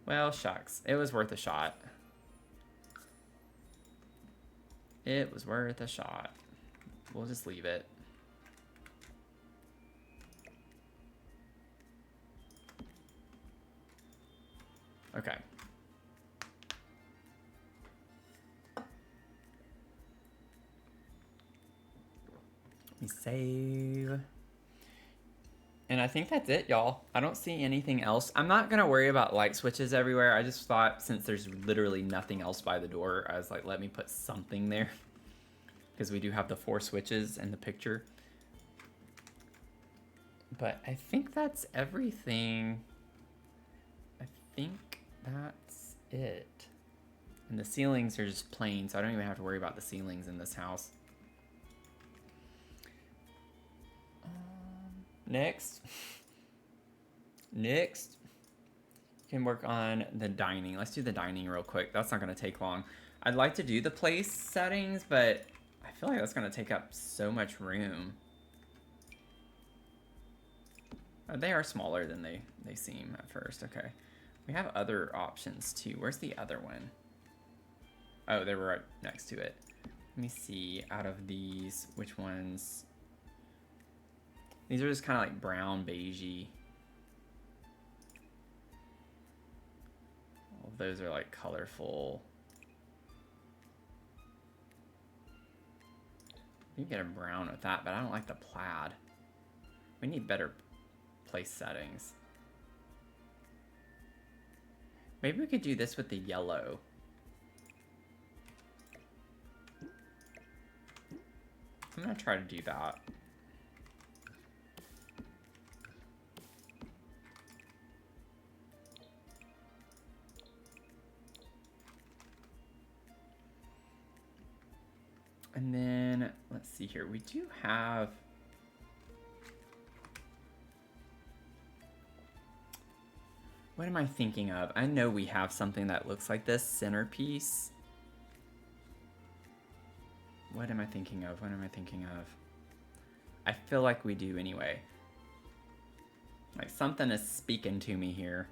Well, shucks. It was worth a shot. It was worth a shot. We'll just leave it. Okay. Let me save. And I think that's it, y'all. I don't see anything else. I'm not gonna worry about light switches everywhere. I just thought since there's literally nothing else by the door, I was like, let me put something there. Because we do have the 4 switches in the picture. But I think that's everything. I think that's it. And the ceilings are just plain, so I don't even have to worry about the ceilings in this house. Next, you can work on the dining. Let's do the dining real quick. That's not gonna take long. I'd like to do the place settings, but I feel like that's gonna take up so much room. They are smaller than they seem at first. Okay, we have other options too. Where's the other one? Oh, they were right next to it. Let me see, out of these, which ones? These are just kind of like brown, beigey. All of those are like colorful. You can get a brown with that, but I don't like the plaid. We need better place settings. Maybe we could do this with the yellow. I'm gonna try to do that. And then, let's see here. We do have... What am I thinking of? I know we have something that looks like this centerpiece. What am I thinking of? What am I thinking of? I feel like we do anyway. Like something is speaking to me here.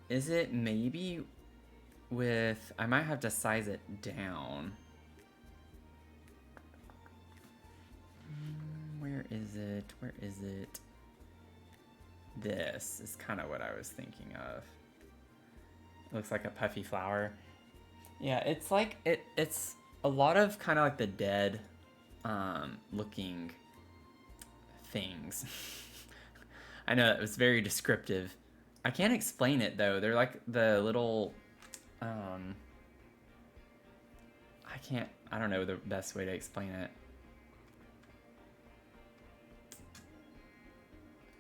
Is it maybe with... I might have to size it down. Where is it? Where is it? This is kind of what I was thinking of. It looks like a puffy flower. Yeah, it's like it's a lot of kind of like the dead looking things. I know it was very descriptive. I can't explain it though. They're like the little I don't know the best way to explain it.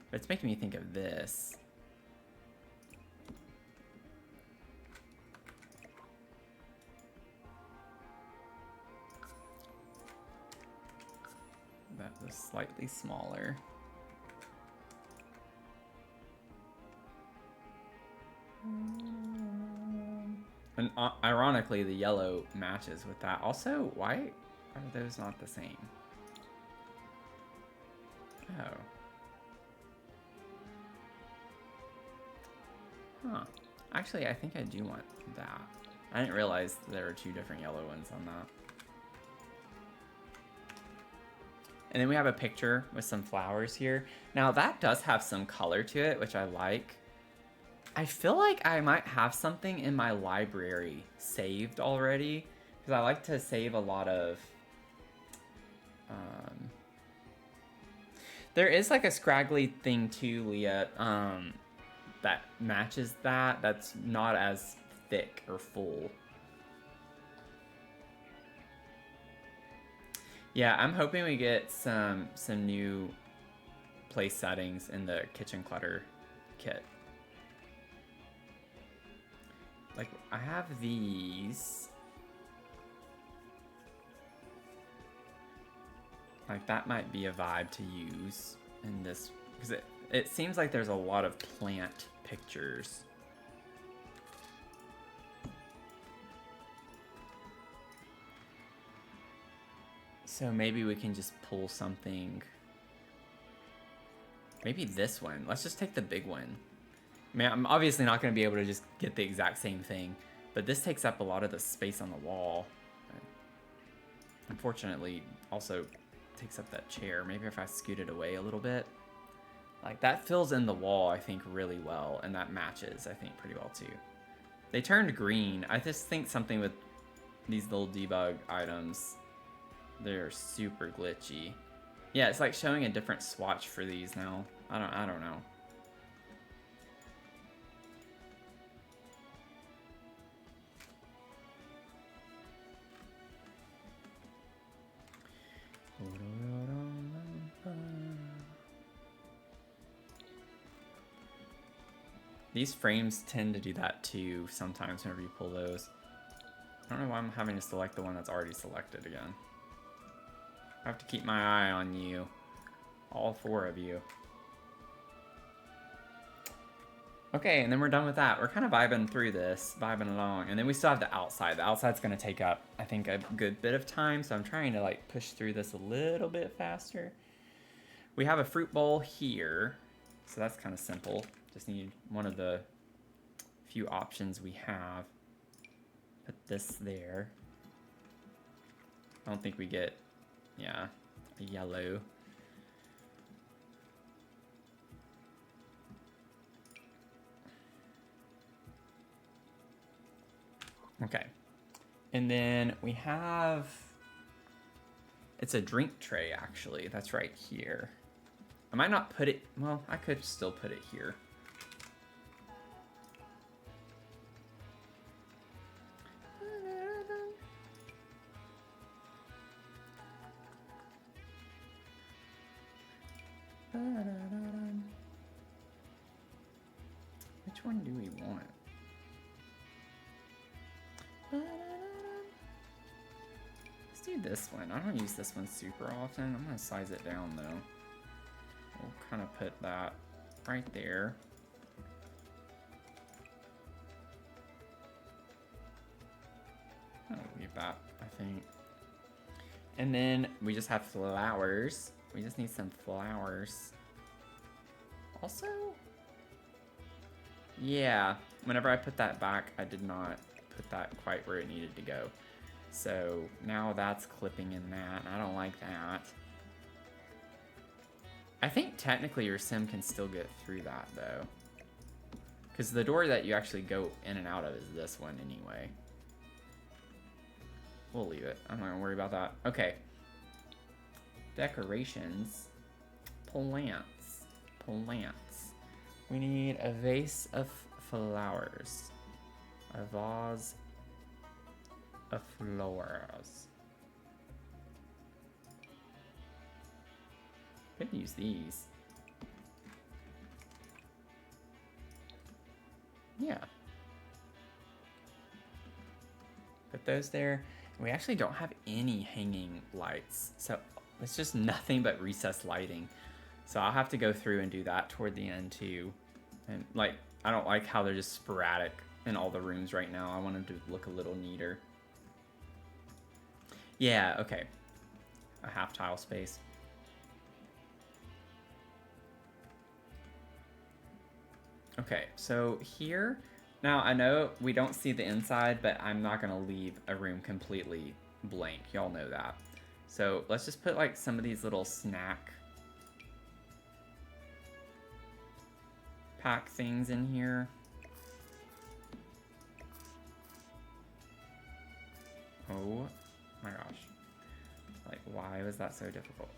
But it's making me think of this. That was slightly smaller. And ironically, the yellow matches with that. Also, why are those not the same? Oh. Huh. Actually, I think I do want that. I didn't realize there were two different yellow ones on that. And then we have a picture with some flowers here. Now that does have some color to it, which I like. I feel like I might have something in my library saved already, because I like to save a lot of... There is like a scraggly thing too, Leah, that matches that. That's not as thick or full. Yeah, I'm hoping we get some new place settings in the kitchen clutter kit. Like, I have these. Like, that might be a vibe to use in this, because it seems like there's a lot of plant pictures. So maybe we can just pull something. Maybe this one. Let's just take the big one. I mean, I'm obviously not going to be able to just get the exact same thing, but this takes up a lot of the space on the wall. Unfortunately, also takes up that chair. Maybe if I scoot it away a little bit. Like, that fills in the wall, I think, really well, and that matches, I think, pretty well, too. They turned green. I just think something with these little debug items, they're super glitchy. Yeah, it's like showing a different swatch for these now. I don't know. These frames tend to do that too sometimes whenever you pull those. I don't know why I'm having to select the one that's already selected again. I have to keep my eye on you. All four of you. Okay, and then we're done with that. We're kind of vibing through this, vibing along. And then we still have the outside. The outside's going to take up, I think, a good bit of time. So I'm trying to like push through this a little bit faster. We have a fruit bowl here. So that's kind of simple. Just need one of the few options we have. Put this there. I don't think we get, yeah, a yellow. Okay. And then we have, it's a drink tray actually. That's right here. I might not put it, well, I could still put it here. Which one do we want? Let's do this one. I don't use this one super often. I'm gonna size it down though. We'll kind of put that right there. like that, I think. And then we just have flowers. We just need some flowers. Also, yeah, whenever I put that back, I did not put that quite where it needed to go. So now that's clipping in that, and I don't like that. I think technically your sim can still get through that though. Because the door that you actually go in and out of is this one anyway. We'll leave it. I'm not gonna worry about that. Okay. Decorations. Plants. Plants. We need a vase of flowers. A vase of flowers. Could use these. Yeah. Put those there. We actually don't have any hanging lights, so it's just nothing but recessed lighting. So I'll have to go through and do that toward the end too. And like, I don't like how they're just sporadic in all the rooms right now. I want them to look a little neater. Yeah, okay. A half tile space. Okay, so here, now I know we don't see the inside, but I'm not gonna leave a room completely blank. Y'all know that. So let's just put like some of these little snack pack things in here. Oh my gosh. Like, why was that so difficult?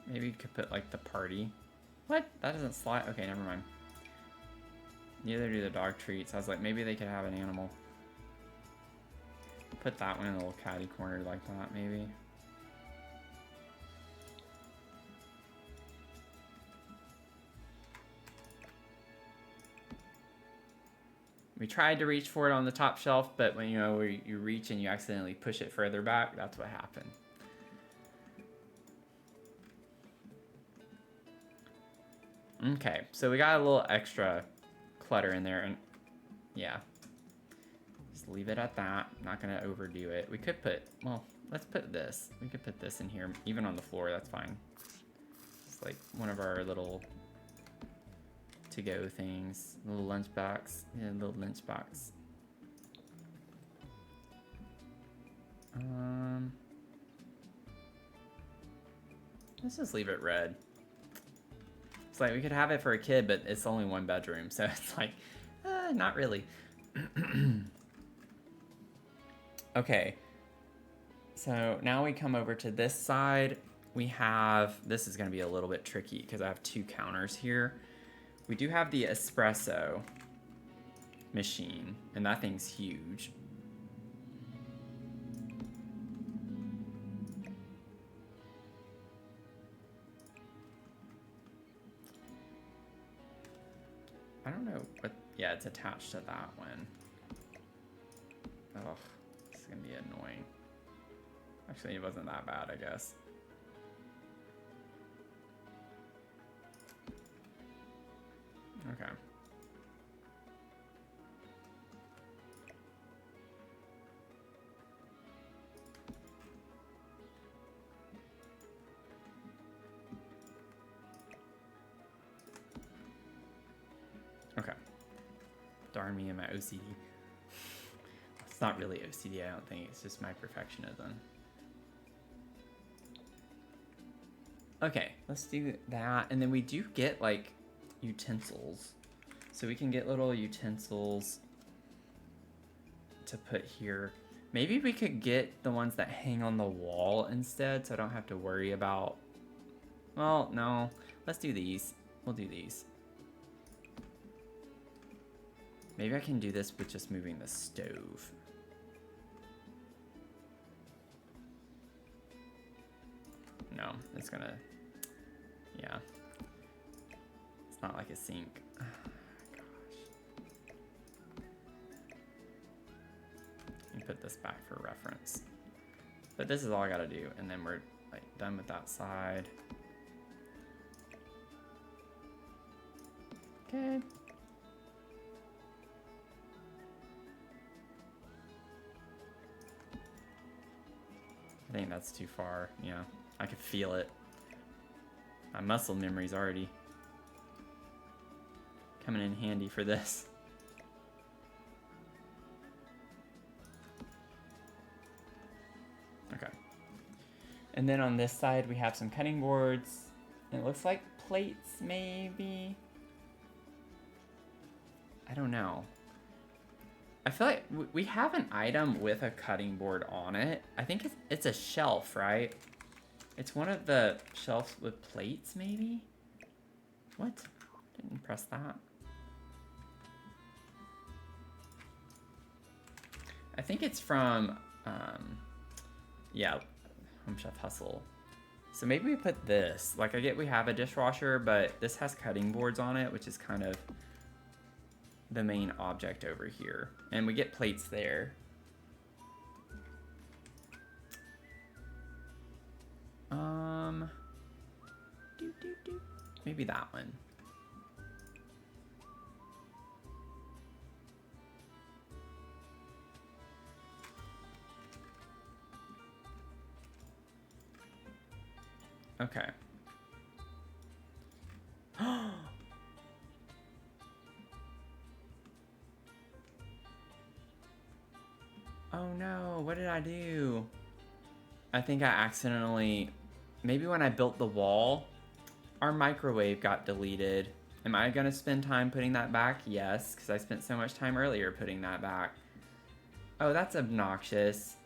Maybe you could put like the party. What? That doesn't slide. Okay, never mind. Neither do the dog treats. I was like, maybe they could have an animal. Put that one in a little catty corner like that, maybe. We tried to reach for it on the top shelf, but when you reach and you accidentally push it further back, that's what happened. Okay, so we got a little extra clutter in there, and yeah. Just leave it at that. I'm not gonna overdo it. We could put, well, let's put this. We could put this in here, even on the floor, that's fine. It's like one of our little to-go things. Little lunchbox. Yeah, little lunchbox. Let's just leave it red. It's like we could have it for a kid, but it's only one bedroom, so it's like, not really. Okay, so now we come over to this side. We have, this is gonna be a little bit tricky because I have two counters here. We do have the espresso machine, and that thing's huge. I don't know what, yeah, it's attached to that one. Oh, this is gonna be annoying. Actually, it wasn't that bad, I guess. Okay. Okay. Darn me and my OCD. It's not really OCD, I don't think. It's just my perfectionism. Okay, let's do that. And then we do get, like, utensils. So we can get little utensils to put here. Maybe we could get the ones that hang on the wall instead, so I don't have to worry about... Well, no. Let's do these. We'll do these. Maybe I can do this with just moving the stove. No, it's gonna... Yeah. It's not like a sink. Oh, gosh. Let me put this back for reference. But this is all I gotta do, and then we're like done with that side. Okay. I think that's too far. Yeah, I could feel it. My muscle memory's already coming in handy for this. Okay. And then on this side, we have some cutting boards. And it looks like plates, maybe. I don't know. I feel like we have an item with a cutting board on it. I think it's a shelf, right? It's one of the shelves with plates, maybe? What? Didn't press that. I think it's from, yeah, Home Chef Hustle. So maybe we put this. Like, I get we have a dishwasher, but this has cutting boards on it, which is kind of the main object over here. And we get plates there. Maybe that one. Okay. Oh no, what did I do? I think I accidentally, maybe when I built the wall, our microwave got deleted. Am I gonna spend time putting that back? Yes, because I spent so much time earlier putting that back. Oh, that's obnoxious.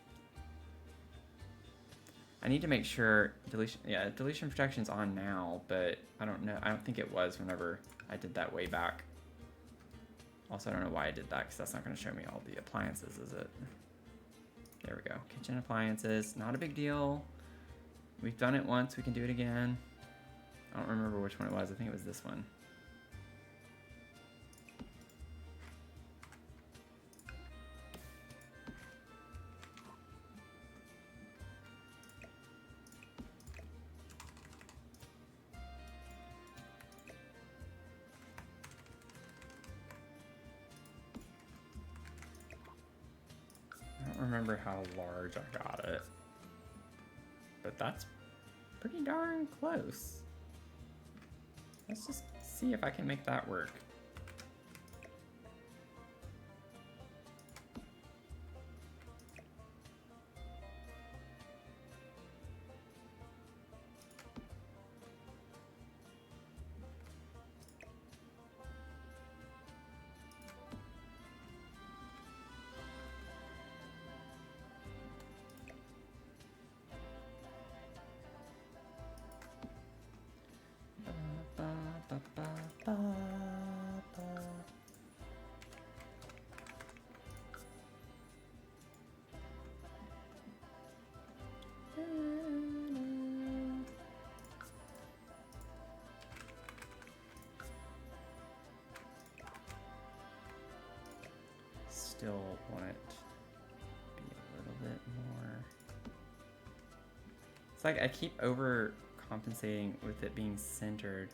I need to make sure deletion, yeah, deletion protection's on now, but I don't know. I don't think it was whenever I did that way back. Also, I don't know why I did that, because that's not gonna show me all the appliances, is it? There we go. Kitchen appliances, not a big deal. We've done it once, we can do it again. I don't remember which one it was. I think it was this one. I don't remember how large I got it, but that's pretty darn close. Let's just see if I can make that work. Still want it to be a little bit more. It's like I keep overcompensating with it being centered.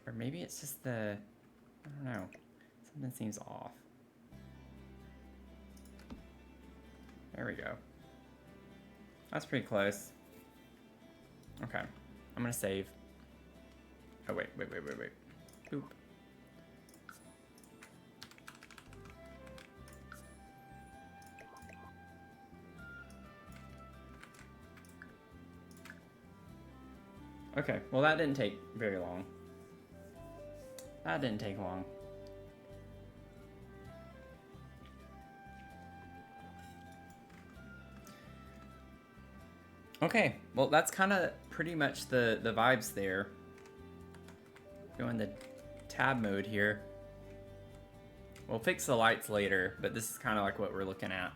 Or maybe it's just the, I don't know, something seems off. There we go. That's pretty close. Okay, I'm gonna save. Oh wait. Boop. Okay, well that didn't take very long. That didn't take long. Okay, well that's kind of pretty much the vibes there. Go into tab mode here. We'll fix the lights later, but this is kind of like what we're looking at.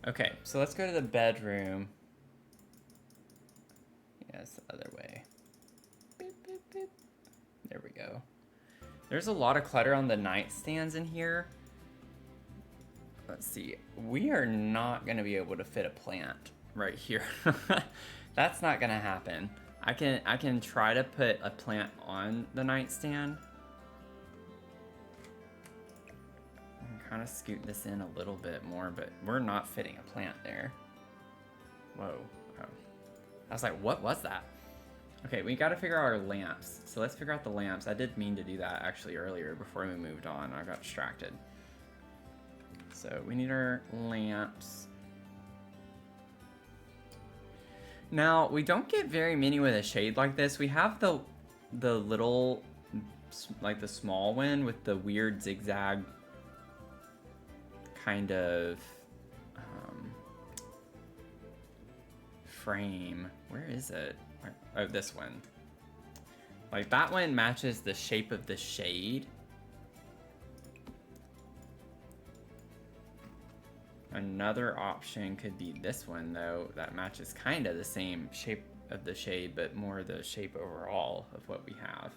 Okay, so let's go to the bedroom. Yes, the other way. Beep, beep, beep. There we go. There's a lot of clutter on the nightstands in here. Let's see. We are not going to be able to fit a plant right here. That's not going to happen. I can try to put a plant on the nightstand. I can kind of scoot this in a little bit more, but we're not fitting a plant there. Whoa. Oh. I was like, what was that? Okay, we got to figure out our lamps. So let's figure out the lamps. I did mean to do that actually earlier before we moved on. I got distracted. So we need our lamps. Now, we don't get very many with a shade like this. We have the little, like the small one with the weird zigzag kind of frame. Where is it? Oh, this one. Like that one matches the shape of the shade. Another option could be this one, though, that matches kind of the same shape of the shade, but more the shape overall of what we have.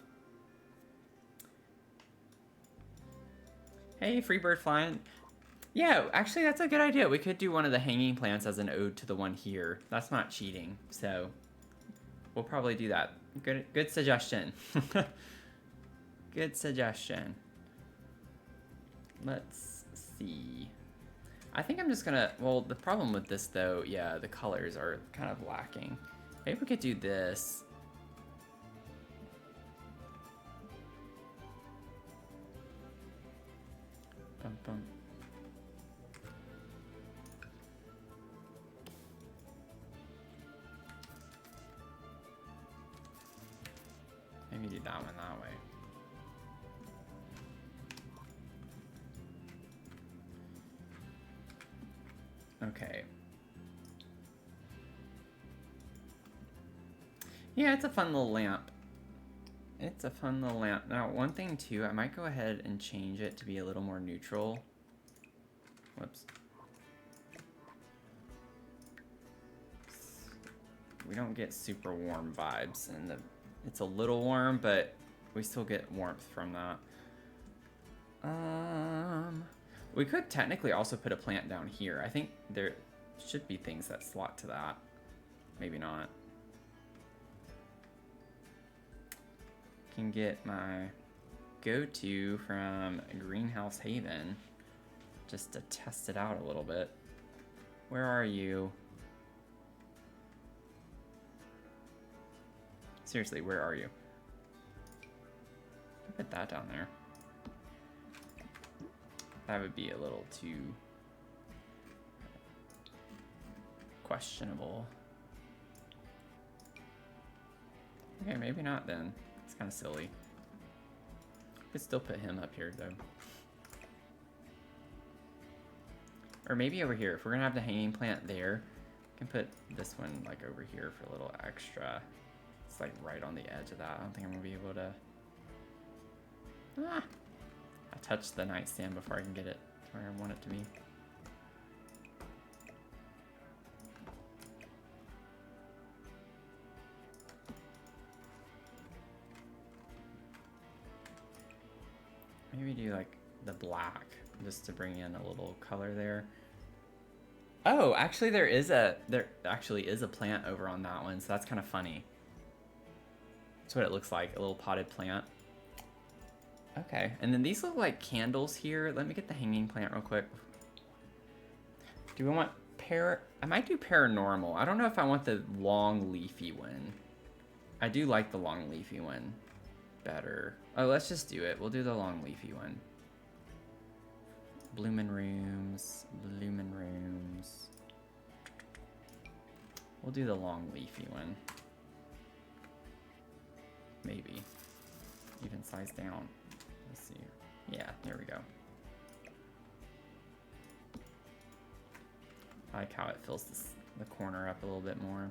Hey, Freebird Flying. Yeah, actually, that's a good idea. We could do one of the hanging plants as an ode to the one here. That's not cheating, so we'll probably do that. Good suggestion. Good suggestion. Let's see. I think I'm just gonna, well, the problem with this though, yeah, the colors are kind of lacking. Maybe we could do this. Bum, bum. Maybe do that one that way. Okay. Yeah, it's a fun little lamp. It's a fun little lamp. Now, one thing too, I might go ahead and change it to be a little more neutral. Whoops. We don't get super warm vibes, and it's a little warm, but we still get warmth from that. We could technically also put a plant down here. I think there should be things that slot to that. Maybe not. Can get my go-to from Greenhouse Haven just to test it out a little bit. Where are you? Seriously, where are you? Put that down there. That would be a little too questionable. Okay, maybe not then. It's kind of silly. Could still put him up here though. Or maybe over here. If we're gonna have the hanging plant there, I can put this one like over here for a little extra. It's like right on the edge of that. I don't think I'm gonna be able to. Ah! I touched the nightstand before I can get it where I want it to be. Maybe do like the black just to bring in a little color there. Oh, actually there actually is a plant over on that one, so that's kind of funny. That's what it looks like, a little potted plant. Okay, and then these look like candles here. Let me get the hanging plant real quick. Do we want I might do paranormal. I don't know if I want the long leafy one. I do like the long leafy one better. Oh, let's just do it. We'll do the long leafy one. Bloomin' rooms, bloomin' rooms. We'll do the long leafy one. Maybe. Even size down. Let's see. Yeah, there we go. I like how it fills the corner up a little bit more.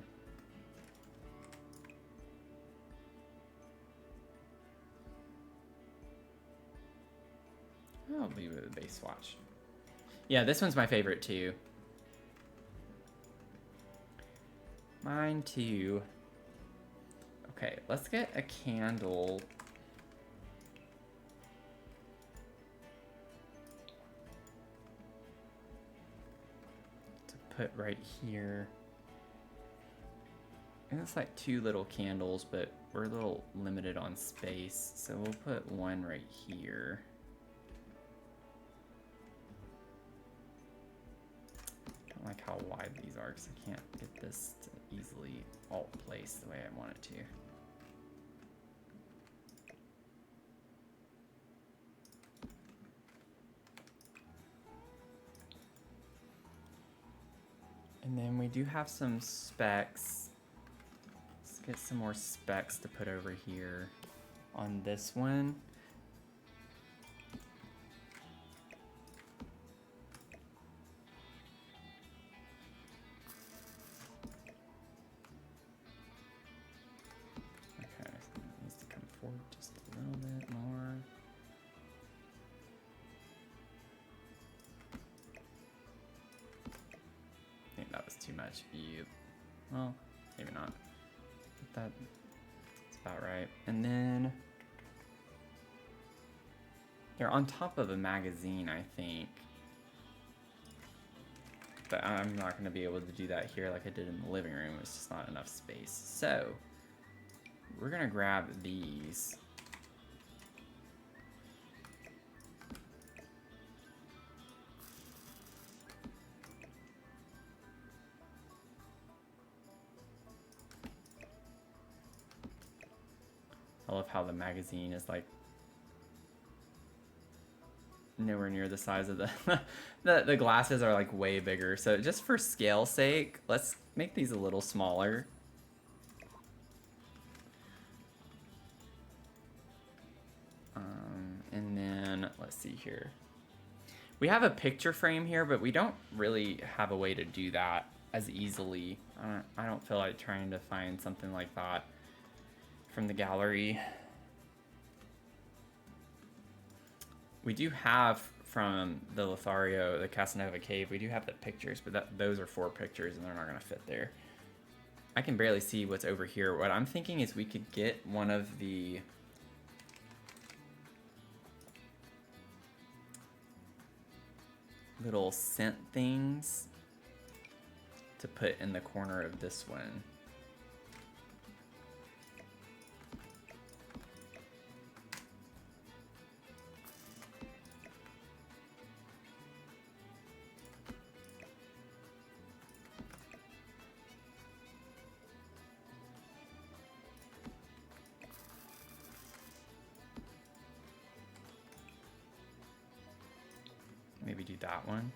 I'll leave it with a base swatch. Yeah, this one's my favorite too. Mine too. Okay, let's get a candle. put right here. And it's like 2 little candles, but we're a little limited on space, so we'll put one right here. I don't like how wide these are because I can't get this to easily alt place the way I want it to. And then we do have some specs. Let's get some more specs to put over here on this one. Okay, so it needs to come forward just a little bit more. I think that was too much. Well, maybe not. That's about right. And then they're on top of a magazine, I think. But I'm not going to be able to do that here like I did in the living room. It's just not enough space. So we're going to grab these. I love how the magazine is like nowhere near the size of the the glasses are like way bigger. So just for scale sake, let's make these a little smaller. And then let's see here. We have a picture frame here, but we don't really have a way to do that as easily. I don't feel like trying to find something like that from the gallery. We do have from the Lothario, the Casanova Cave, we do have the pictures, but those are 4 pictures and they're not gonna fit there. I can barely see what's over here. What I'm thinking is we could get one of the little scent things to put in the corner of this one. Maybe do that one.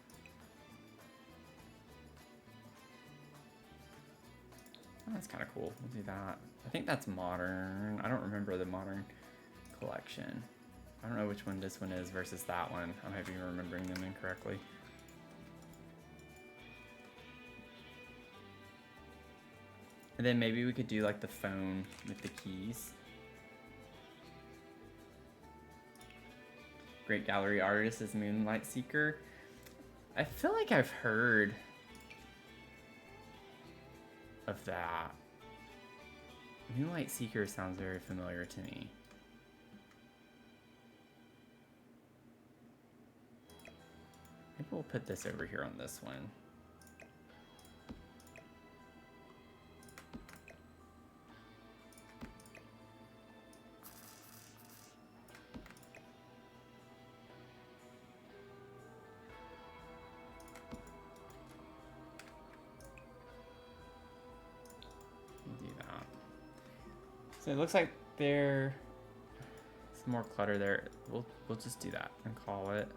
Oh, that's kind of cool. We'll do that. I think that's modern. I don't remember the modern collection. I don't know which one this one is versus that one. I might be remembering them incorrectly. And then maybe we could do like the phone with the keys. Great gallery artist is Moonlight Seeker. I feel like I've heard of that. Moonlight Seeker sounds very familiar to me. Maybe we'll put this over here on this one. So it looks like there's some more clutter there. We'll just do that and call it.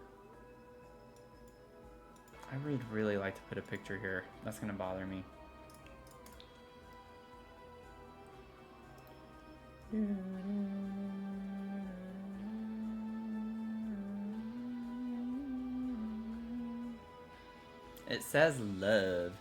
I would really like to put a picture here. That's gonna bother me. It says love.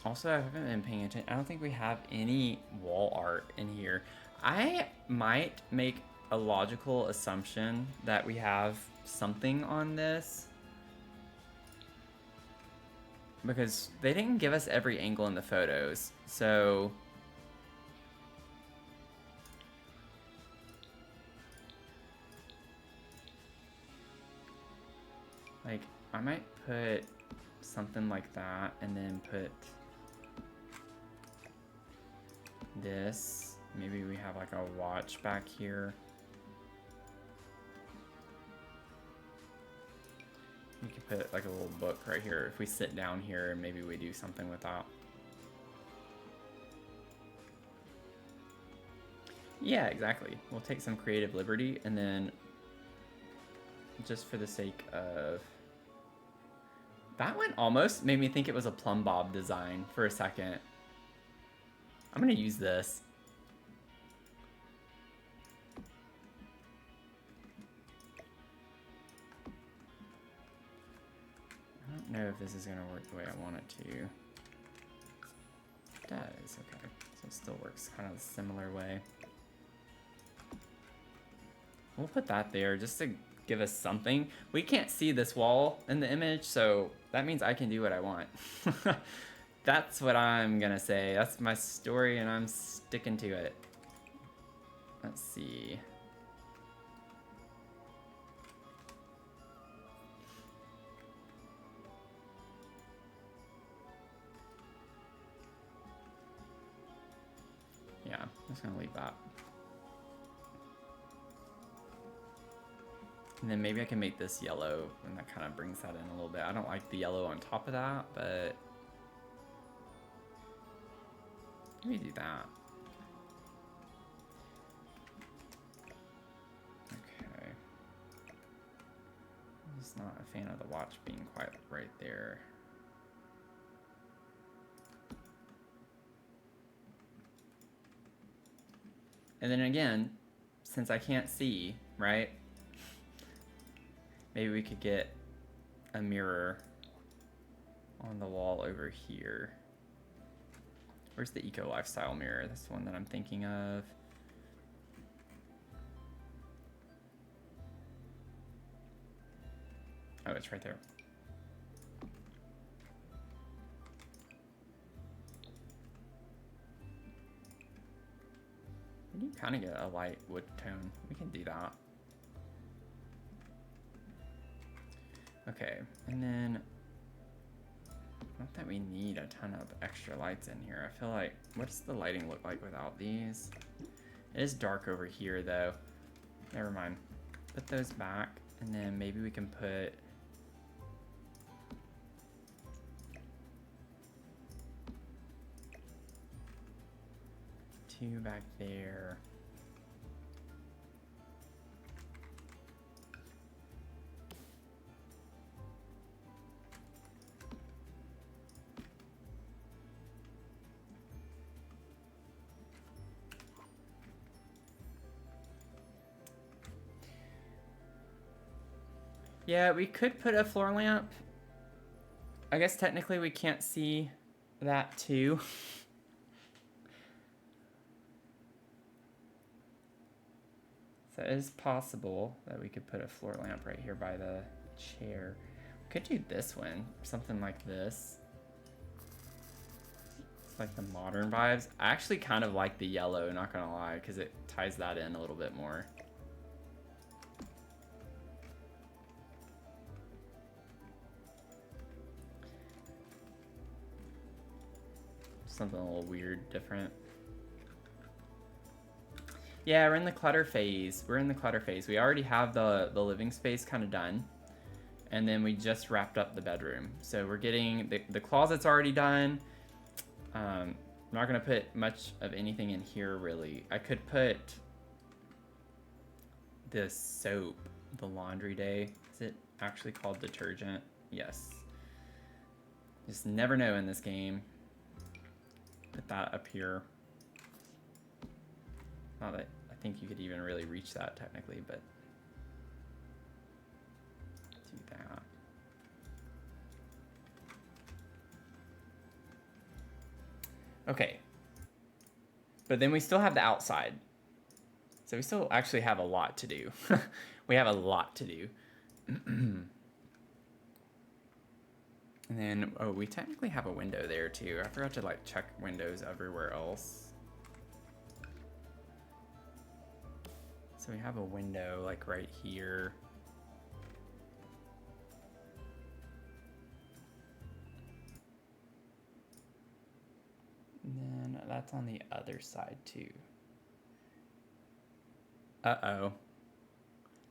Also, I haven't been paying attention. I don't think we have any wall art in here. I might make a logical assumption that we have something on this, because they didn't give us every angle in the photos. So Like, I might put something like that and then put this. Maybe we have like a watch back here. We could put like a little book right here. If we sit down here, maybe we do something with that. Yeah, exactly. We'll take some creative liberty, and then just for the sake of... That one almost made me think it was a plumb bob design for a second. I'm gonna use this. I don't know if this is gonna work the way I want it to. It does, okay. So it still works kind of a similar way. We'll put that there just to give us something. We can't see this wall in the image, so that means I can do what I want. That's what I'm gonna say. That's my story, and I'm sticking to it. Let's see. Yeah, I'm just gonna leave that. And then maybe I can make this yellow, and that kind of brings that in a little bit. I don't like the yellow on top of that, but let me do that. Okay. I'm just not a fan of the watch being quite right there. And then again, since I can't see, right? Maybe we could get a mirror on the wall over here. Where's the eco lifestyle mirror? That's the one that I'm thinking of. Oh, it's right there. You kind of get a light wood tone. We can do that. Okay, and then not that we need a ton of extra lights in here. I feel like, what does the lighting look like without these? It is dark over here though. Never mind. Put those back, and then maybe we can put two back there. Yeah, we could put a floor lamp. I guess technically we can't see that too. So it is possible that we could put a floor lamp right here by the chair. We could do this one, something like this. It's like the modern vibes. I actually kind of like the yellow, not gonna lie, because it ties that in a little bit more. Something a little weird, different. Yeah, we're in the clutter phase. We're in the clutter phase. We already have the living space kind of done. And then we just wrapped up the bedroom. So we're getting, the closet's already done. I'm not gonna put much of anything in here really. I could put this soap, the laundry day. Is it actually called detergent? Yes. Just never know in this game. Put that up here. Not that I think you could even really reach that technically, but do that. Okay. But then we still have the outside. So we still actually have a lot to do. We have a lot to do. And then, oh, we technically have a window there too. I forgot to like check windows everywhere else. So we have a window like right here. And then that's on the other side too. Uh-oh.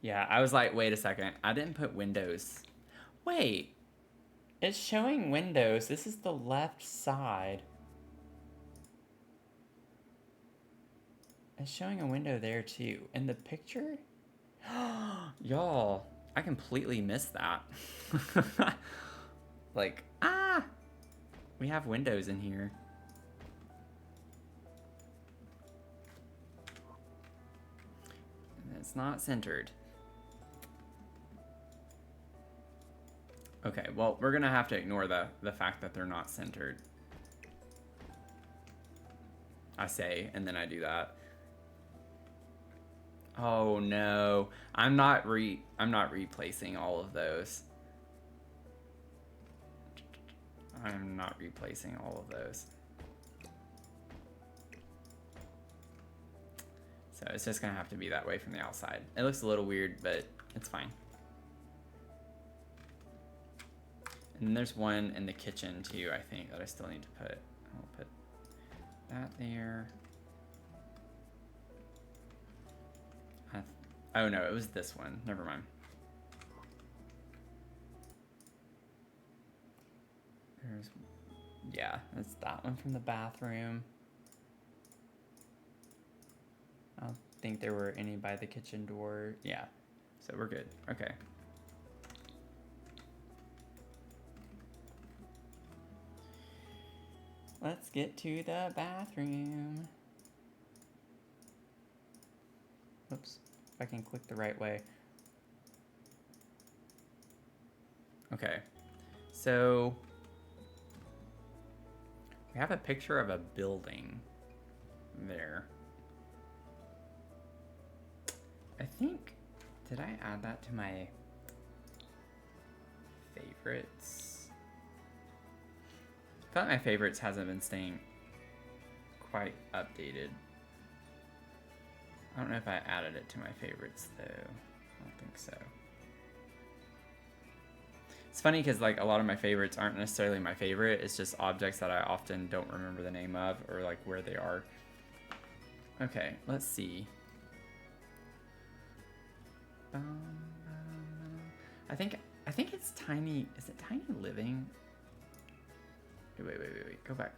Yeah, I was like, wait a second. I didn't put windows. Wait. It's showing windows. This is the left side. It's showing a window there too. In the picture? Y'all, I completely missed that. Like, we have windows in here. And it's not centered. Okay, well, we're gonna have to ignore the fact that they're not centered. I say, and then I do that. Oh no, I'm not replacing all of those. I'm not replacing all of those. So it's just gonna have to be that way from the outside. It looks a little weird, but it's fine. And then there's one in the kitchen too, I think, that I still need to put. I'll put that there. Oh no, it was this one. Never mind. Yeah, it's that one from the bathroom. I don't think there were any by the kitchen door. Yeah, so we're good. Okay. Let's get to the bathroom. Oops, if I can click the right way. Okay, so we have a picture of a building there. I think, did I add that to my favorites? I feel like my favorites hasn't been staying quite updated. I don't know if I added it to my favorites though. I don't think so. It's funny because like a lot of my favorites aren't necessarily my favorite. It's just objects that I often don't remember the name of or like where they are. Okay, let's see. I think it's tiny. Is it Tiny Living? Wait. Go back.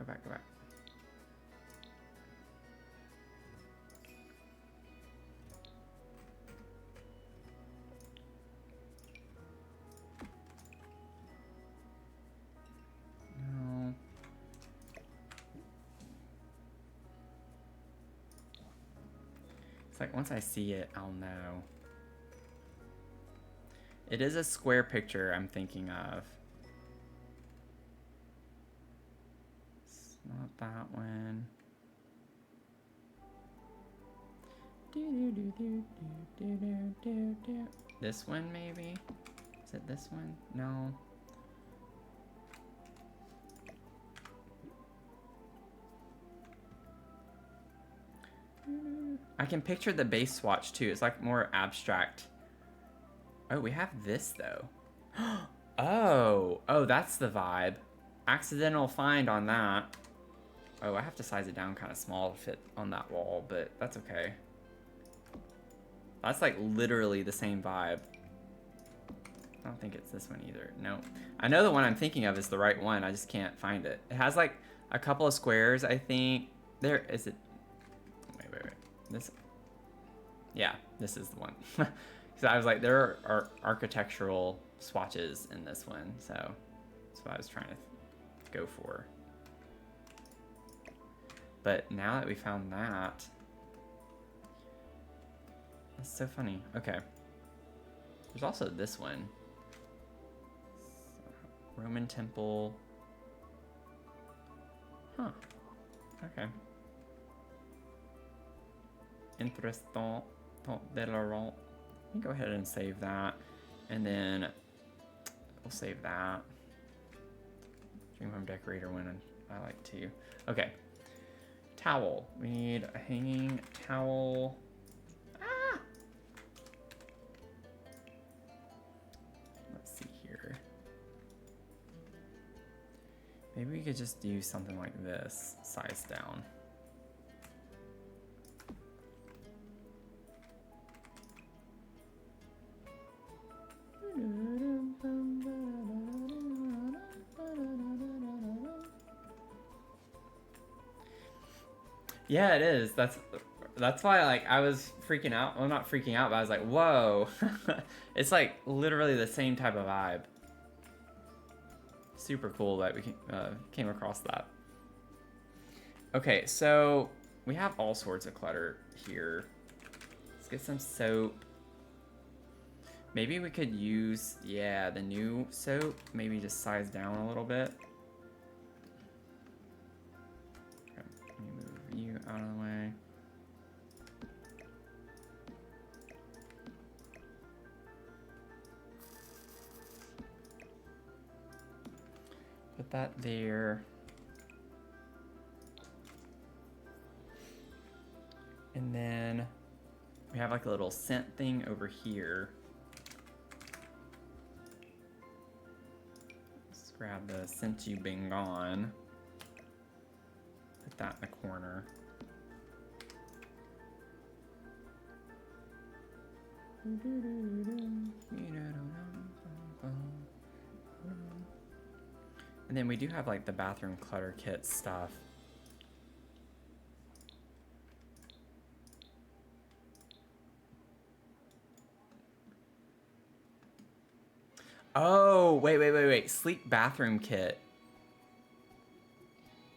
No. It's like once I see it, I'll know. It is a square picture I'm thinking of. It's not that one. This one maybe? Is it this one? No. I can picture the base swatch too. It's like more abstract. Oh, we have this though. Oh, that's the vibe. Accidental find on that. Oh, I have to size it down kind of small to fit on that wall, but that's okay. That's like literally the same vibe. I don't think it's this one either. No. I know the one I'm thinking of is the right one. I just can't find it. It has like a couple of squares, I think. There, is it? Wait. This? Yeah, this is the one. So I was like, there are architectural swatches in this one, so that's what I was trying to go for. But now that we found that, that's so funny. Okay. There's also this one. Roman temple. Huh. Okay. Interesting. Go ahead and save that, and then we'll save that. Dream home decorator one I like too. Okay, towel. We need a hanging towel. Let's see here. Maybe we could just do something like this, size down. Yeah, it is. That's why like I was freaking out. Well, not freaking out, but I was like, whoa. It's like literally the same type of vibe. Super cool that we came across that. Okay, so we have all sorts of clutter here. Let's get some soap. Maybe we could use, yeah, the new soap. Maybe just size down a little bit. Okay, let me move you out of the way. Put that there. And then we have like a little scent thing over here. Let's grab the Since You've Been Gone. Put that in the corner. And then we do have like the bathroom clutter kit stuff. Oh, wait. Sleep bathroom kit.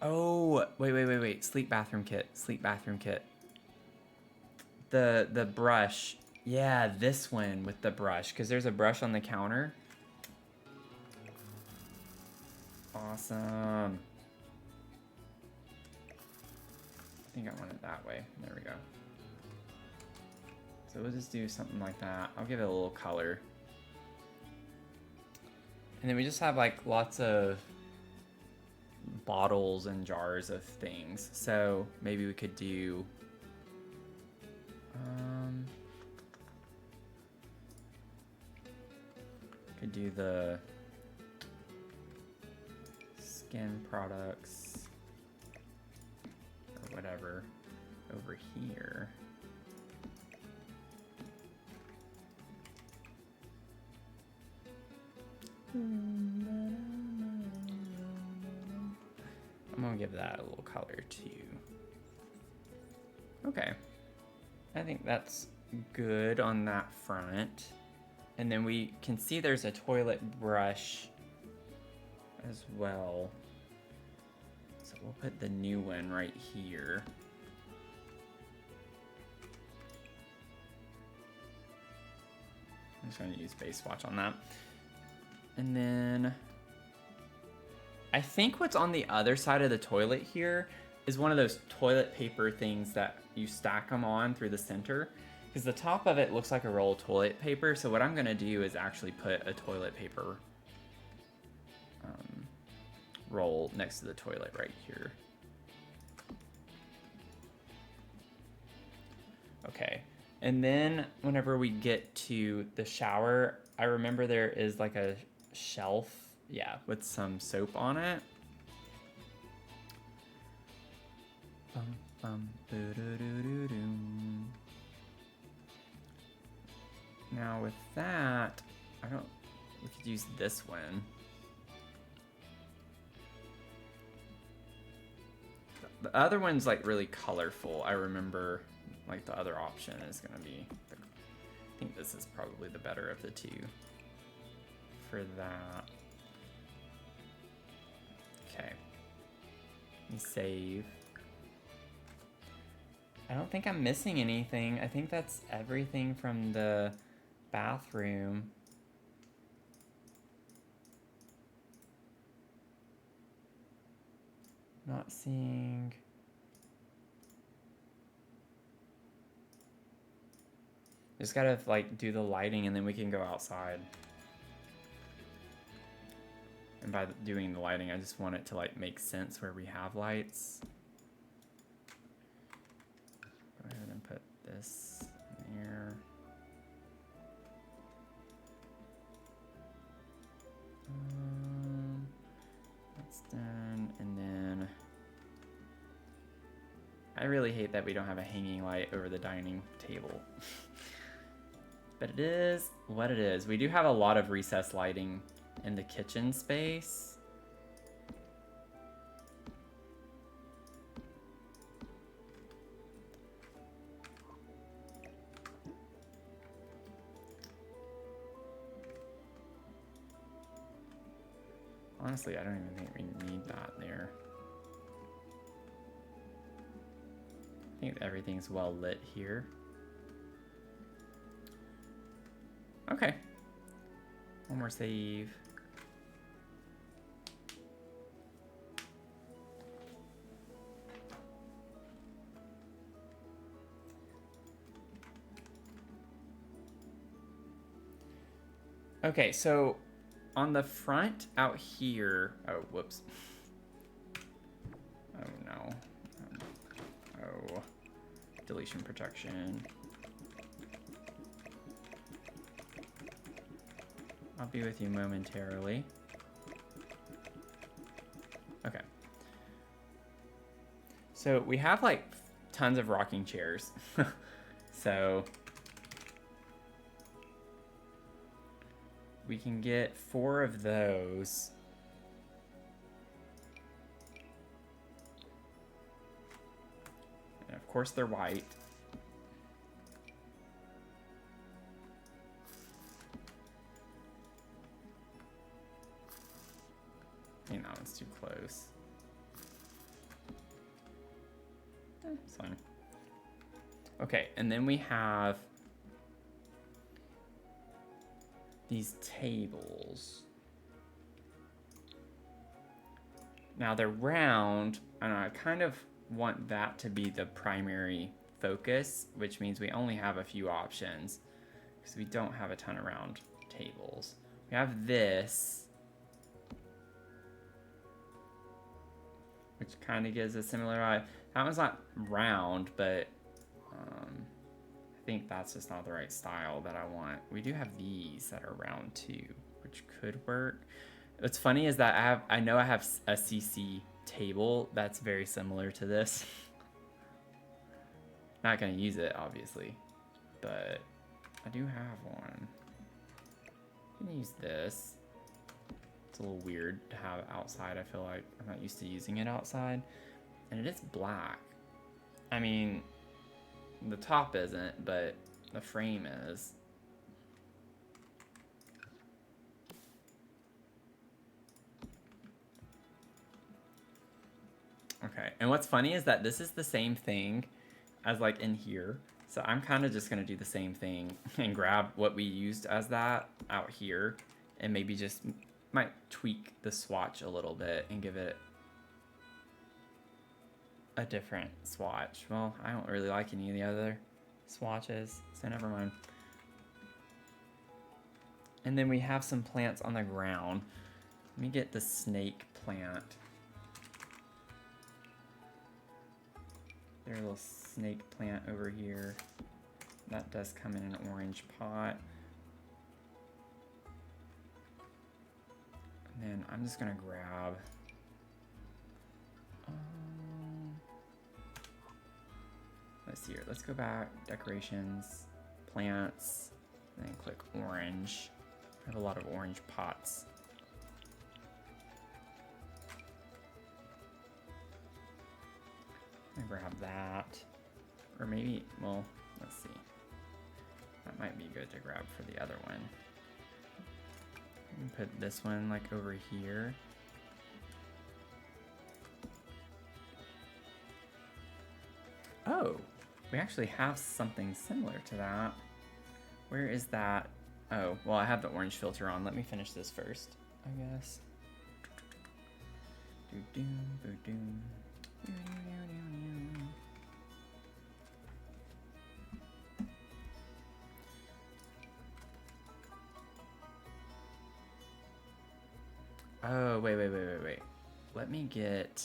Oh, wait. Sleep bathroom kit. The brush. Yeah, this one with the brush, because there's a brush on the counter. Awesome. I think I want it that way. There we go. So we'll just do something like that. I'll give it a little color. And then we just have like lots of bottles and jars of things. So maybe we could do the skin products or whatever over here. I'm gonna give that a little color too. Okay, I think that's good on that front. And then we can see there's a toilet brush as well. So we'll put the new one right here. I'm just going to use base swatch on that. And then I think what's on the other side of the toilet here is one of those toilet paper things that you stack them on through the center. Because the top of it looks like a roll of toilet paper. So what I'm going to do is actually put a toilet paper roll next to the toilet right here. Okay. And then whenever we get to the shower, I remember there is like a shelf, yeah, with some soap on it. Now with that, we could use this one. The other one's like really colorful. I remember like the other option is gonna be, I think this is probably the better of the two for that. Okay, let me save. I don't think I'm missing anything. I think that's everything from the bathroom. Not seeing. Just gotta like do the lighting and then we can go outside. And by doing the lighting, I just want it to like make sense where we have lights. Go ahead and put this in here. That's done. really hate that we don't have a hanging light over the dining table. But it is what it is. We do have a lot of recessed lighting in the kitchen space. Honestly, I don't even think we need that there. I think everything's well lit here. Okay. One more save. Okay, so on the front out here, oh, whoops. Oh no. Oh, deletion protection. I'll be with you momentarily. Okay. So we have like tons of rocking chairs. So we can get 4 of those. And of course they're white. You know, it's too close. It's fine. Okay, and then we have these tables. Now they're round, and I kind of want that to be the primary focus, which means we only have a few options because we don't have a ton of round tables. We have this, which kind of gives a similar vibe. That one's not round, but I think that's just not the right style that I want. We do have these that are round too, which could work. What's funny is that I know I have a CC table that's very similar to this. Not gonna use it, obviously, but I do have one. I'm gonna use this. It's a little weird to have outside. I feel like I'm not used to using it outside. And it is black. I mean, the top isn't, but the frame is. Okay, and what's funny is that this is the same thing as like in here. So I'm kind of just gonna do the same thing and grab what we used as that out here and maybe just might tweak the swatch a little bit and give it a different swatch. Well, I don't really like any of the other swatches, so never mind. And then we have some plants on the ground. Let me get the snake plant. There's a little snake plant over here. That does come in an orange pot. And then I'm just gonna grab let's see here. Let's go back, decorations, plants, and then click orange. I have a lot of orange pots. And grab that. Or maybe, well, let's see. That might be good to grab for the other one. And put this one like over here. Oh, we actually have something similar to that. Where is that? Oh, well, I have the orange filter on. Let me finish this first, I guess. Oh, wait. Let me get...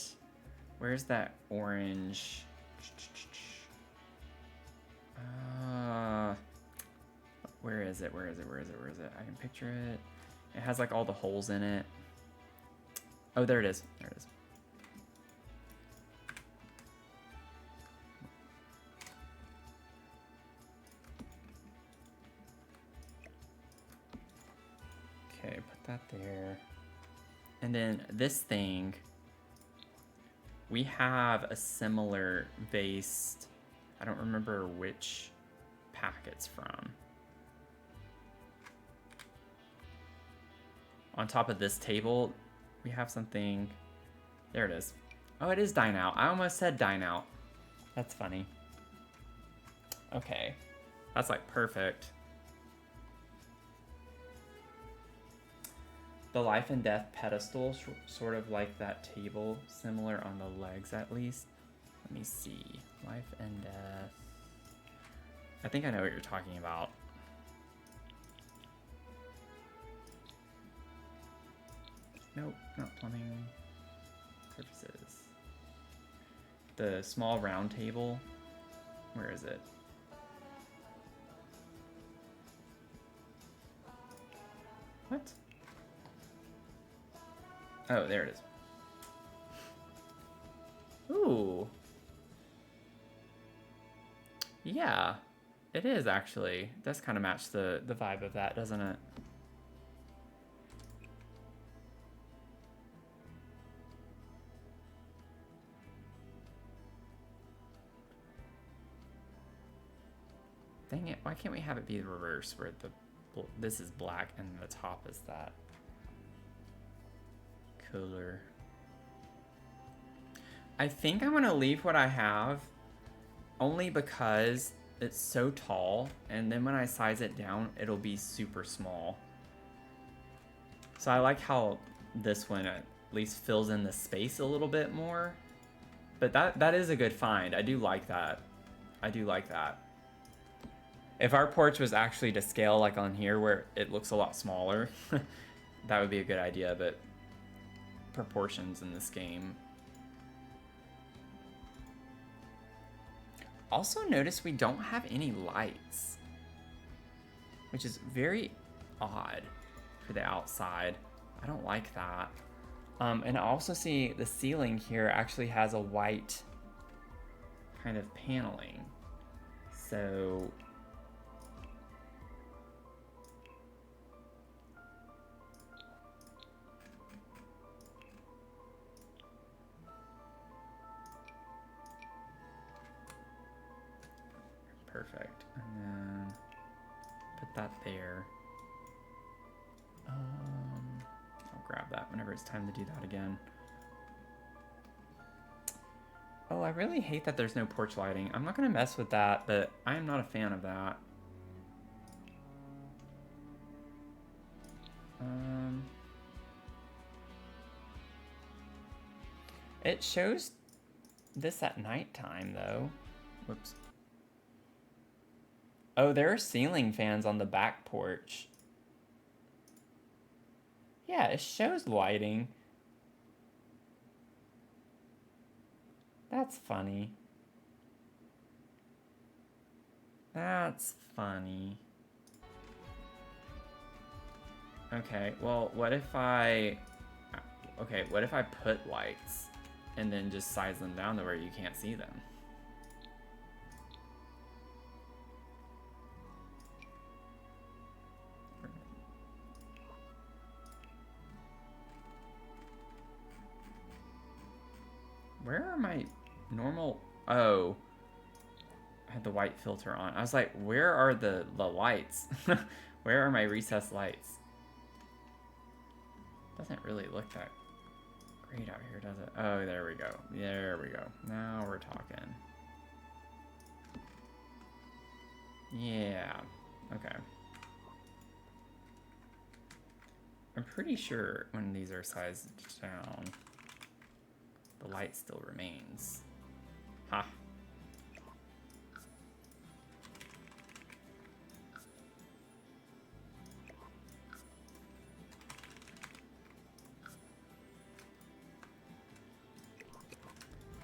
Where's that orange? Where is it? I can picture it. It has like all the holes in it. Oh, there it is. That there. And then this thing, we have a similar vase. I don't remember which pack it's from. On top of this table, we have something. There it is. Oh, it is dine out. I almost said dine out. That's funny. Okay. That's like perfect. The life and death pedestal, sort of like that table, similar on the legs at least. Let me see. Life and death. I think I know what you're talking about. Nope, not plumbing. Surfaces. The small round table. Where is it? What? Oh, there it is. Ooh. Yeah, it is actually. It does kind of match the vibe of that, doesn't it? Dang it, why can't we have it be the reverse where this is black and the top is that color? I think I'm gonna leave what I have only because it's so tall, and then when I size it down, it'll be super small. So I like how this one at least fills in the space a little bit more. But that is a good find. I do like that. I do like that. If our porch was actually to scale like on here where it looks a lot smaller, that would be a good idea, but proportions in this game. Also notice we don't have any lights, which is very odd for the outside. I don't like that. And I also see the ceiling here actually has a white kind of paneling. So perfect. And then put that there. I'll grab that whenever it's time to do that again. Oh, I really hate that there's no porch lighting. I'm not gonna mess with that, but I am not a fan of that. It shows this at nighttime though. Whoops. Oh, there are ceiling fans on the back porch. Yeah, it shows lighting. That's funny. That's funny. Okay, well, what if I put lights and then just size them down to where you can't see them? Where are my normal... Oh. I had the white filter on. I was like, where are the lights? Where are my recessed lights? Doesn't really look that great out here, does it? Oh, there we go. There we go. Now we're talking. Yeah. Okay. I'm pretty sure when these are sized down, the light still remains. Ha.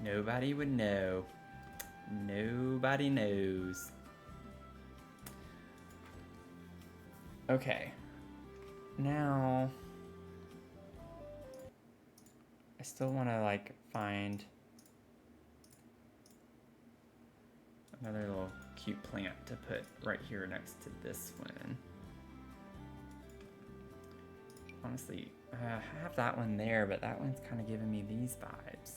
Nobody would know. Nobody knows. Okay. Now, I still want to like find another little cute plant to put right here next to this one. Honestly, I have that one there, but that one's kind of giving me these vibes.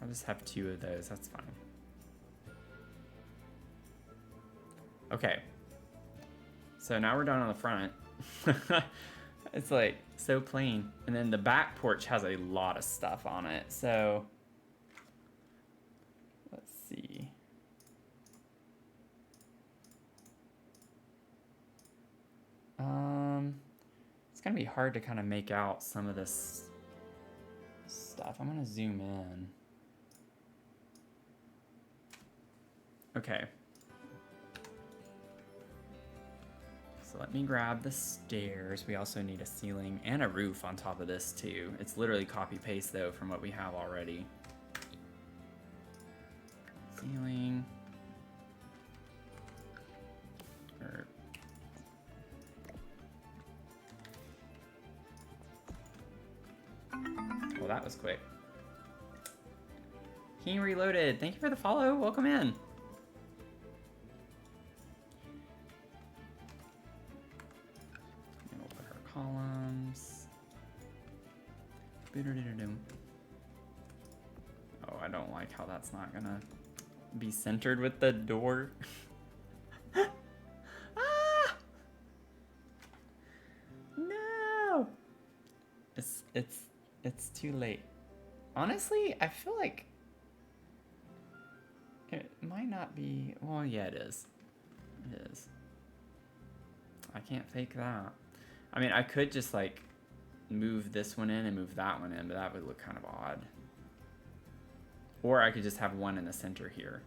I'll just have 2 of those, that's fine. Okay. So now we're done on the front. It's like so plain. And then the back porch has a lot of stuff on it. So let's see. It's gonna be hard to kind of make out some of this stuff. I'm gonna zoom in. Okay. So let me grab the stairs. We also need a ceiling and a roof on top of this too. It's literally copy paste though from what we have already. Ceiling. Well, that was quick. King Reloaded, thank you for the follow. Welcome in. And we'll put our columns. Oh, I don't like how that's not gonna be centered with the door. Ah! No! It's too late. Honestly, I feel like it might not be. Well, yeah, it is. It is. I can't fake that. I mean, I could just like move this one in and move that one in, but that would look kind of odd. Or I could just have one in the center here.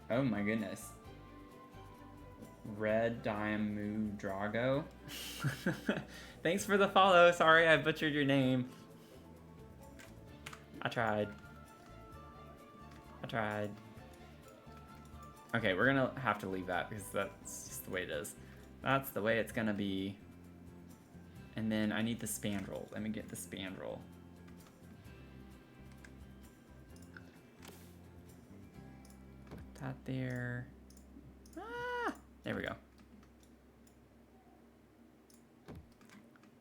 Oh my goodness. Red Diamu Drago. Thanks for the follow. Sorry I butchered your name. I tried. Okay, we're gonna have to leave that because that's just the way it is. That's the way it's gonna be. And then I need the spandrel. Let me get the spandrel. Put that there. Ah! There we go.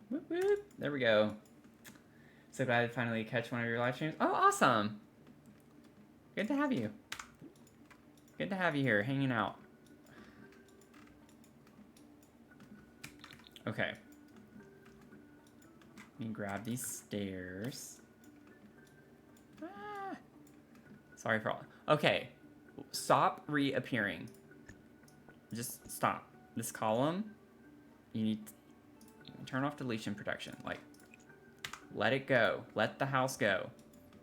Whoop, whoop. There we go. So glad to finally catch one of your live streams. Oh, awesome. Good to have you. Good to have you here, hanging out. Okay. Let me grab these stairs. Ah. Sorry for all. Okay. Stop reappearing. Just stop. This column, you need to turn off deletion protection. Like, let it go. Let the house go.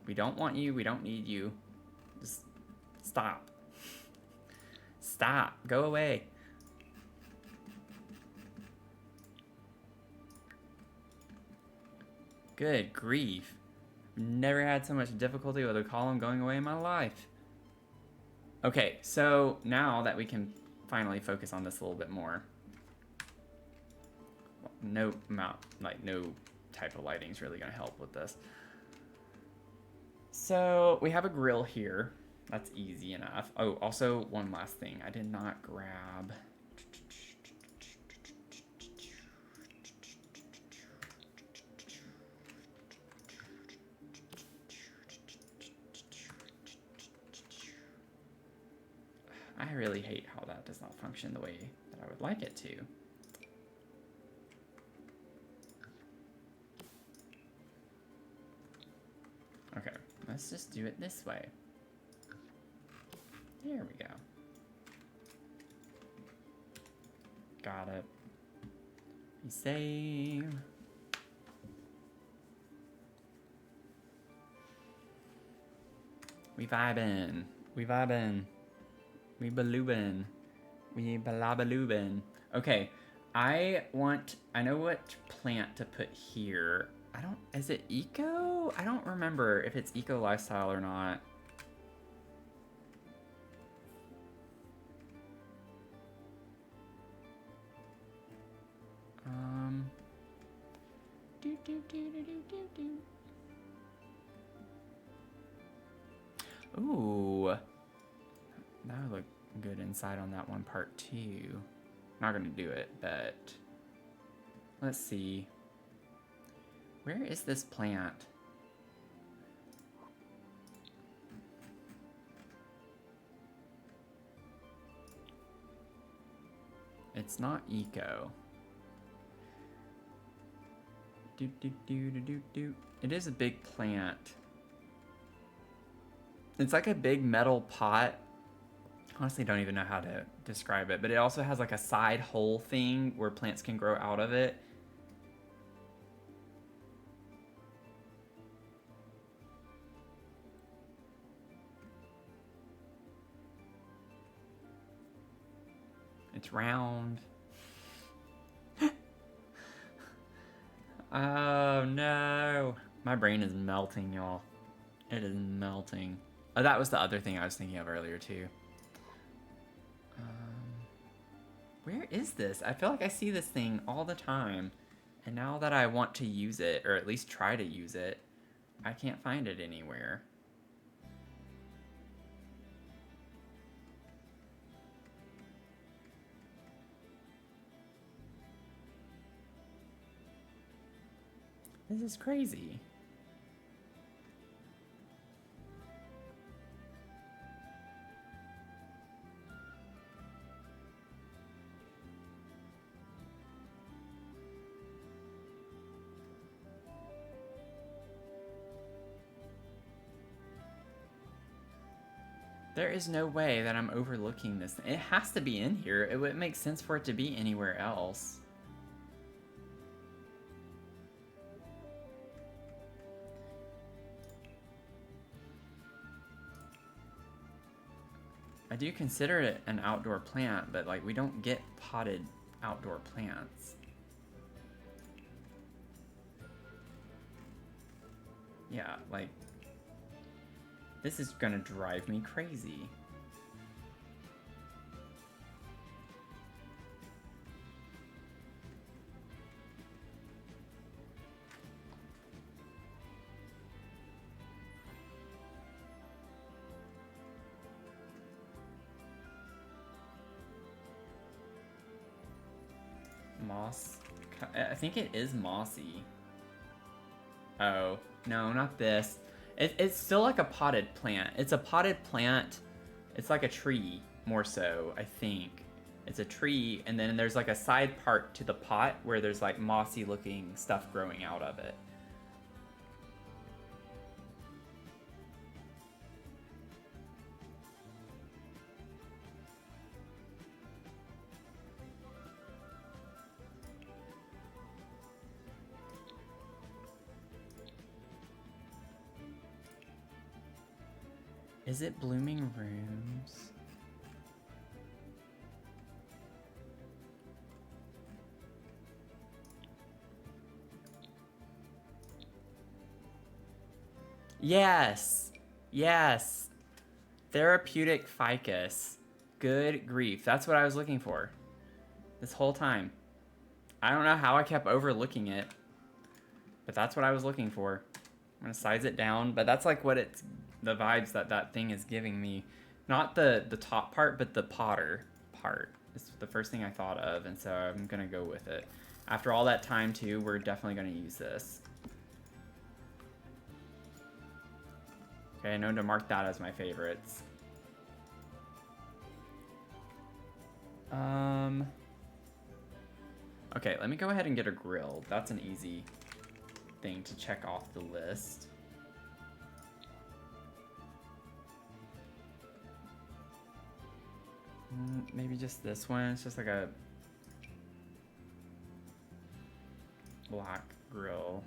We don't want you. We don't need you. Just stop. Stop. Go away. Good grief. Never had so much difficulty with a column going away in my life. Okay, so now that we can finally focus on this a little bit more. No type of lighting is really going to help with this. So we have a grill here. That's easy enough. Oh, also one last thing. I did not grab... I really hate how that does not function the way that I would like it to. Okay, let's just do it this way. There we go. Got it. Be safe. We vibin'. We vibin'. We baloobin'. We balabaloobin'. Okay, I know what plant to put here. Is it eco? I don't remember if it's eco lifestyle or not. Ooh, that would look good inside on that one part too. Not gonna do it, but let's see. Where is this plant? It's not eco. It is a big plant. It's like a big metal pot. Honestly, don't even know how to describe it, but it also has like a side hole thing where plants can grow out of it. It's round. Oh no. My brain is melting, y'all. It is melting. Oh, that was the other thing I was thinking of earlier too. Where is this? I feel like I see this thing all the time. And now that I want to use it, or at least try to use it, I can't find it anywhere. This is crazy. There is no way that I'm overlooking this. It has to be in here. It wouldn't make sense for it to be anywhere else. I do consider it an outdoor plant, but like we don't get potted outdoor plants. Yeah, like this is gonna drive me crazy. Moss? I think it is mossy. Oh, no, not this. It's still like a potted plant. It's a potted plant. It's like a tree, more so, I think. It's a tree, and then there's like a side part to the pot where there's like mossy looking stuff growing out of it. Is it blooming rooms? Yes! Yes! Therapeutic ficus. Good grief. That's what I was looking for this whole time. I don't know how I kept overlooking it, but that's what I was looking for. I'm gonna size it down, but that's like what it's, the vibes that that thing is giving me. Not the top part, but the potter part. It's the first thing I thought of, and so I'm gonna go with it. After all that time too, we're definitely gonna use this. Okay, I know to mark that as my favorites. Okay, let me go ahead and get a grill. That's an easy thing to check off the list. Maybe just this one. It's just like a black grill.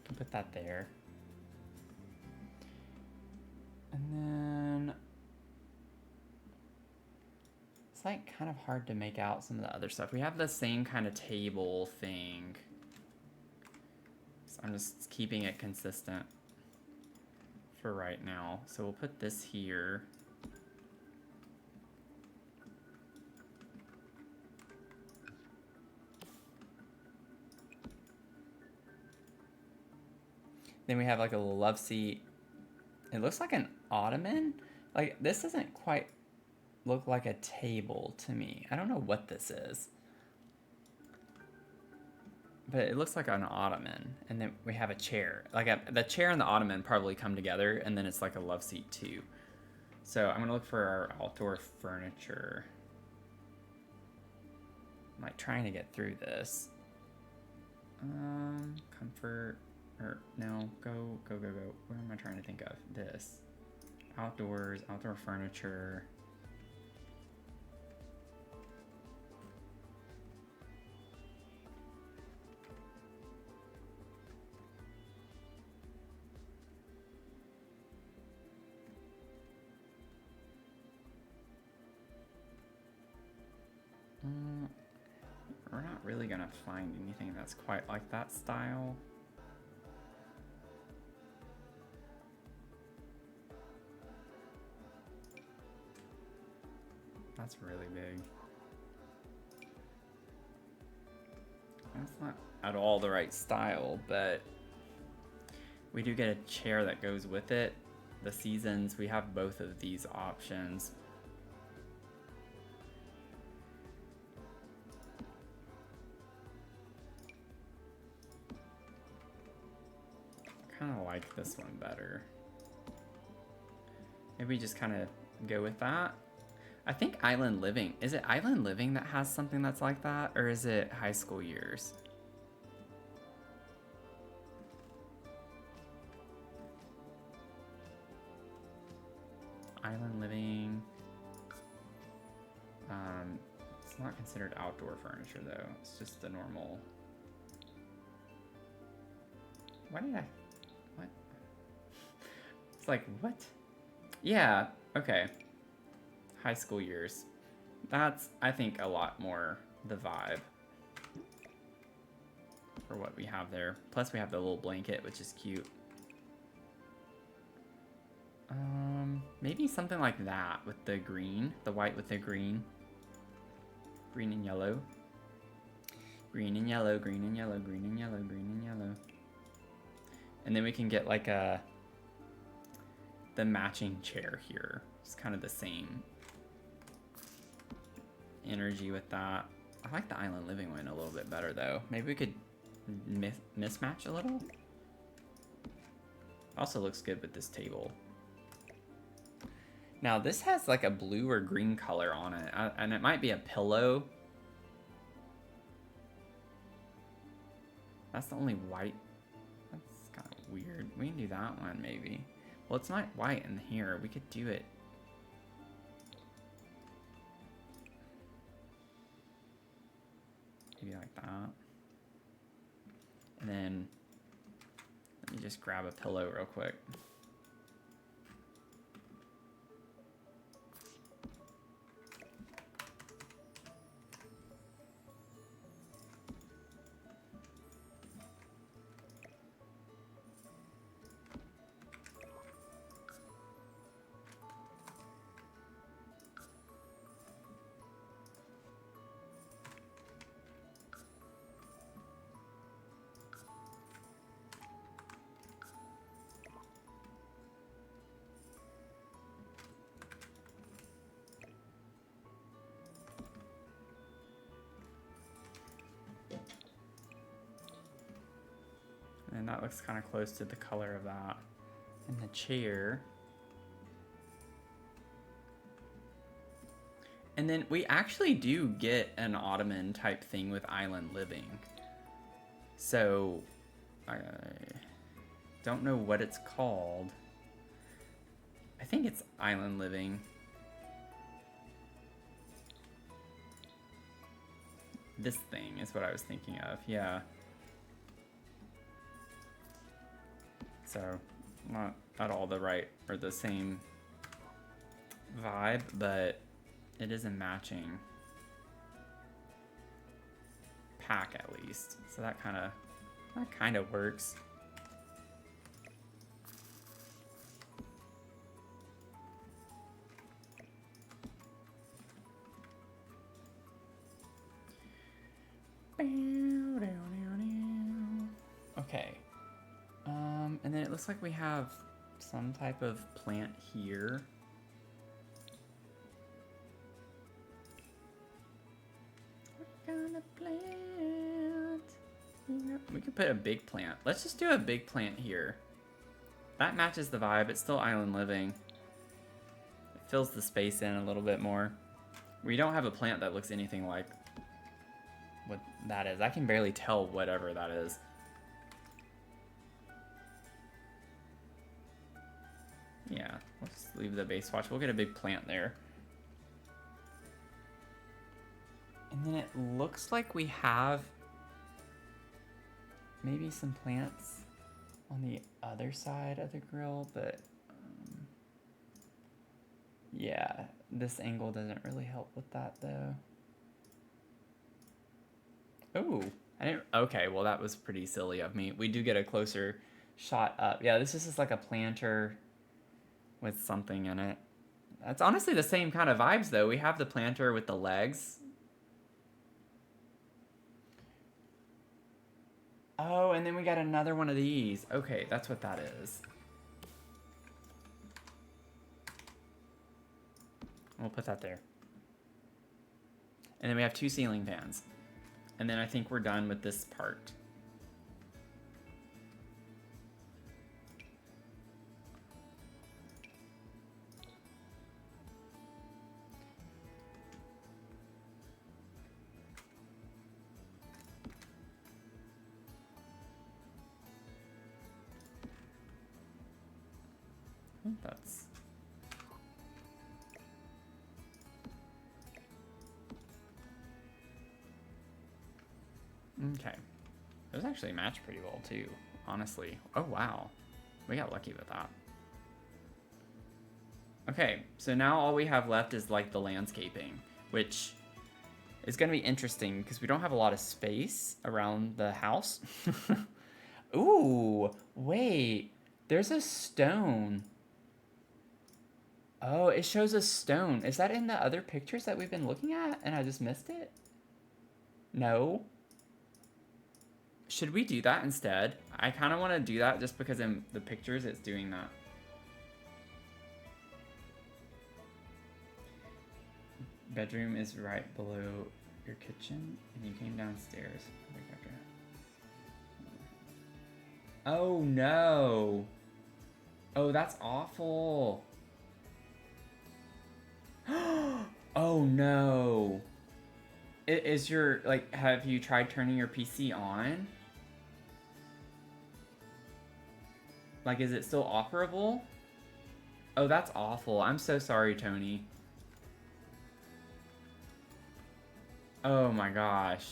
Can put that there. And then it's like kind of hard to make out some of the other stuff. We have the same kind of table thing. So I'm just keeping it consistent for right now. So we'll put this here. Then we have like a little love seat. It looks like an ottoman. Like, this doesn't quite look like a table to me. I don't know what this is. But it looks like an ottoman. And then we have a chair. Like, the chair and the ottoman probably come together, and then it's like a love seat too. So I'm going to look for our outdoor furniture. I'm like trying to get through this. Comfort, or no, go. What am I trying to think of? This. Outdoors, outdoor furniture. We're not really gonna find anything that's quite like that style. That's really big. That's not at all the right style, but we do get a chair that goes with it. The seasons, we have both of these options. Kind of like this one better. Maybe just kind of go with that. I think Island Living. Is it Island Living that has something that's like that? Or is it High School Years? Island Living. It's not considered outdoor furniture though. It's just the normal. Why did I? What? It's like, what? Yeah, okay. High School Years. That's, I think, a lot more the vibe for what we have there. Plus we have the little blanket, which is cute. Maybe something like that with the green, the white with the green. Green and yellow. Green and yellow, green and yellow, green and yellow, green and yellow. And then we can get like the matching chair here. It's kind of the same energy with that. I like the Island Living one a little bit better though. Maybe we could mismatch a little. Also looks good with this table. Now this has like a blue or green color on it, and it might be a pillow. That's the only white. That's kind of weird. We can do that one maybe. Well, it's not white in here. We could do it. Maybe like that. And then let me just grab a pillow real quick. And that looks kind of close to the color of that. And the chair. And then we actually do get an ottoman type thing with Island Living. So I don't know what it's called. I think it's Island Living. This thing is what I was thinking of, yeah. So, not at all the right or the same vibe, but it is a matching pack at least. So that kind of works. Okay. And then it looks like we have some type of plant here. What kind of plant? We could put a big plant. Let's just do a big plant here. That matches the vibe. It's still island living. It fills the space in a little bit more. We don't have a plant that looks anything like what that is. I can barely tell whatever that is. Yeah, let's leave the base watch. We'll get a big plant there. And then it looks like we have maybe some plants on the other side of the grill, but yeah, this angle doesn't really help with that though. Oh, I didn't, okay, well that was pretty silly of me. We do get a closer shot up. Yeah, this is just like a planter with something in it. That's honestly the same kind of vibes though. We have the planter with the legs. Oh, and then we got another one of these. Okay, that's what that is. We'll put that there. And then we have 2 ceiling fans. And then I think we're done with this part. I think that's... Okay. Those actually match pretty well too, honestly. Oh wow. We got lucky with that. Okay, so now all we have left is like the landscaping, which is gonna be interesting because we don't have a lot of space around the house. Ooh, wait, there's a stone. Oh, it shows a stone. Is that in the other pictures that we've been looking at and I just missed it? No. Should we do that instead? I kind of want to do that just because in the pictures it's doing that. Bedroom is right below your kitchen and you came downstairs. Oh no. Oh, that's awful. Oh no. Is your, like, have you tried turning your PC on? Like, is it still operable? Oh, that's awful. I'm so sorry, Tony. Oh my gosh.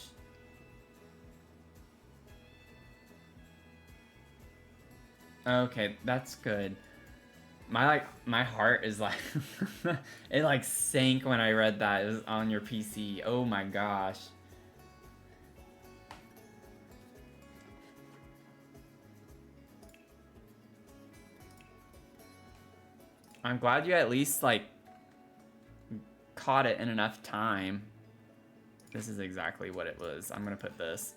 Okay, that's good. My heart is like, it like sank when I read that it was on your PC. Oh my gosh. I'm glad you at least like caught it in enough time. This is exactly what it was. I'm gonna put this.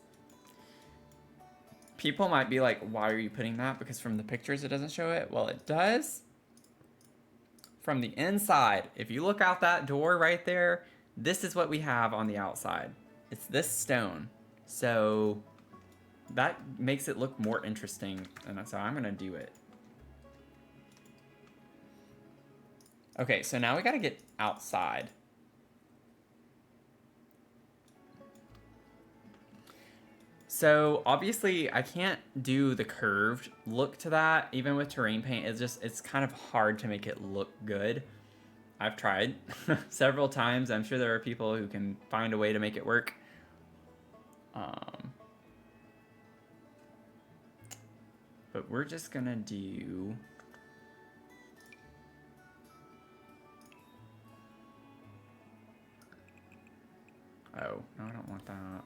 People might be like, why are you putting that? Because from the pictures it doesn't show it. Well, it does. From the inside, if you look out that door right there, this is what we have on the outside. It's this stone. So that makes it look more interesting. And that's how I'm gonna do it. Okay, so now we gotta get outside. So obviously I can't do the curved look to that. Even with terrain paint, it's kind of hard to make it look good. I've tried several times. I'm sure there are people who can find a way to make it work. But we're just gonna do... Oh, no, I don't want that.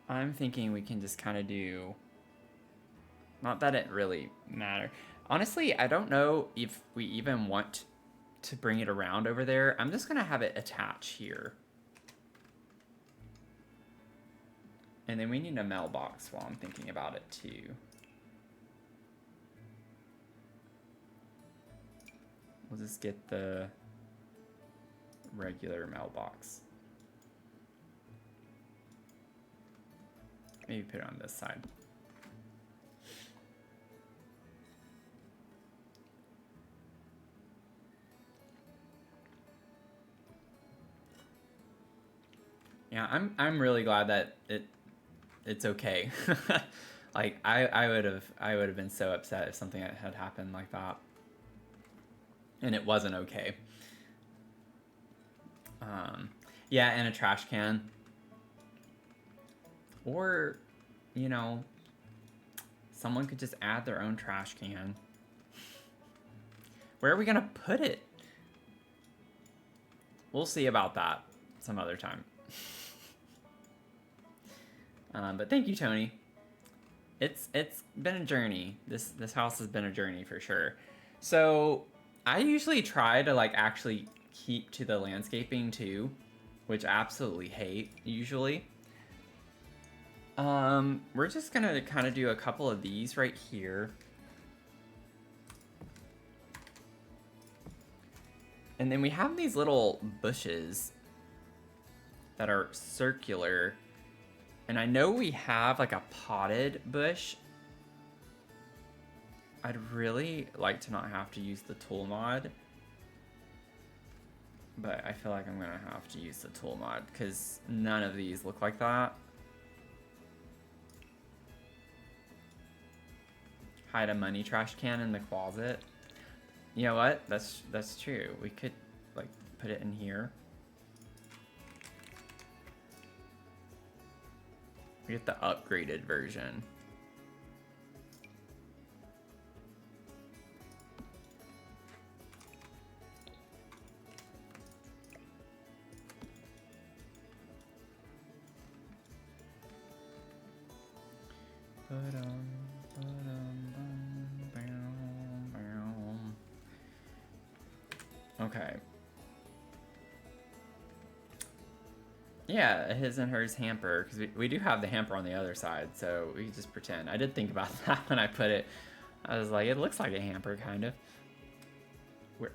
I'm thinking we can just kind of do... Not that it really matters. Honestly, I don't know if we even want to bring it around over there. I'm just going to have it attach here. And then we need a mailbox while I'm thinking about it too. We'll just get the regular mailbox. Maybe put it on this side. Yeah, I'm really glad that it's okay. Like I would have been so upset if something had happened like that, and it wasn't okay. Yeah, and a trash can, or you know, someone could just add their own trash can. Where are we gonna put it? We'll see about that some other time. But thank you, Tony. It's been a journey. This house has been a journey for sure. So I usually try to like actually keep to the landscaping too, which I absolutely hate usually. We're just gonna kind of do a couple of these right here. And then we have these little bushes that are circular. And I know we have like a potted bush. I'd really like to not have to use the tool mod. But I feel like I'm gonna have to use the tool mod because none of these look like that. Hide a money trash can in the closet. You know what? That's true. We could like put it in here. We get the upgraded version. Okay. Yeah, his and hers hamper, because we do have the hamper on the other side, so we can just pretend. I did think about that when I put it. I was like, it looks like a hamper, kind of.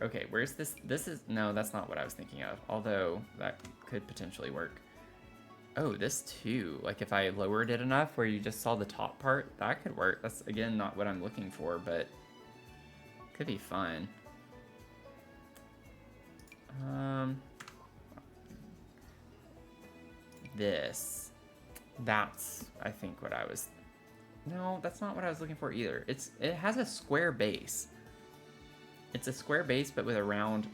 Okay, where's this? This is, no, that's not what I was thinking of, although that could potentially work. Oh, this too. Like if I lowered it enough where you just saw the top part, that could work. That's, again, not what I'm looking for, but could be fun. This. That's, I think, what I was... No, that's not what I was looking for either. It has a square base. It's a square base, but with a round...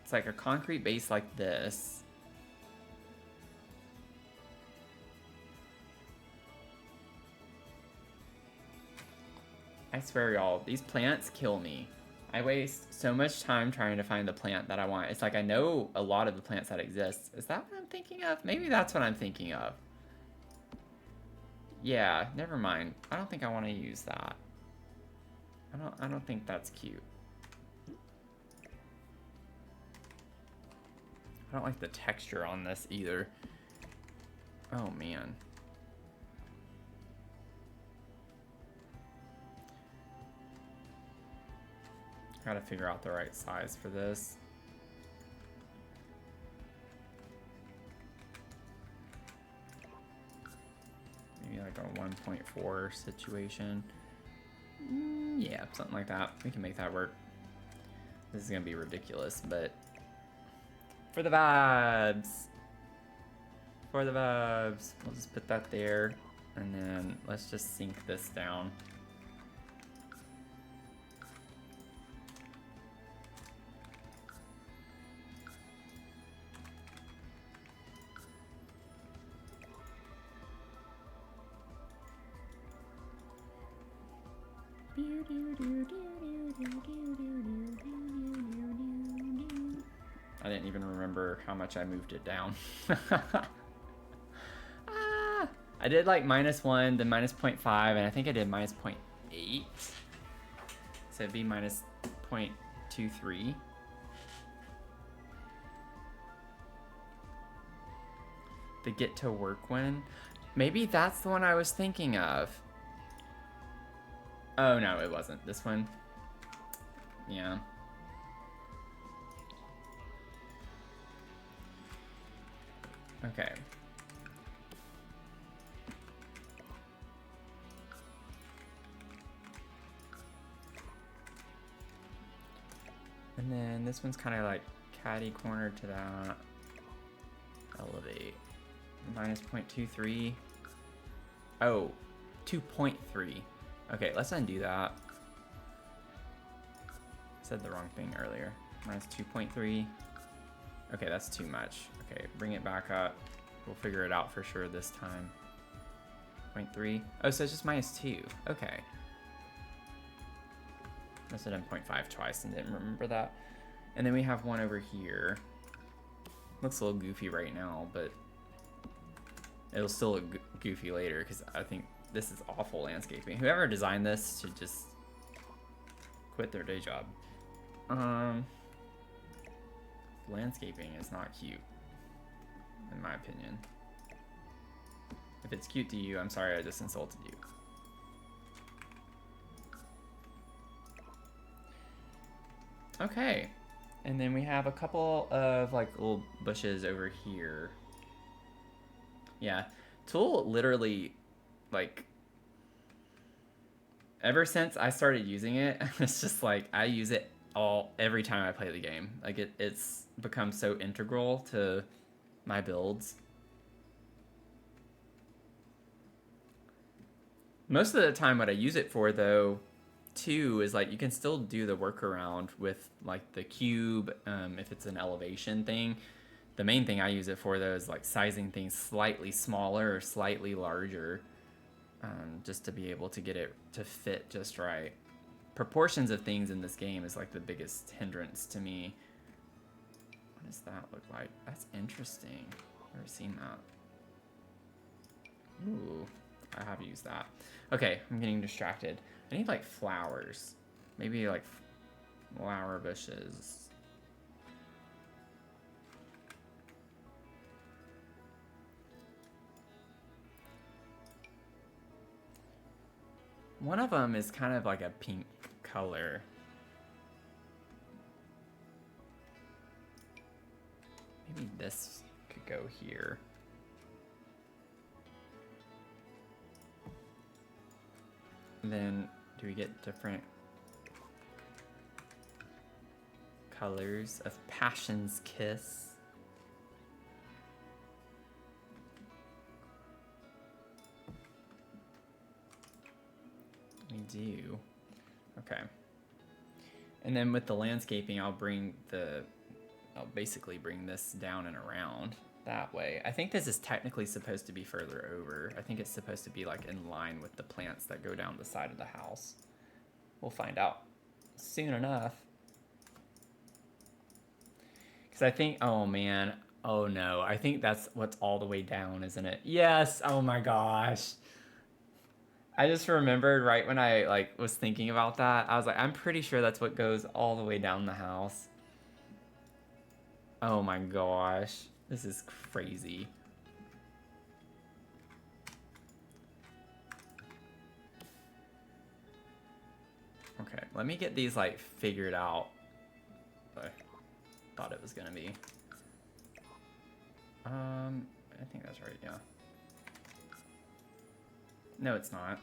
It's like a concrete base like this. I swear, y'all, these plants kill me. I waste so much time trying to find the plant that I want. It's like I know a lot of the plants that exist. Is that what I'm thinking of? Maybe that's what I'm thinking of. Yeah, never mind. I don't think I want to use that. I don't think that's cute. I don't like the texture on this either. Oh man. Gotta figure out the right size for this. Maybe like a 1.4 situation. Yeah, something like that. We can make that work. This is gonna be ridiculous, but for the vibes. For the vibes. We'll just put that there, and then let's just sink this down. I didn't even remember how much I moved it down. I did like -1, then -0.5, and I think I did -0.8. So it'd be -0.23. The get to work one. Maybe that's the one I was thinking of. Oh no, it wasn't. This one. Yeah. Okay. And then this one's kind of like catty corner to that. Elevate. Minus 0.23. Oh, 2.3. Okay, let's undo that. Said the wrong thing earlier. Minus 2.3. Okay, that's too much. Okay, bring it back up. We'll figure it out for sure this time. 0.3. Oh, so it's just minus 2. Okay. Must have done 0.5 twice and didn't remember that. And then we have one over here. Looks a little goofy right now, but it'll still look goofy later because I think this is awful landscaping. Whoever designed this should just quit their day job. Landscaping is not cute, in my opinion. If it's cute to you, I'm sorry I just insulted you. Okay, and then we have a couple of like little bushes over here. Yeah, Tool literally, like, ever since I started using it, it's just like I use it every time I play the game. Like it's become so integral to my builds. Most of the time what I use it for though too is like you can still do the workaround with like the cube if it's an elevation thing. The main thing I use it for though is like sizing things slightly smaller or slightly larger, just to be able to get it to fit just right. Proportions of things in this game is like the biggest hindrance to me. What does that look like? That's interesting. Never seen that. Ooh, I have used that. Okay, I'm getting distracted. I need like flowers. Maybe like flower bushes. One of them is kind of like a pink color. Maybe this could go here. And then do we get different colors of Passion's Kiss? We do. Okay. And then with the landscaping, I'll basically bring this down and around that way. I think this is technically supposed to be further over. I think it's supposed to be like in line with the plants that go down the side of the house. We'll find out soon enough. Because I think, oh man, oh no, I think that's what's all the way down, isn't it? Yes, oh my gosh. I just remembered right when I like was thinking about that, I was like, I'm pretty sure that's what goes all the way down the house. Oh my gosh, this is crazy. Okay, let me get these like figured out. I thought it was gonna be. I think that's right, yeah. No, it's not.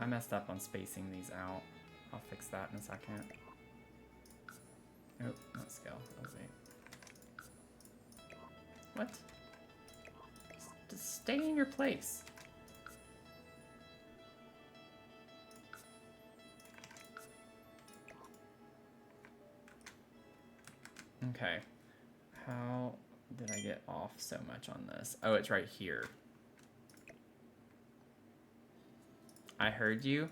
I messed up on spacing these out. I'll fix that in a second. Nope, not scale. Elevate. What? Just stay in your place. Okay. How did I get off so much on this? Oh, it's right here. I heard you.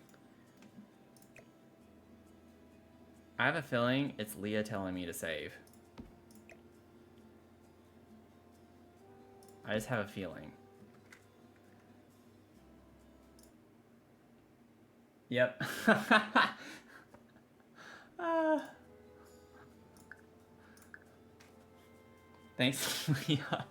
I have a feeling it's Leah telling me to save. I just have a feeling. Yep. Thanks, Leah.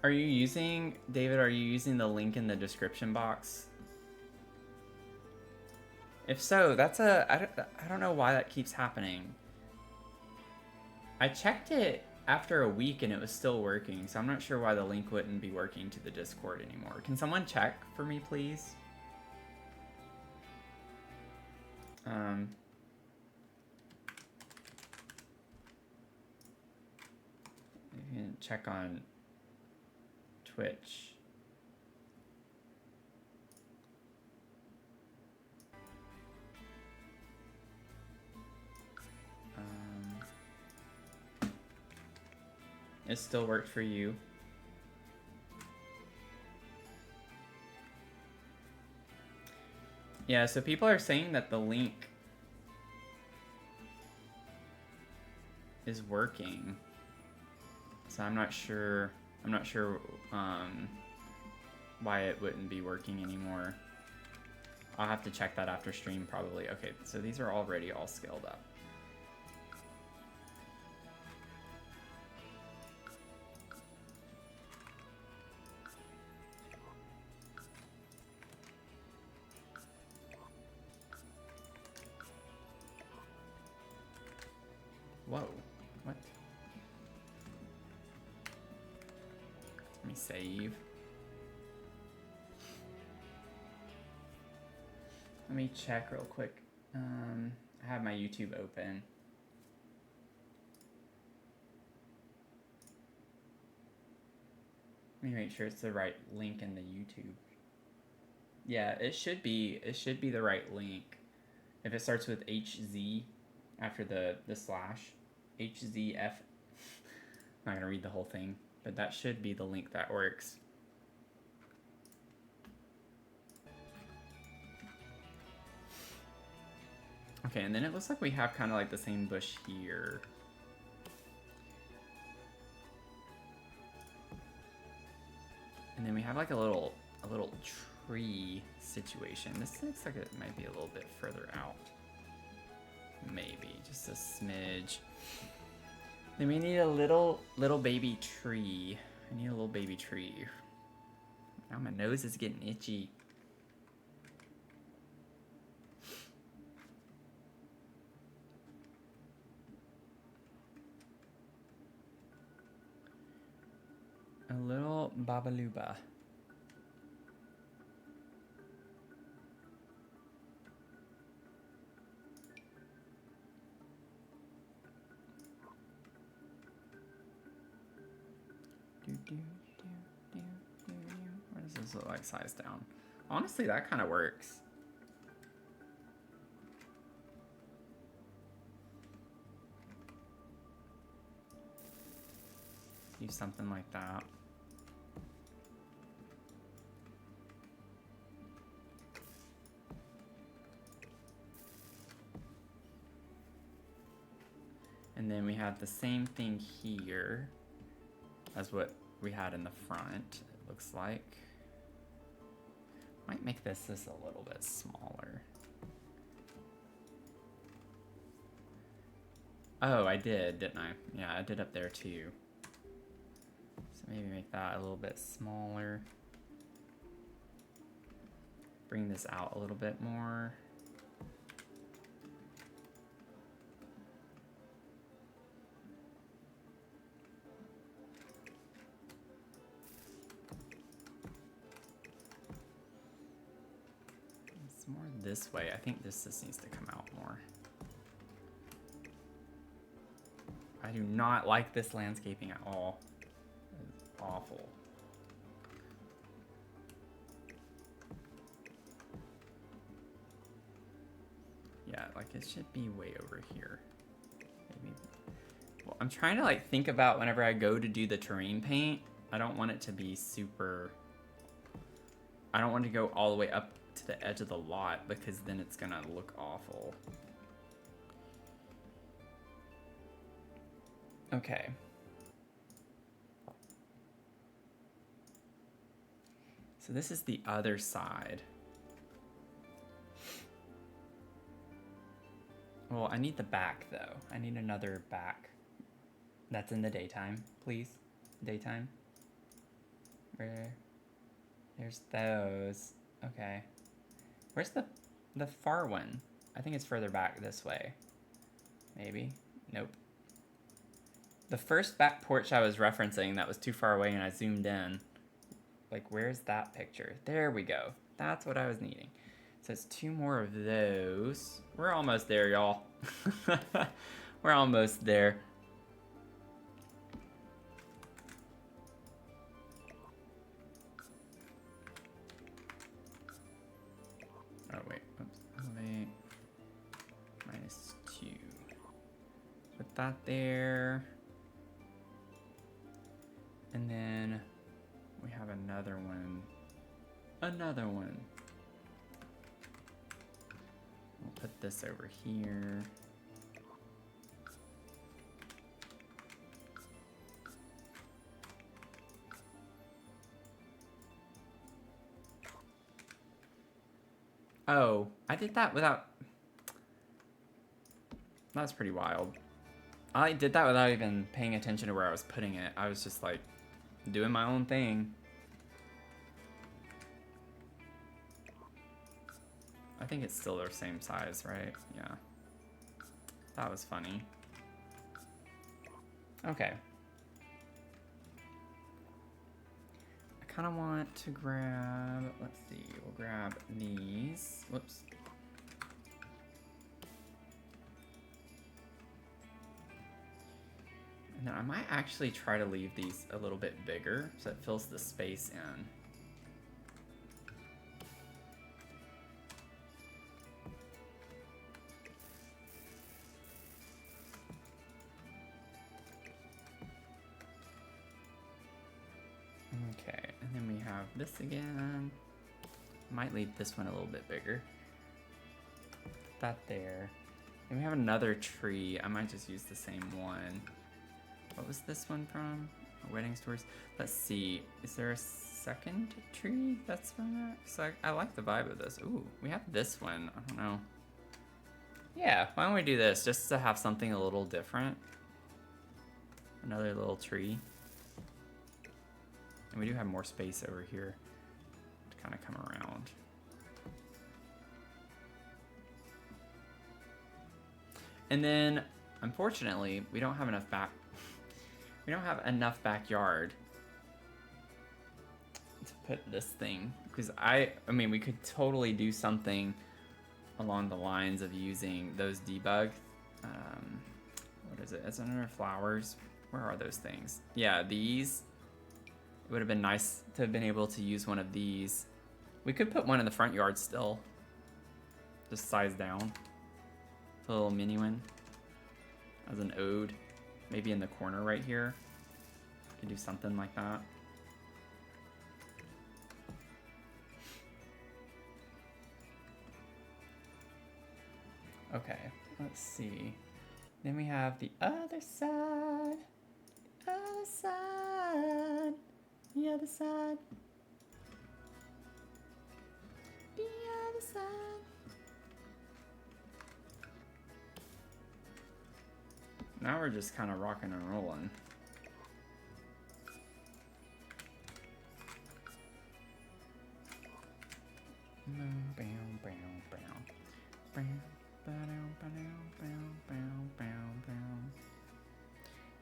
Are you using, David, are you using the link in the description box? If so, that's I don't know why that keeps happening. I checked it after a week and it was still working, so I'm not sure why the link wouldn't be working to the Discord anymore. Can someone check for me, please? You can check on Twitch. It still worked for you. Yeah, so people are saying that the link is working. So I'm not sure why it wouldn't be working anymore. I'll have to check that after stream probably. Okay, so these are already all scaled up. Whoa, what? Let me save. Let me check real quick. I have my YouTube open. Let me make sure it's the right link in the YouTube. Yeah, it should be the right link. If it starts with HZ after the slash, HZF. I'm not gonna read the whole thing, but that should be the link that works. Okay, and then it looks like we have kind of like the same bush here. And then we have like a little tree situation. This looks like it might be a little bit further out. Maybe just a smidge. Then we need a little baby tree. I need a little baby tree. Now my nose is getting itchy. A little babaluba. Where does this look like size down? Honestly, that kind of works. Use something like that. And then we have the same thing here as what we had in the front, it looks like. Might make this a little bit smaller. Oh, I did, didn't I? Yeah, I did up there too. So maybe make that a little bit smaller. Bring this out a little bit more. It's more this way. I think this needs to come out more. I do not like this landscaping at all. It's awful. Yeah, like it should be way over here. Maybe. Well, I'm trying to like think about whenever I go to do the terrain paint. I don't want it to be super. I don't want to go all the way up to the edge of the lot because then it's gonna look awful. Okay. So this is the other side. Well, I need the back though. I need another back. That's in the daytime, please. Daytime. Where? There's those. Okay. Where's the far one? I think it's further back this way. Maybe. Nope. The first back porch I was referencing that was too far away and I zoomed in. Like, where's that picture? There we go. That's what I was needing. So it's 2 more of those. We're almost there, y'all. We're almost there. Oh, wait. Oops. Elevate. -2. Put that there. And then we have another one. Another one. We'll put this over here. Oh, I did that without... That's pretty wild. I did that without even paying attention to where I was putting it. I was just like doing my own thing. I think it's still their same size, right? Yeah. That was funny. Okay. I kind of want to grab, let's see, we'll grab these. Whoops. And then I might actually try to leave these a little bit bigger so it fills the space in. Okay, and then we have this again. Might leave this one a little bit bigger. Put that there. And we have another tree. I might just use the same one. What was this one from? Wedding stores. Let's see. Is there a second tree that's from that? So I like the vibe of this. Ooh, we have this one. I don't know. Yeah, why don't we do this just to have something a little different? Another little tree. And we do have more space over here to kind of come around. And then, unfortunately, we don't have enough backyard to put this thing. Because I mean, we could totally do something along the lines of using those debug. What is it? It's under flowers. Where are those things? Yeah, these. It would have been nice to have been able to use one of these. We could put one in the front yard still. Just size down. A little mini one. As an ode. Maybe in the corner right here. Could do something like that. Okay, let's see. Then we have the other side. The other side. The other side. The other side. Now we're just kind of rocking and rolling. I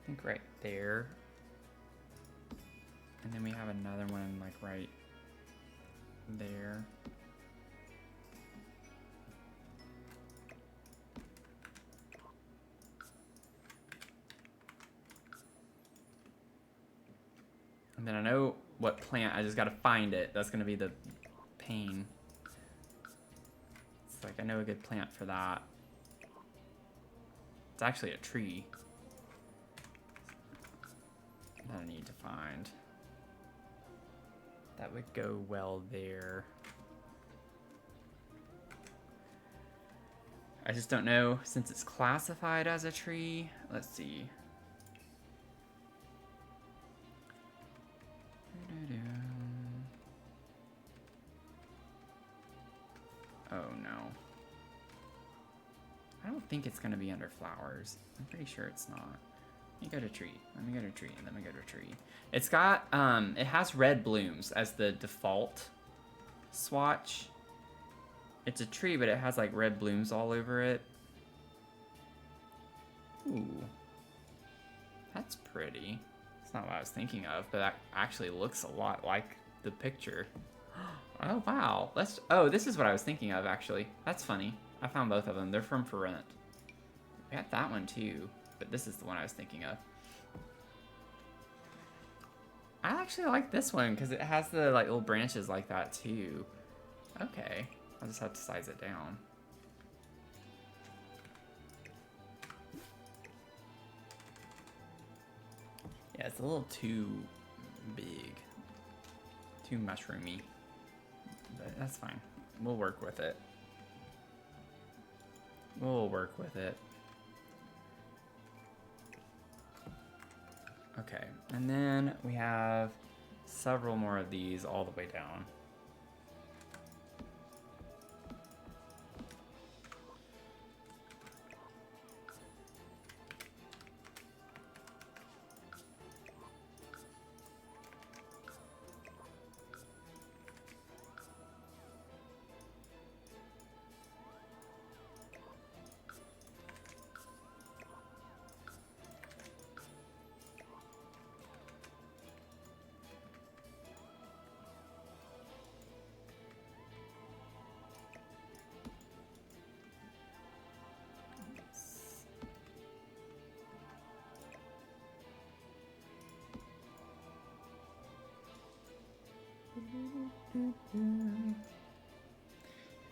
think right there. And then we have another one like right there. And then I know what plant, I just gotta find it. That's gonna be the pain. It's like I know a good plant for that. It's actually a tree that I need to find. That would go well there. I just don't know, since it's classified as a tree. Let's see. Oh no. I don't think it's gonna be under flowers. I'm pretty sure it's not. Let me go to tree. Let me go to tree, and then we go to tree. It's got, it has red blooms as the default swatch. It's a tree, but it has like red blooms all over it. Ooh. That's pretty. It's not what I was thinking of, but that actually looks a lot like the picture. Oh, wow. Oh, this is what I was thinking of, actually. That's funny. I found both of them. They're from For Rent. We have that one, too, but this is the one I was thinking of. I actually like this one because it has the like little branches like that, too. Okay. I'll just have to size it down. Yeah, it's a little too big. Too mushroomy. But that's fine. We'll work with it. We'll work with it. Okay, and then we have several more of these all the way down.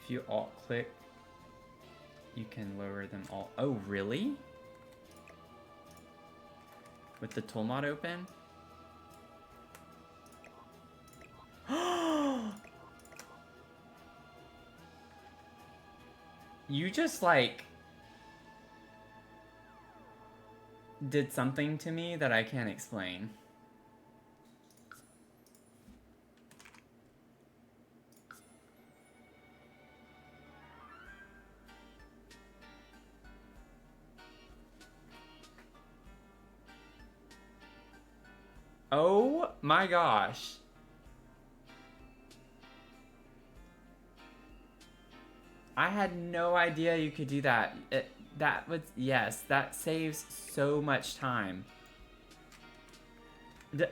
If you alt click, you can lower them all. Oh, really? With the tool mod open? You just like did something to me that I can't explain. Oh my gosh. I had no idea you could do that. That was, yes, that saves so much time.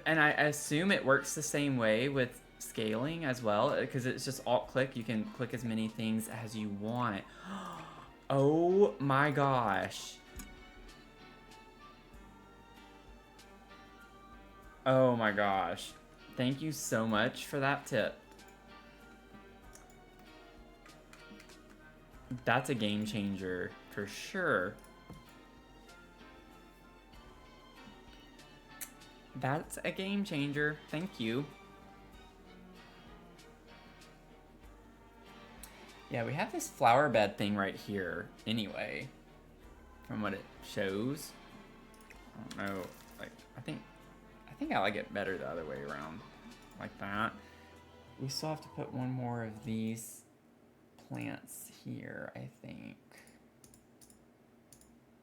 And I assume it works the same way with scaling as well, because it's just alt click. You can click as many things as you want. Oh my gosh. Oh my gosh. Thank you so much for that tip. That's a game changer for sure. That's a game changer. Thank you. Yeah, we have this flower bed thing right here anyway, from what it shows. I don't know, like, I think I like it better the other way around, like that. We still have to put one more of these plants here, I think.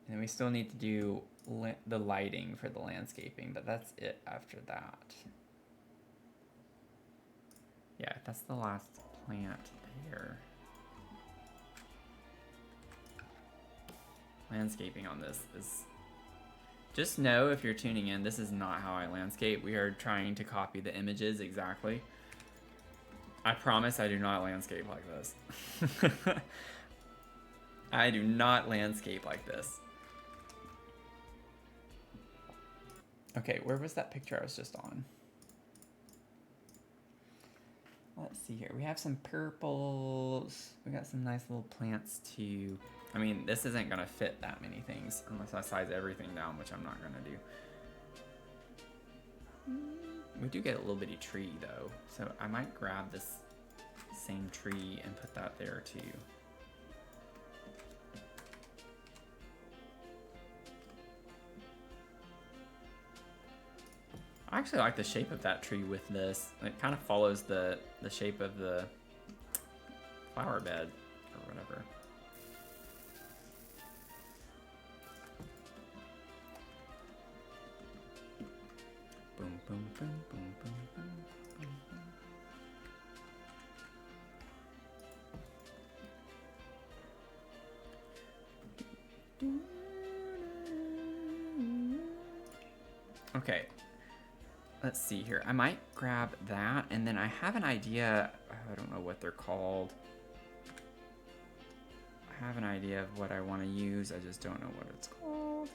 And we still need to do the lighting for the landscaping, but that's it after that. Yeah, that's the last plant there. Landscaping on this is... Just know, if you're tuning in, this is not how I landscape. We are trying to copy the images exactly. I promise I do not landscape like this. I do not landscape like this. Okay, where was that picture I was just on? Let's see here. We have some purples. We got some nice little plants too. I mean, this isn't gonna fit that many things unless I size everything down, which I'm not gonna do. We do get a little bitty tree though, so I might grab this same tree and put that there too. I actually like the shape of that tree with this. It kind of follows the shape of the flower bed or whatever. Okay, let's see here. I might grab that, and then I have an idea. I don't know what they're called. I have an idea of what I want to use. I just don't know what it's called.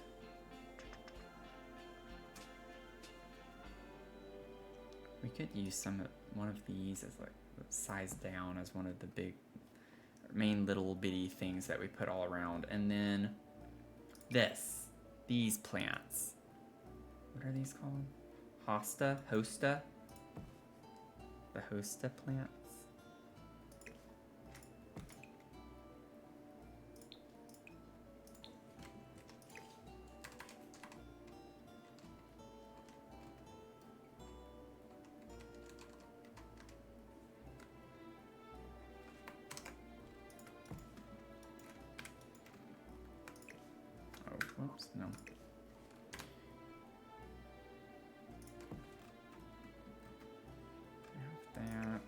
We could use one of these as like sized down as one of the big main little bitty things that we put all around. And then these plants. What are these called? Hosta? The hosta plants? Oh, whoops, no. That.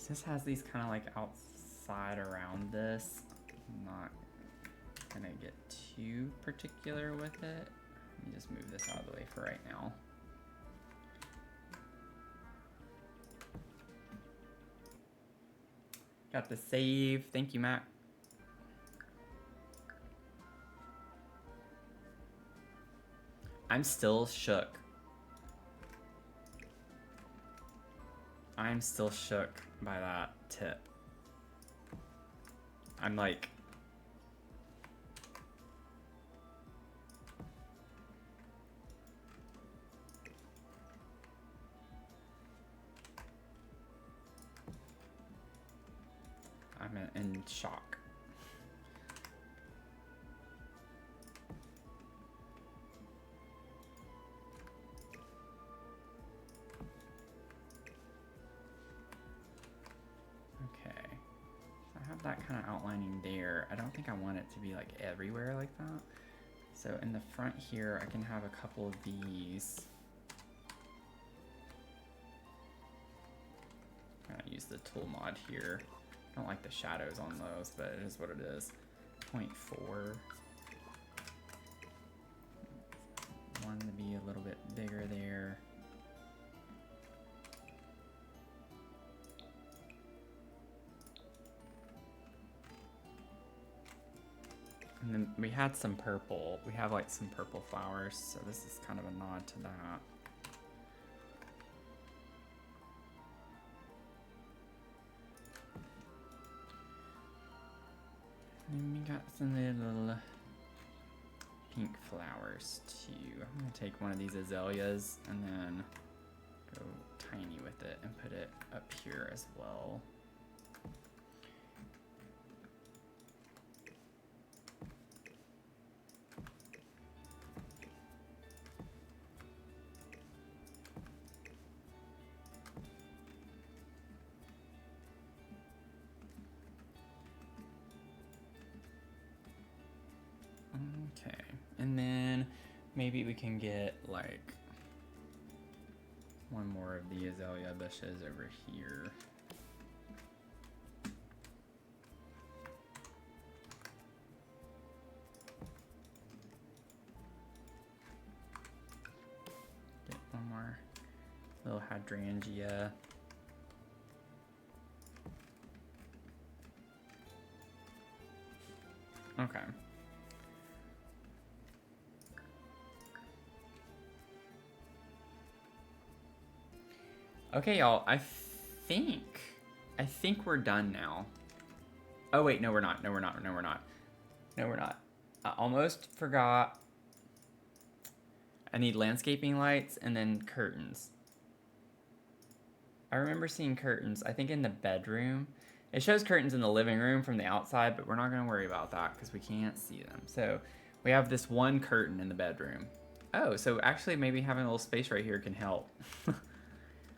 This has these kind of like outside around this. I'm not gonna get too particular with it. Let me just move this out of the way for right now. Got the save. Thank you, Matt. I'm still shook. I'm still shook by that tip. I'm like... I'm in shock. That kind of outlining there. I don't think I want it to be like everywhere like that. So in the front here, I can have a couple of these. I'm gonna use the tool mod here. I don't like the shadows on those, but it is what it is. 0.4. One to be a little bit bigger there. And then we had some purple. We have like some purple flowers, so this is kind of a nod to that. And we got some little pink flowers too. I'm gonna take one of these azaleas and then go tiny with it and put it up here as well. Okay, and then maybe we can get like one more of the azalea bushes over here. Get one more little hydrangea. Okay. Okay, y'all, I think we're done now. Oh wait, no we're not. No we're not. No we're not. No we're not. I almost forgot. I need landscaping lights and then curtains. I remember seeing curtains, I think in the bedroom. It shows curtains in the living room from the outside, but we're not gonna worry about that because we can't see them. So we have this one curtain in the bedroom. Oh, so actually maybe having a little space right here can help.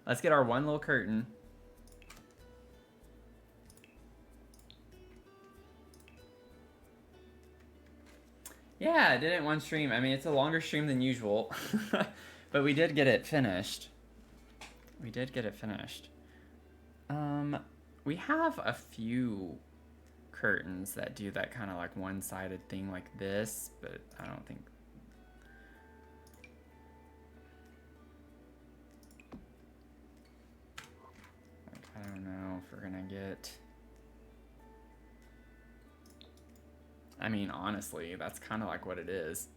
Let's get our one little curtain. Yeah, I did it in one stream. I mean, it's a longer stream than usual, but we did get it finished. We did get it finished. We have a few curtains that do that kind of like one-sided thing like this, but I don't think. Like, I don't know if we're gonna get. I mean, honestly, that's kind of like what it is.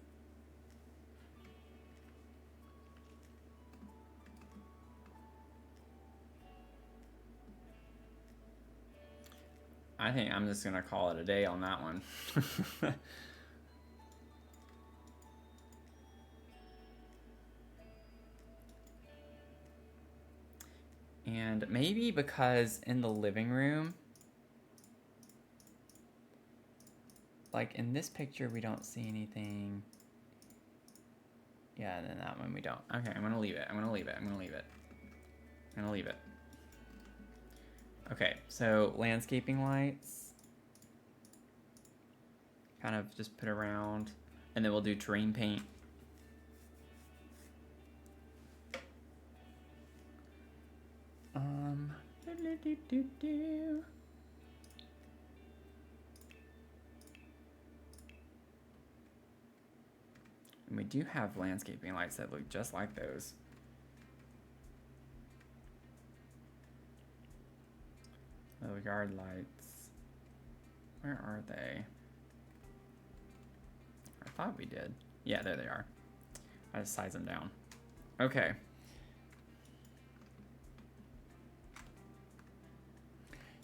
I think I'm just gonna call it a day on that one. And maybe because in the living room, like in this picture, we don't see anything. Yeah, and then that one we don't. Okay, I'm gonna leave it. I'm gonna leave it. I'm gonna leave it. I'm gonna leave it. Okay, so landscaping lights. Kind of just put around. And then we'll do terrain paint. And we do have landscaping lights that look just like those. Little yard lights. Where are they? I thought we did. Yeah, there they are. I just size them down. Okay.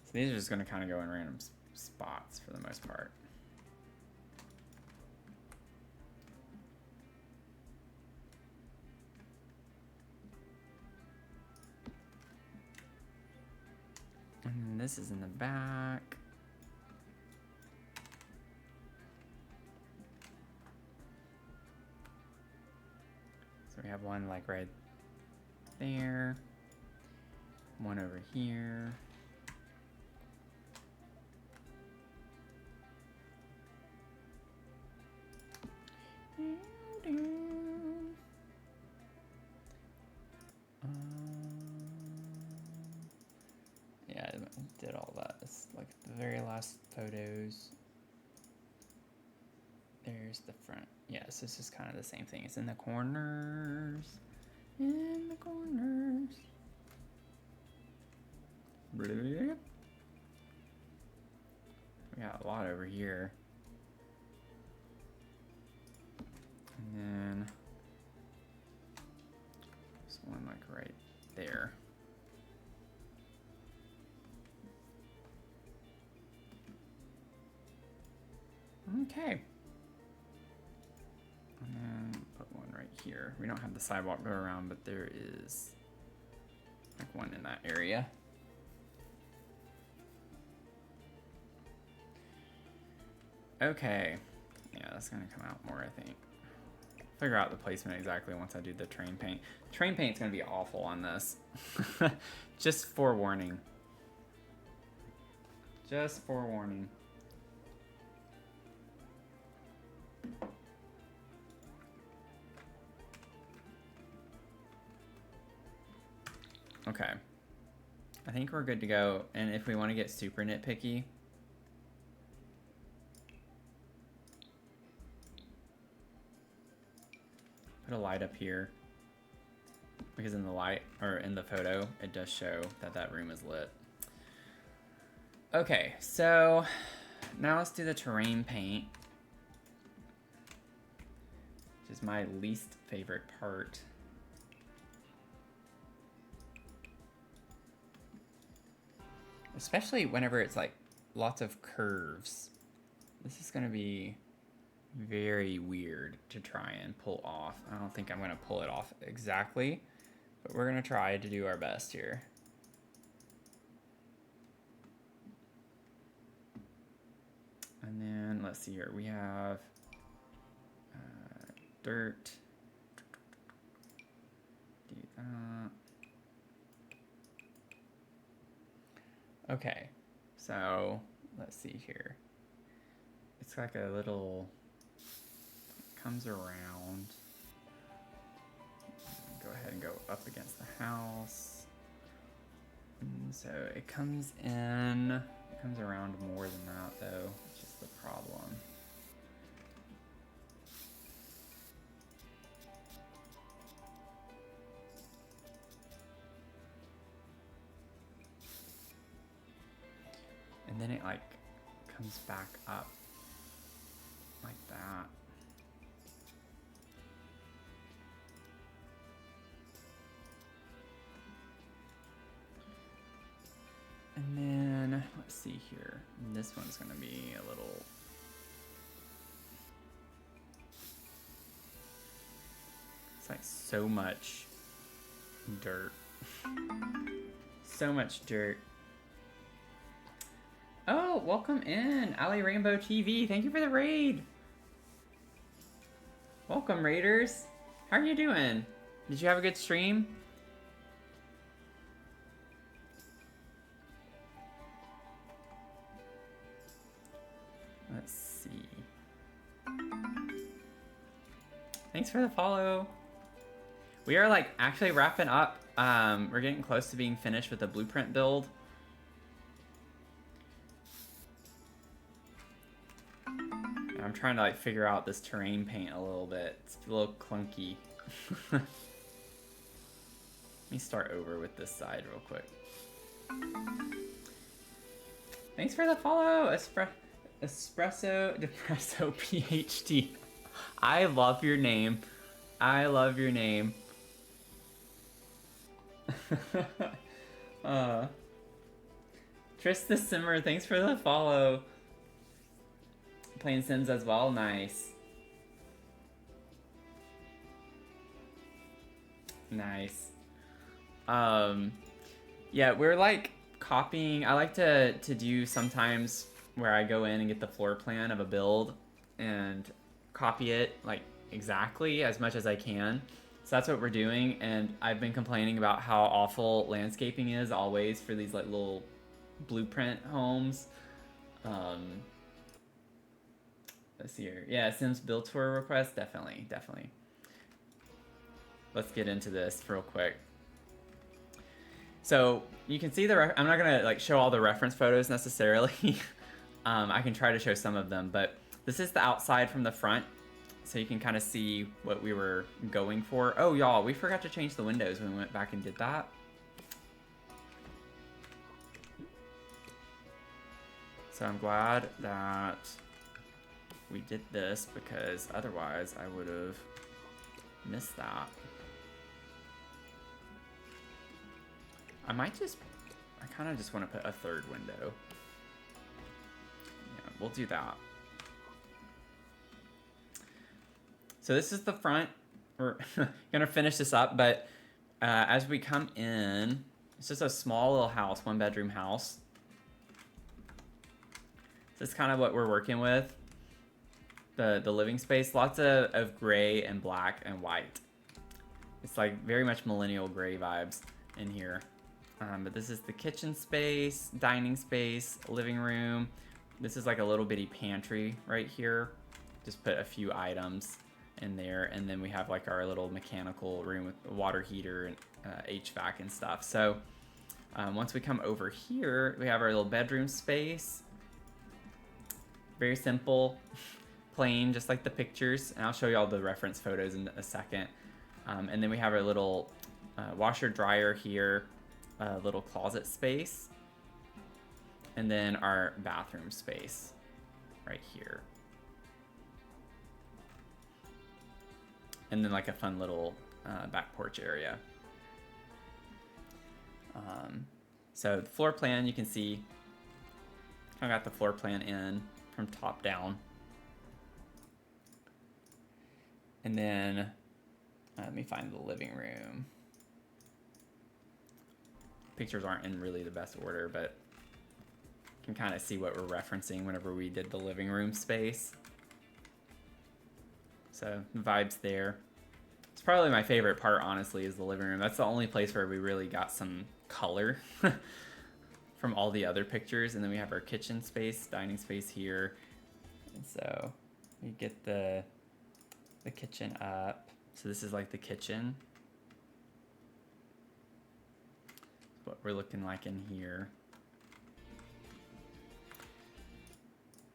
So these are just going to kind of go in random spots for the most part. And this is in the back. So we have one like right there. One over here. Yeah, I did all that. It's like the very last photos. There's the front. Yes, this is kind of the same thing. It's in the corners. In the corners. We got a lot over here. And then there's one like right there. Okay. And then put one right here. We don't have the sidewalk go around, but there is like one in that area. Okay. Yeah, that's gonna come out more, I think. Figure out the placement exactly once I do the terrain paint. Terrain paint's gonna be awful on this. Just forewarning. Just forewarning. Okay. I think we're good to go. And if we want to get super nitpicky, put a light up here. Because in the light, or in the photo, it does show that that room is lit. Okay, so now let's do the terrain paint, which is my least favorite part. Especially whenever it's like lots of curves. This is gonna be very weird to try and pull off. I don't think I'm gonna pull it off exactly, but we're gonna try to do our best here. And then let's see here. We have dirt. Do that. Okay, so let's see here. It's like a little, comes around. Go ahead and go up against the house. And so it comes in, it comes around more than that though, which is the problem. And then it like comes back up like that. And then let's see here. This one's gonna be a little, it's like so much dirt. So much dirt. Oh, welcome in, Ali Rainbow TV. Thank you for the raid. Welcome, raiders. How are you doing? Did you have a good stream? Let's see. Thanks for the follow. We are like actually wrapping up. We're getting close to being finished with the blueprint build. I'm trying to like figure out this terrain paint a little bit. It's a little clunky. Let me start over with this side real quick. Thanks for the follow, Espresso Depresso PhD. I love your name. I love your name. Trista Simmer, thanks for the follow. Playing Sims as well, nice. Nice. Yeah, we're like copying. I like to do sometimes where I go in and get the floor plan of a build and copy it like exactly as much as I can. So that's what we're doing, and I've been complaining about how awful landscaping is always for these like little blueprint homes. Let's see here. Yeah, Sims build tour request, definitely. Let's get into this real quick. So you can see I'm not gonna like show all the reference photos necessarily. I can try to show some of them, but this is the outside from the front, so you can kind of see what we were going for. Oh, y'all, we forgot to change the windows when we went back and did that. So I'm glad that we did this, because otherwise I would have missed that. I kind of just want to put a third window. Yeah, we'll do that. So this is the front. We're gonna finish this up, but as we come in, it's just a small little house, 1-bedroom house. This is kind of what we're working with. The living space, lots of gray and black and white. It's like very much millennial gray vibes in here. But this is the kitchen space, dining space, living room. This is like a little bitty pantry right here. Just put a few items in there, and then we have like our little mechanical room with a water heater and HVAC and stuff. So once we come over here, we have our little bedroom space. Very simple. Plain, just like the pictures, and I'll show you all the reference photos in a second. And then we have our little washer dryer here, little closet space, and then our bathroom space right here, and then like a fun little back porch area. So the floor plan, you can see I got the floor plan in from top down. And then let me find the living room. Pictures aren't in really the best order, but Can kind of see what we're referencing whenever we did the living room space. So vibes there. It's probably my favorite part, honestly, is the living room. That's the only place where we really got some color from all the other pictures. And then we have our kitchen space, dining space here. And so we get the kitchen up. So this is like the kitchen. What we're looking like in here.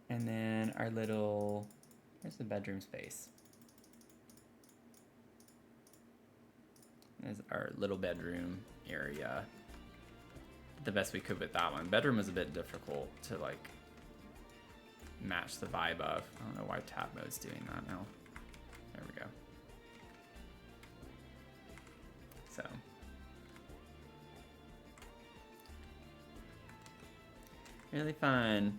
And then our little, where's the bedroom space? There's our little bedroom area. The best we could with that one. Bedroom was a bit difficult to like match the vibe of. I don't know why tab mode's doing that now. There we go. So. Really fun.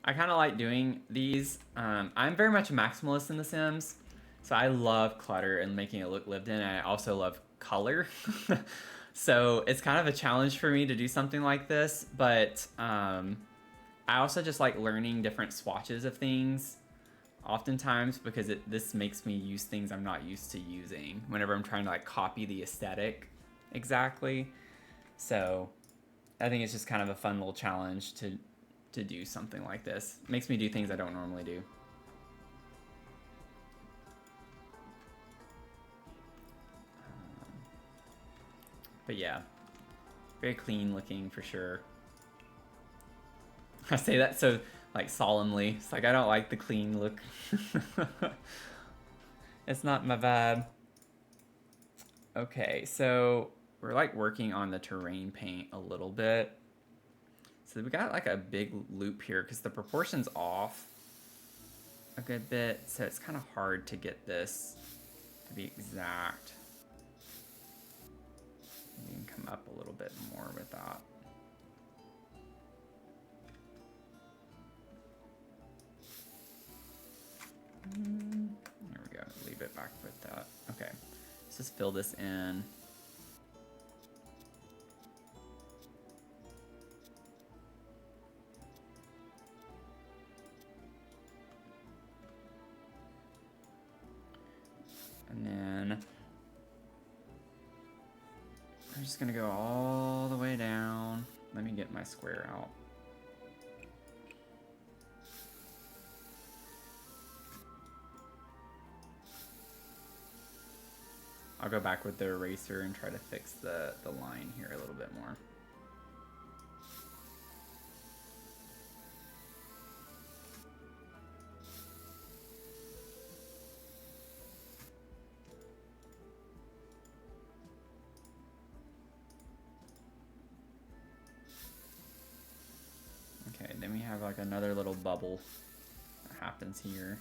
I kind of like doing these. I'm very much a maximalist in The Sims, so I love clutter and making it look lived in. And I also love color. So it's kind of a challenge for me to do something like this, but I also just like learning different swatches of things oftentimes because this makes me use things I'm not used to using whenever I'm trying to like copy the aesthetic exactly. So I think it's just kind of a fun little challenge to do something like this. It makes me do things I don't normally do. But yeah, very clean looking for sure. I say that so like solemnly. It's like I don't like the clean look. It's not my vibe. Okay, so we're like working on the terrain paint a little bit. So we got like a big loop here because the proportion's off a good bit. So it's kind of hard to get this to be exact. You can come up a little bit more with that. There we go, leave it back with that. Okay, let's just fill this in. And then I'm just gonna go all the way down. Let me get my square out. I'll go back with the eraser and try to fix the line here a little bit more. Okay, then we have like another little bubble that happens here.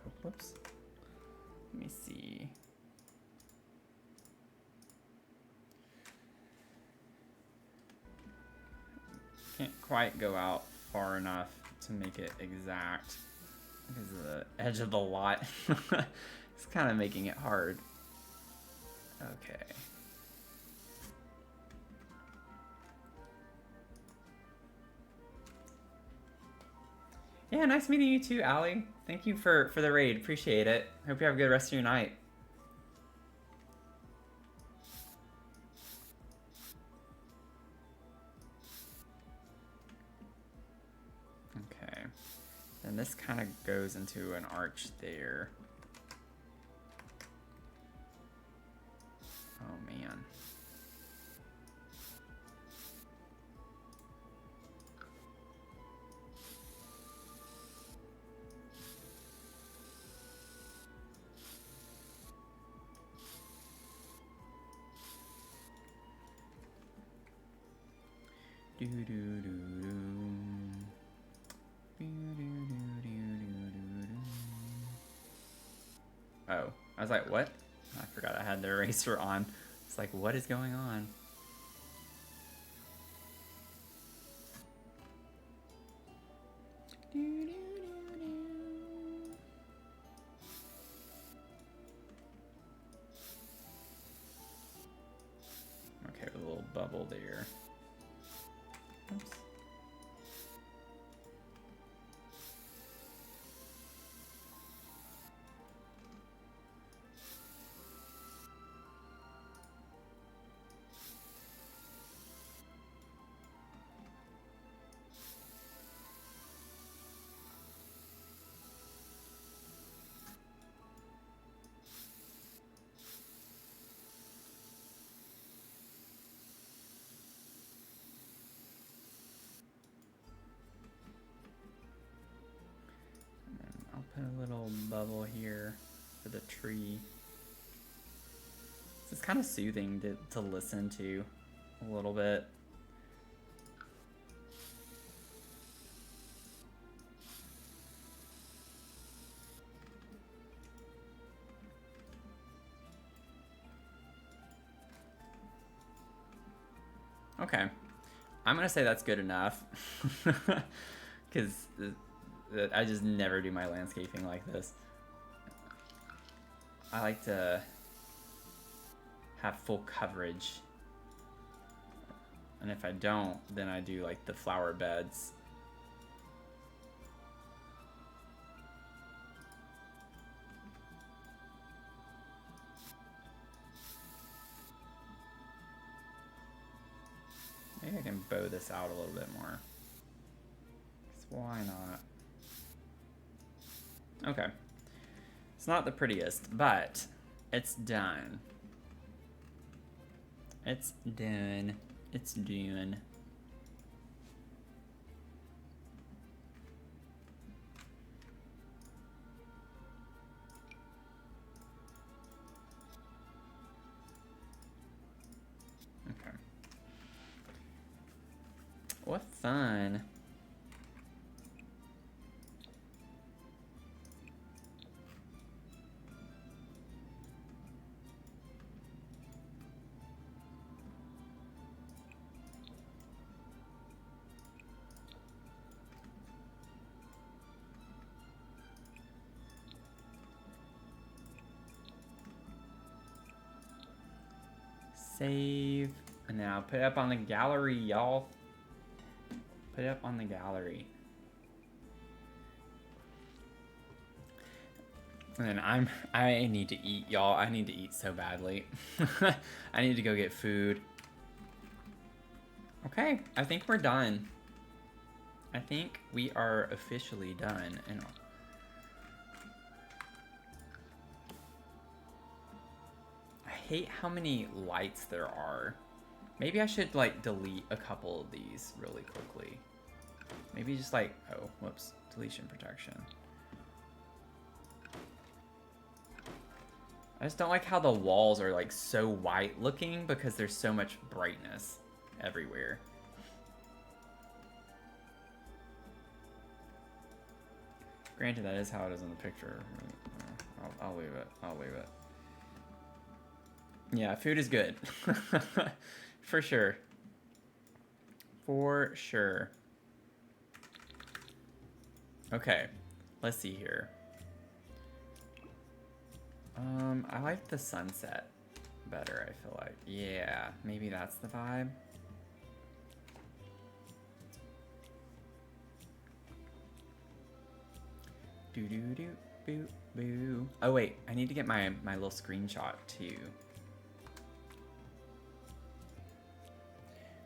Oh, whoops. Let me see. Can't quite go out far enough to make it exact because of the edge of the lot. It's kind of making it hard. Okay. Yeah, nice meeting you too, Allie. Thank you for the raid. Appreciate it. Hope you have a good rest of your night. Okay. Then this kind of goes into an arch there. Oh, man. Oh, I was like, what? I forgot I had the eraser on. It's like, what is going on? bubble there. Oops. Put a little bubble here for the tree. It's kind of soothing to listen to a little bit. Okay, I'm gonna say that's good enough because I just never do my landscaping like this. I like to have full coverage, and if I don't, then I do like the flower beds. Maybe I can bow this out a little bit more. 'Cause why not? Okay. It's not the prettiest, but it's done. It's done. It's done. Okay. What fun. Save. And now put it up on the gallery, y'all. Put it up on the gallery. And then I need to eat, y'all. I need to eat so badly. I need to go get food. Okay, I think we're done. I think we are officially done. And I hate how many lights there are. Maybe I should like delete a couple of these really quickly. Maybe just like, oh, whoops, deletion protection. I just don't like how the walls are like so white looking because there's so much brightness everywhere. Granted, that is how it is in the picture. I'll leave it. I'll leave it. Yeah, food is good. For sure. For sure. Okay, let's see here. I like the sunset better, I feel like. Yeah, maybe that's the vibe. Do do do boo boo. Oh wait, I need to get my little screenshot too.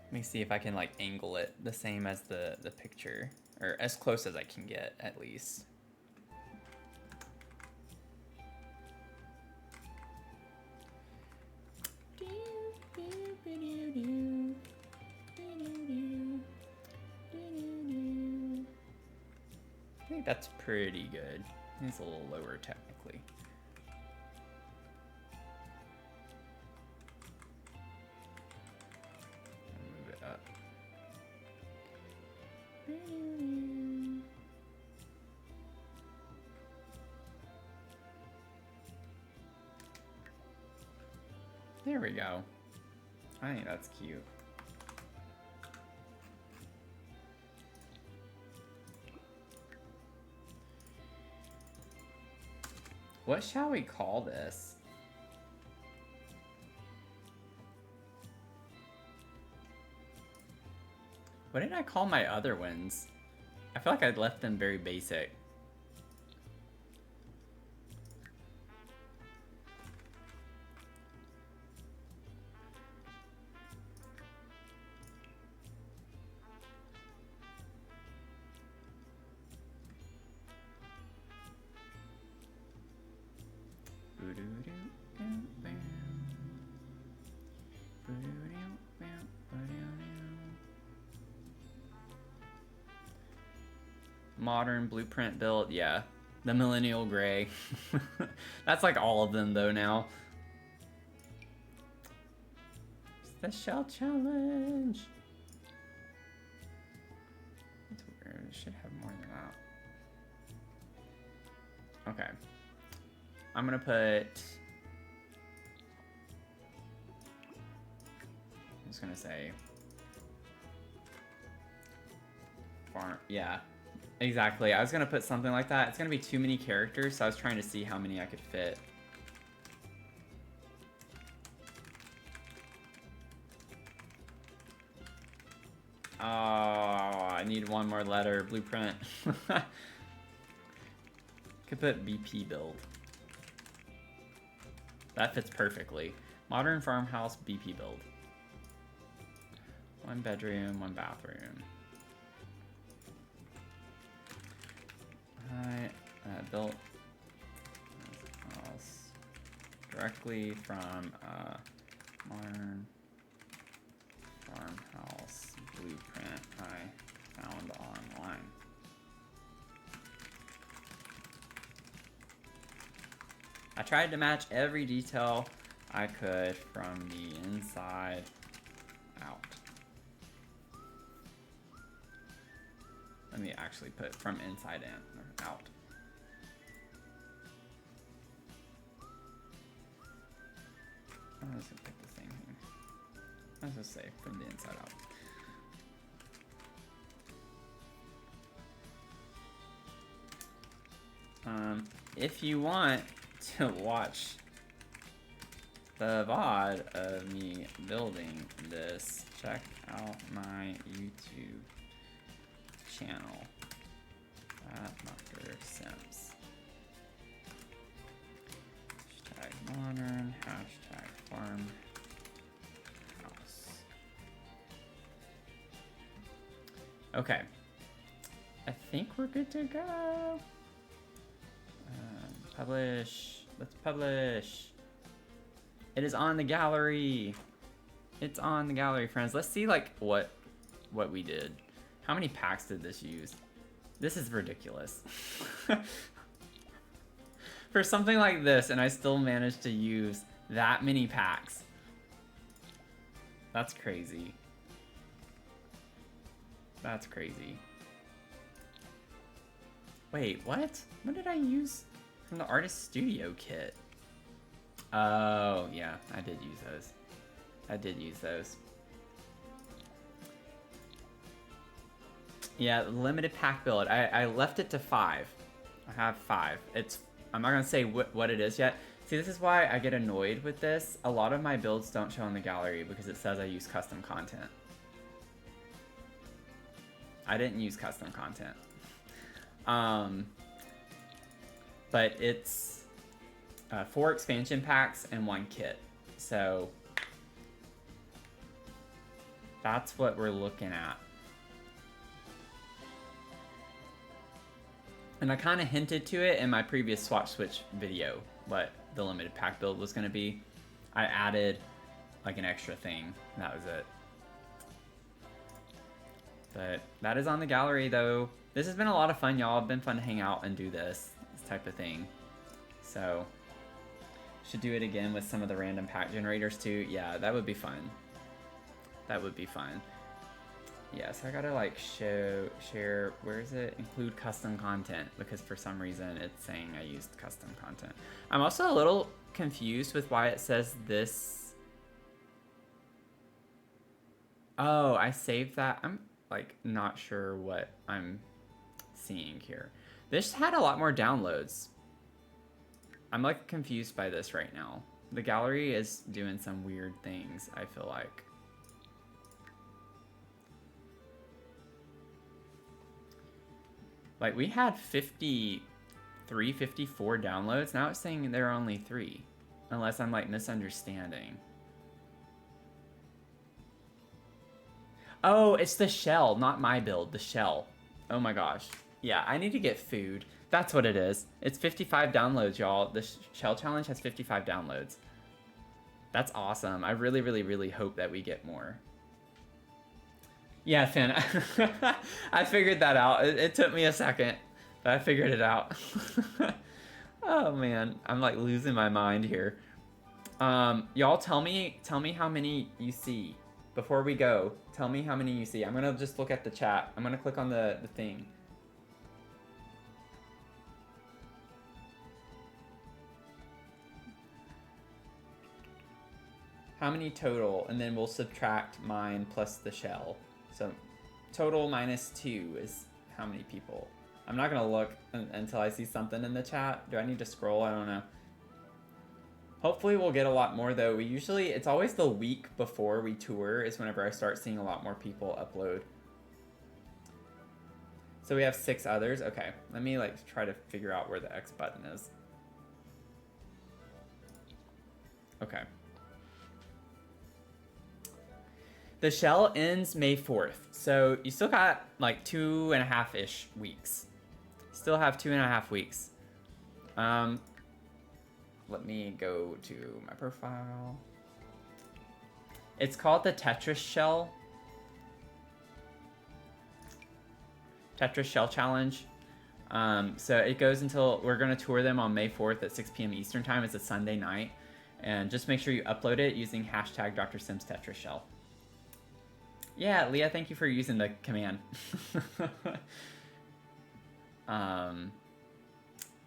Let me see if I can like angle it the same as the picture, or as close as I can get at least. I think that's pretty good. It's a little lower technically. Move it up. There we go. I think that's cute. What shall we call this? What did I call my other ones? I feel like I left them very basic. Modern blueprint build, yeah. The millennial gray. That's like all of them though now. It's the shell challenge. That's weird. It should have more than that. Okay. I'm gonna put... I'm just gonna say... Farm, yeah. Exactly. I was gonna put something like that. It's gonna be too many characters, so I was trying to see how many I could fit. Oh, I need one more letter. Blueprint. Could put BP build. That fits perfectly. Modern farmhouse BP build. 1 bedroom, 1 bathroom. Alright, built house directly from modern farmhouse blueprint I found online. I tried to match every detail I could from the inside out. Let me actually put from inside in or out. I'm just gonna pick the same thing. Let's just say from the inside out. If you want to watch the VOD of me building this, check out my YouTube channel at Dr. Sims. Hashtag modern, hashtag farm house. Okay. I think we're good to go. Publish. Let's publish. It is on the gallery. It's on the gallery, friends. Let's see like what we did. How many packs did this use? This is ridiculous. For something like this, and I still managed to use that many packs. That's crazy. That's crazy. Wait, what? What did I use from the Artist Studio kit? Oh, yeah, I did use those. I did use those. Yeah, limited pack build. I left it to 5. I have 5. I'm not gonna say what it is yet. See, this is why I get annoyed with this. A lot of my builds don't show in the gallery because it says I use custom content. I didn't use custom content. But it's 4 expansion packs and 1 kit. So that's what we're looking at. And I kind of hinted to it in my previous swatch switch video, what the limited pack build was going to be. I added like an extra thing, and that was it. But that is on the gallery though. This has been a lot of fun, y'all. It's been fun to hang out and do this type of thing. So, should do it again with some of the random pack generators too. Yeah, that would be fun. That would be fun. Yeah, so I gotta like share, where is it? Include custom content, because for some reason it's saying I used custom content. I'm also a little confused with why it says this. Oh, I saved that. I'm like not sure what I'm seeing here. This had a lot more downloads. I'm like confused by this right now. The gallery is doing some weird things, I feel like. Like, we had 53, 54 downloads. Now it's saying there are only 3. Unless I'm, like, misunderstanding. Oh, it's the shell, not my build. The shell. Oh my gosh. Yeah, I need to get food. That's what it is. It's 55 downloads, y'all. The shell challenge has 55 downloads. That's awesome. I really, really, really hope that we get more. Yeah, Finn. I figured that out. It took me a second, but I figured it out. Oh man, I'm like losing my mind here. Y'all tell me how many you see before we go. Tell me how many you see. I'm gonna just look at the chat. I'm gonna click on the thing. How many total? And then we'll subtract mine plus the shell. So total minus 2 is how many people. I'm not gonna look until I see something in the chat. Do I need to scroll? I don't know. Hopefully we'll get a lot more though. It's always the week before we tour is whenever I start seeing a lot more people upload. So we have 6 others. Okay, let me like try to figure out where the X button is. Okay. The shell ends May 4th. So you still got like 2.5-ish weeks. Still have 2.5 weeks. Let me go to my profile. It's called the Tetris Shell. Tetris Shell Challenge. So it goes until, we're gonna tour them on May 4th at 6 p.m. Eastern time. It's a Sunday night. And just make sure you upload it using hashtag Dr. Sims Tetris Shell. Yeah, Leah, thank you for using the command. But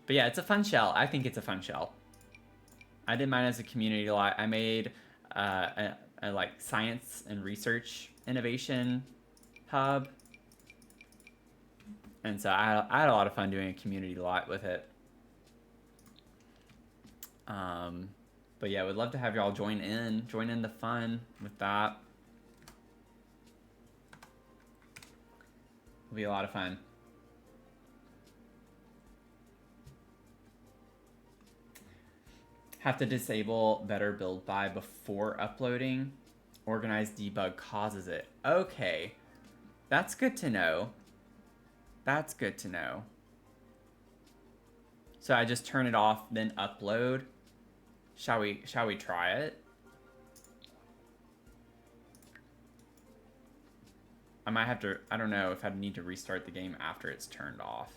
yeah, it's a fun shell. I think it's a fun shell. I did mine as a community lot. I made a like science and research innovation hub. And so I had a lot of fun doing a community lot with it. But yeah, would love to have y'all join in the fun with that. It'll be a lot of fun. Have to disable better build by before uploading. Organized debug causes it. Okay. That's good to know. That's good to know. So I just turn it off, then upload. Shall we try it? I might have to, I don't know if I need to restart the game after it's turned off.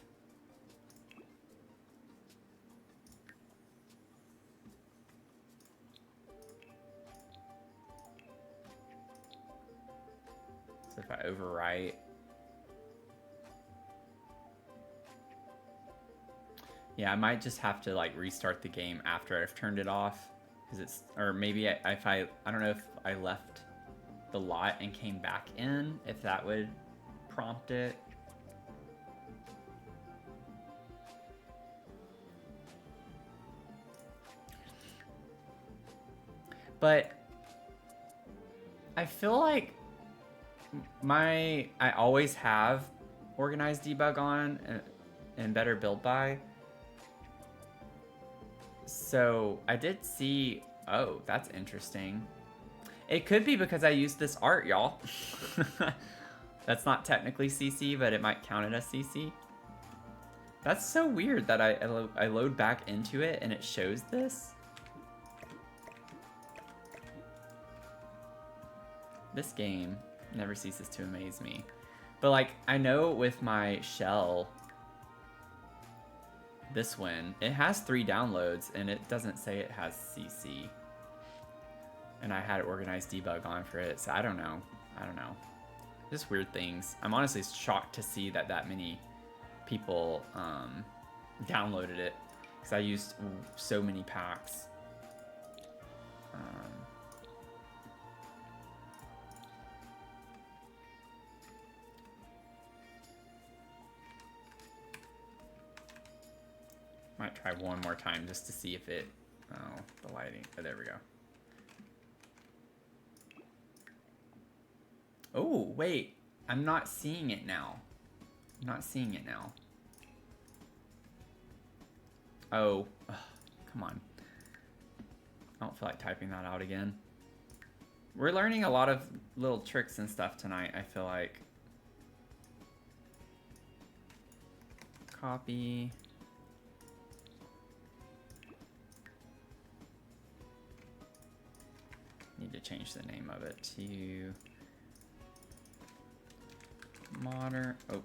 So if I overwrite. Yeah, I might just have to like restart the game after I've turned it off. Because it's, or maybe I don't know if I left the lot and came back in, if that would prompt it. But I feel like I always have organized debug on and better build by. So I did see, oh, that's interesting. It could be because I used this art, y'all. That's not technically CC, but it might count it as CC. That's so weird that I load back into it and it shows this. This game never ceases to amaze me. But like, I know with my shell, this one, it has 3 downloads and it doesn't say it has CC. And I had organized debug on for it, so I don't know. Just weird things. I'm honestly shocked to see that many people downloaded it, because I used so many packs. Might try one more time just to see if it, oh, the lighting, oh, there we go. Oh, wait, I'm not seeing it now. Oh, ugh, come on. I don't feel like typing that out again. We're learning a lot of little tricks and stuff tonight, I feel like. Copy. Need to change the name of it to modern, oh,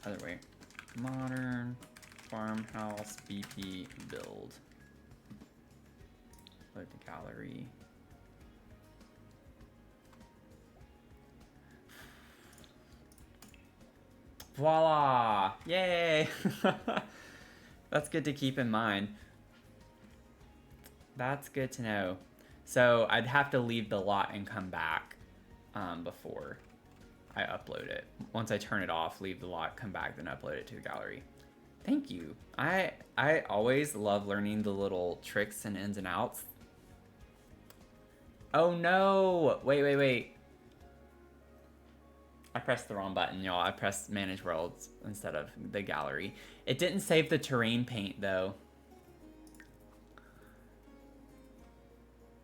other way. Modern farmhouse BP build. Load the gallery. Voila! Yay! That's good to keep in mind. That's good to know. So I'd have to leave the lot and come back before I upload it. Once I turn it off, leave the lot, come back, then upload it to the gallery. Thank you. I always love learning the little tricks and ins and outs. Oh no! Wait. I pressed the wrong button, y'all. I pressed Manage Worlds instead of the gallery. It didn't save the terrain paint, though.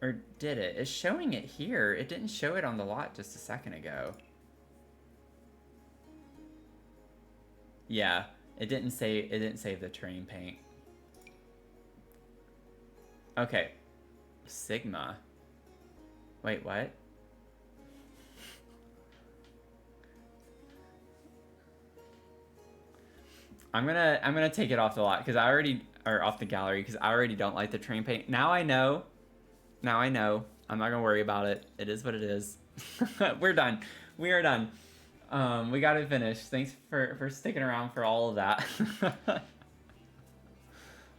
Or did it? It's showing it here. It didn't show it on the lot just a second ago. Yeah, it didn't save the terrain paint. Okay. Sigma. Wait, what? I'm gonna take it off the lot because off the gallery because I already don't like the terrain paint. Now I know. I'm not gonna worry about it. It is what it is. We're done. We are done. We got it finished. Thanks for sticking around for all of that.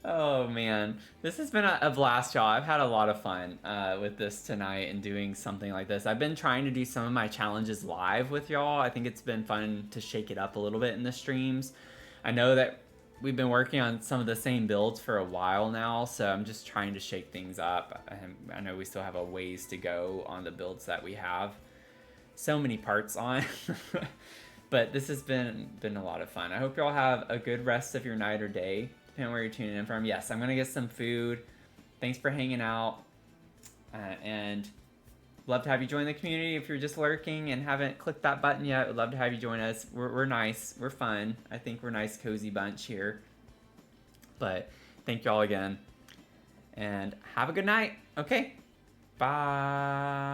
Oh man, this has been a blast, y'all. I've had a lot of fun with this tonight and doing something like this. I've been trying to do some of my challenges live with y'all. I think it's been fun to shake it up a little bit in the streams. I know that we've been working on some of the same builds for a while now, so I'm just trying to shake things up. I know we still have a ways to go on the builds that we have so many parts on. But this has been a lot of fun. I hope y'all have a good rest of your night or day, depending on where you're tuning in from. Yes, I'm gonna get some food. Thanks for hanging out, and love to have you join the community. If you're just lurking and haven't clicked that button yet, would love to have you join us. We're nice, we're fun. I think we're a nice, cozy bunch here. But thank y'all again, and have a good night. Okay, bye.